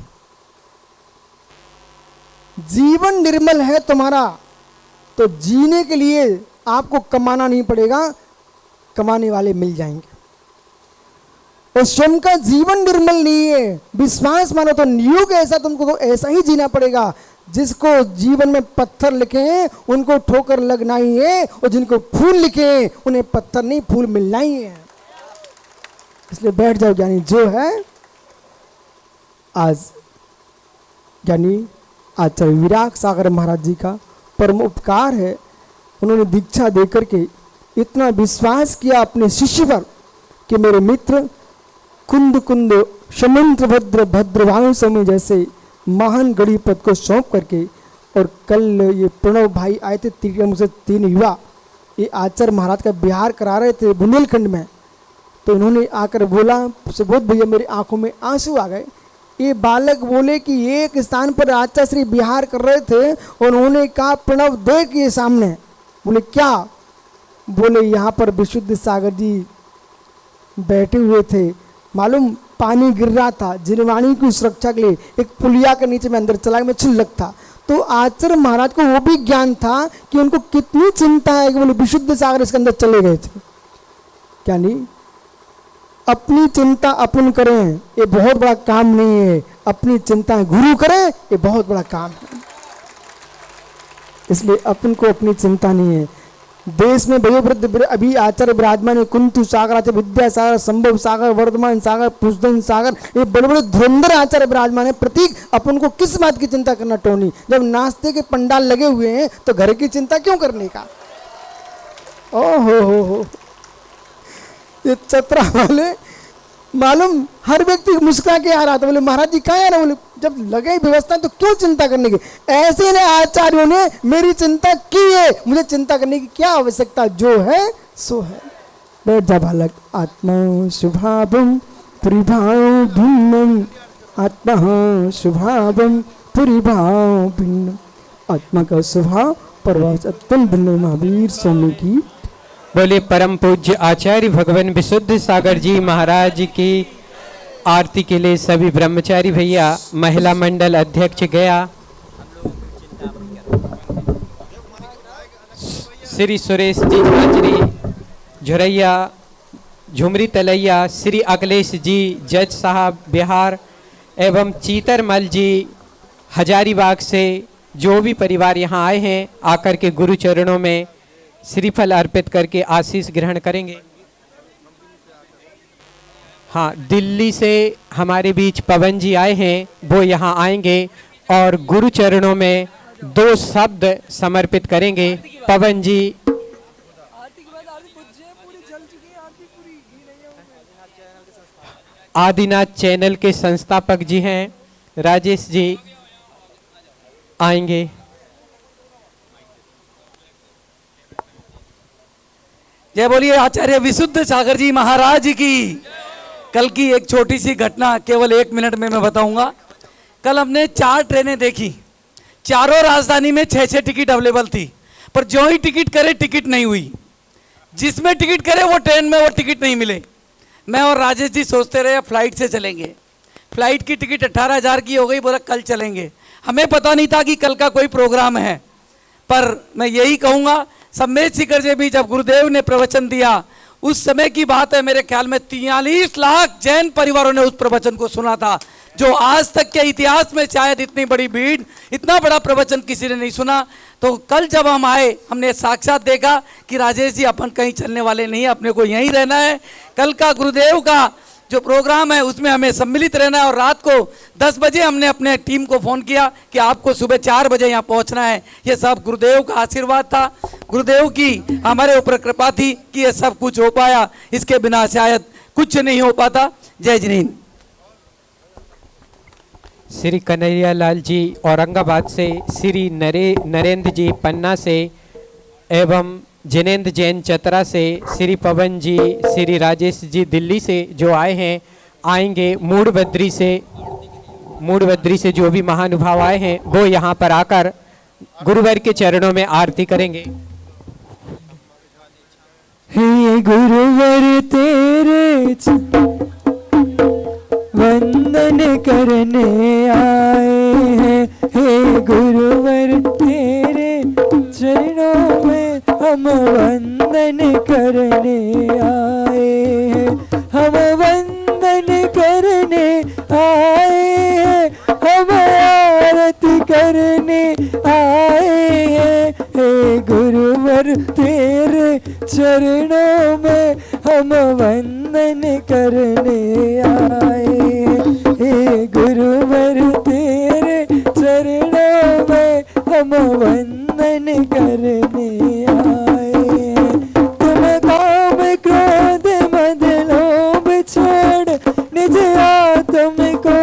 जीवन निर्मल है तुम्हारा तो जीने के लिए आपको कमाना नहीं पड़ेगा, कमाने वाले मिल जाएंगे। और स्वयं का जीवन निर्मल नहीं है, विश्वास मानो तो नियोग ऐसा, तुमको तो ऐसा ही जीना पड़ेगा। जिसको जीवन में पत्थर लिखे हैं उनको ठोकर लगना ही है, और जिनको फूल लिखे हैं उन्हें पत्थर नहीं फूल मिलना ही है। इसलिए बैठ जाओ ज्ञानी। जो है आज ज्ञानी आचार्य विराग सागर महाराज जी का परम उपकार है, उन्होंने दीक्षा देकर के इतना विश्वास किया अपने शिष्य पर कि मेरे मित्र कुंद कुंद शमंत्र भद्र भद्रवाहु समय जैसे महान गणिपद को सौंप करके, और कल ये प्रणव भाई आए थे मुझसे 3 युवा, ये आचार्य महाराज का बिहार करा रहे थे बुंदेलखंड में, तो इन्होंने आकर बोला सुबोध भैया मेरी आंखों में आंसू आ गए। ये बालक बोले कि एक स्थान पर आचार्य श्री बिहार कर रहे थे और उन्होंने कहा प्रणव देख ये सामने। बोले क्या? बोले यहाँ पर विशुद्ध सागर जी बैठे हुए थे, मालूम पानी गिर रहा था, जिनवाणी की सुरक्षा के लिए एक पुलिया के नीचे में अंदर चला मैं छिलक था। तो आचार्य महाराज को वो भी ज्ञान था कि उनको कितनी चिंता है कि बोले विशुद्ध सागर इसके अंदर चले गए थे। क्या नहीं अपनी चिंता अपन करें ये बहुत बड़ा काम नहीं है, अपनी चिंता गुरु करें ये बहुत बड़ा काम है। इसलिए अपन को अपनी चिंता नहीं है। देश में वयोवृद्ध अभी आचार्य विराजमान है, कुंतु सागर आचार्य, विद्या सागर, संभव सागर, वर्धमान सागर, पुष्पन सागर, ये बड़े बड़े धुरंधर आचार्य विराजमान है। प्रतीक अपन को किस बात की चिंता करना टोनी? जब नाश्ते के पंडाल लगे हुए हैं तो घर की चिंता क्यों करने का? ओ हो ये चतरा वाले मालूम हर व्यक्ति मुस्कुरा के आ रहा था। बोले महाराज जी कहाँ आ रहे? बोले जब लगे व्यवस्था तो क्यों चिंता करने की? ऐसे ने आचार्यों ने मेरी चिंता की है, मुझे चिंता करने की क्या आवश्यकता, जो है सो है। बैठ जा बालक। आत्मा शुभावम परिभाव भिन्नम, आत्मा शुभावम परिभाव भिन्नम। आत्मा का स्वभाव प्रभाव अत्यंत भिन्न। महावीर स्वामी की
बोले परम पूज्य आचार्य भगवान विशुद्ध सागर जी महाराज की आरती के लिए सभी ब्रह्मचारी भैया, महिला मंडल अध्यक्ष गया, श्री सुरेश जी झांझरी झुरैया, झुमरी तलैया, श्री अखिलेश जी जज साहब बिहार एवं चीतरमल जी हजारीबाग से जो भी परिवार यहाँ आए हैं आकर के गुरु चरणों में श्रीफल अर्पित करके आशीष ग्रहण करेंगे। हाँ, दिल्ली से हमारे बीच पवन जी आए हैं, वो यहाँ आएंगे और गुरु चरणों में 2 शब्द समर्पित करेंगे। पवन जी आदिनाथ चैनल के संस्थापक जी हैं, राजेश जी आएंगे।
जय बोलिए आचार्य विशुद्ध सागर जी महाराज की। कल की एक छोटी सी घटना केवल 1 मिनट में मैं बताऊंगा। कल हमने 4 ट्रेनें देखी, चारों राजधानी में 6-6 टिकट अवेलेबल थी, पर जो ही टिकट करे टिकट नहीं हुई। जिसमें टिकट करे वो ट्रेन में वो टिकट नहीं मिले। मैं और राजेश जी सोचते रहे फ्लाइट से चलेंगे। फ्लाइट की टिकट 18,000 की हो गई, बोला कल चलेंगे। हमें पता नहीं था कि कल का कोई प्रोग्राम है, पर मैं यही कहूँगा सम्मेद शिखर जी भी जब गुरुदेव ने प्रवचन दिया उस समय की बात है, मेरे ख्याल में 43 लाख जैन परिवारों ने उस प्रवचन को सुना था, जो आज तक के इतिहास में शायद इतनी बड़ी भीड़, इतना बड़ा प्रवचन किसी ने नहीं सुना। तो कल जब हम आए हमने साक्षात देखा कि राजेश जी अपन कहीं चलने वाले नहीं है, अपने को यहीं रहना है। कल का गुरुदेव का जो प्रोग्राम है उसमें हमें सम्मिलित रहना है और रात को 10 बजे हमने अपने टीम को फ़ोन किया कि आपको सुबह 4 बजे यहाँ पहुँचना है। ये सब गुरुदेव का आशीर्वाद था, गुरुदेव की हमारे ऊपर कृपा थी कि ये सब कुछ हो पाया, इसके बिना शायद कुछ नहीं हो पाता। जय जिनेन्द्र।
श्री कन्हैया लाल जी औरंगाबाद से, श्री नरेंद्र जी पन्ना से एवं जिनेन्द्र जैन चतरा से, श्री पवन जी, श्री राजेश जी दिल्ली से जो आए हैं आएंगे। मूड़बद्री से जो भी महानुभाव आए हैं वो यहाँ पर आकर गुरुवर के चरणों में आरती करेंगे।
हे गुरुवर तेरे वंदन करने आए हैं, हे गुरुवर तेरे चरणों में हम वंदन करने आए हैं, हम वंदन करने आए हैं, हम आरती करने आए हैं, हे गुरुवर तेरे चरणों में हम वंदन करने आए हैं, हे गुरुवर तेरे चरणों में हम वंदन करने आए हैं। तुम काम क्रोध मद लोभ छोड़ निज आत्म को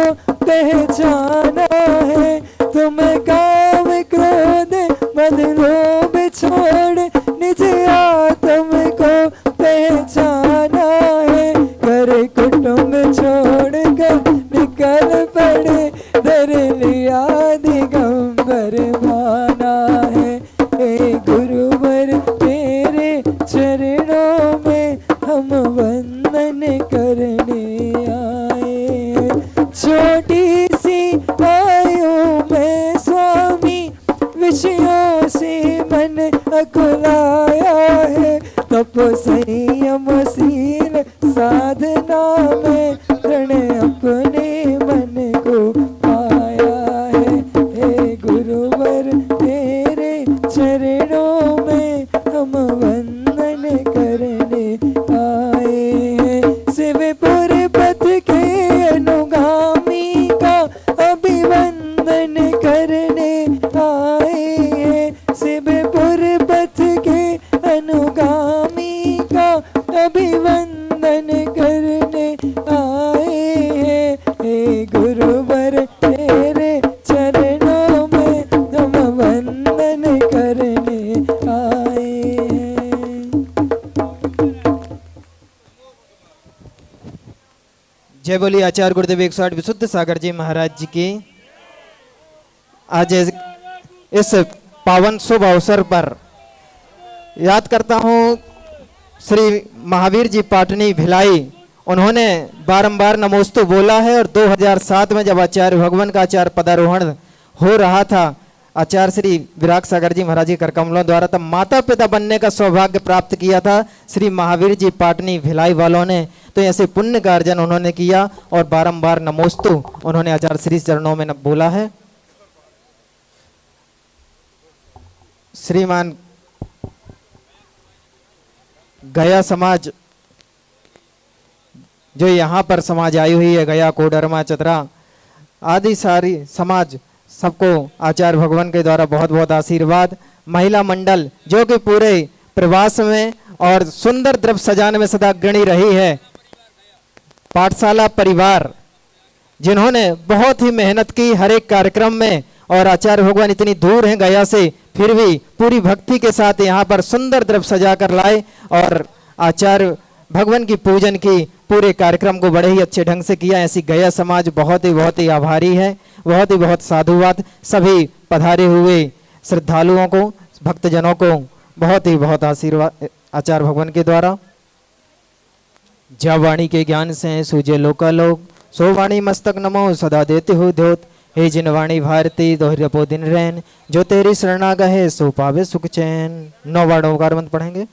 पहचाना है, तुम काम क्रोध मद लोभ छोड़ निज आत्म को पहचाना है, घर कुटुंब छोड़ कर निकल पड़े धर लिया दिगंबर माना है, हे गुरुवर तेरे चरणों में हम वंदन करने आए हैं। छोटी सी आयु में स्वामी विषयों से मन अकुलाया है, तप संयम शील साधना में रण अपने मन को पाया है। हे गुरुवर तेरे चरणों में हम वंदन करने आए हैं। शिवपुर पथ के अनुगामी का अभिवंदन करने आए हैं। शिवपुर पथ के अनुगामी का अभिवंदन करने आए हैं। हे गुरुवर तेरे चरणों में हम वंदन करने आए हैं।
जय बोलिए आचार्य गुरुदेव 108 विशुद्ध सागर जी महाराज जी की। आज इस पावन शुभ अवसर पर याद करता हूँ श्री महावीर जी पाटनी भिलाई, उन्होंने बारंबार नमोस्तु बोला है। और 2007 में जब आचार्य भगवान का आचार्य पदारोहण हो रहा था आचार्य श्री विराग सागर जी महाराज जी करकमलों द्वारा, तब माता पिता बनने का सौभाग्य प्राप्त किया था श्री महावीर जी पाटनी भिलाई वालों ने। तो ऐसे पुण्य का अर्जन उन्होंने किया और बारंबार नमोस्तु उन्होंने आचार्य श्री चरणों में बोला है। श्रीमान गया समाज जो यहाँ पर समाज आई हुई है, गया कोडरमा चतरा आदि सारी समाज, सबको आचार्य भगवान के द्वारा बहुत बहुत आशीर्वाद। महिला मंडल जो कि पूरे प्रवास में और सुंदर द्रव्य सजाने में सदा अग्रणी रही है। पाठशाला परिवार जिन्होंने बहुत ही मेहनत की हर एक कार्यक्रम में, और आचार्य भगवान इतनी दूर हैं गया से, फिर भी पूरी भक्ति के साथ यहाँ पर सुंदर द्रव्य सजा कर लाए और आचार्य भगवान की पूजन की, पूरे कार्यक्रम को बड़े ही अच्छे ढंग से किया। ऐसी गया समाज बहुत ही आभारी है, बहुत साधुवाद सभी पधारे हुए श्रद्धालुओं को, भक्तजनों को बहुत आशीर्वाद आचार्य भगवान के द्वारा। जब वाणी के ज्ञान से सूझे लोकालोक, सो वाणी मस्तक नमो सदा देते हो द्योत। हे जिन वाणी भारती दोहरपो दिन रैन, जो तेरी शरणागह है सो पावे सुख चैन। 9 वाणों का मंत्र पढ़ेंगे।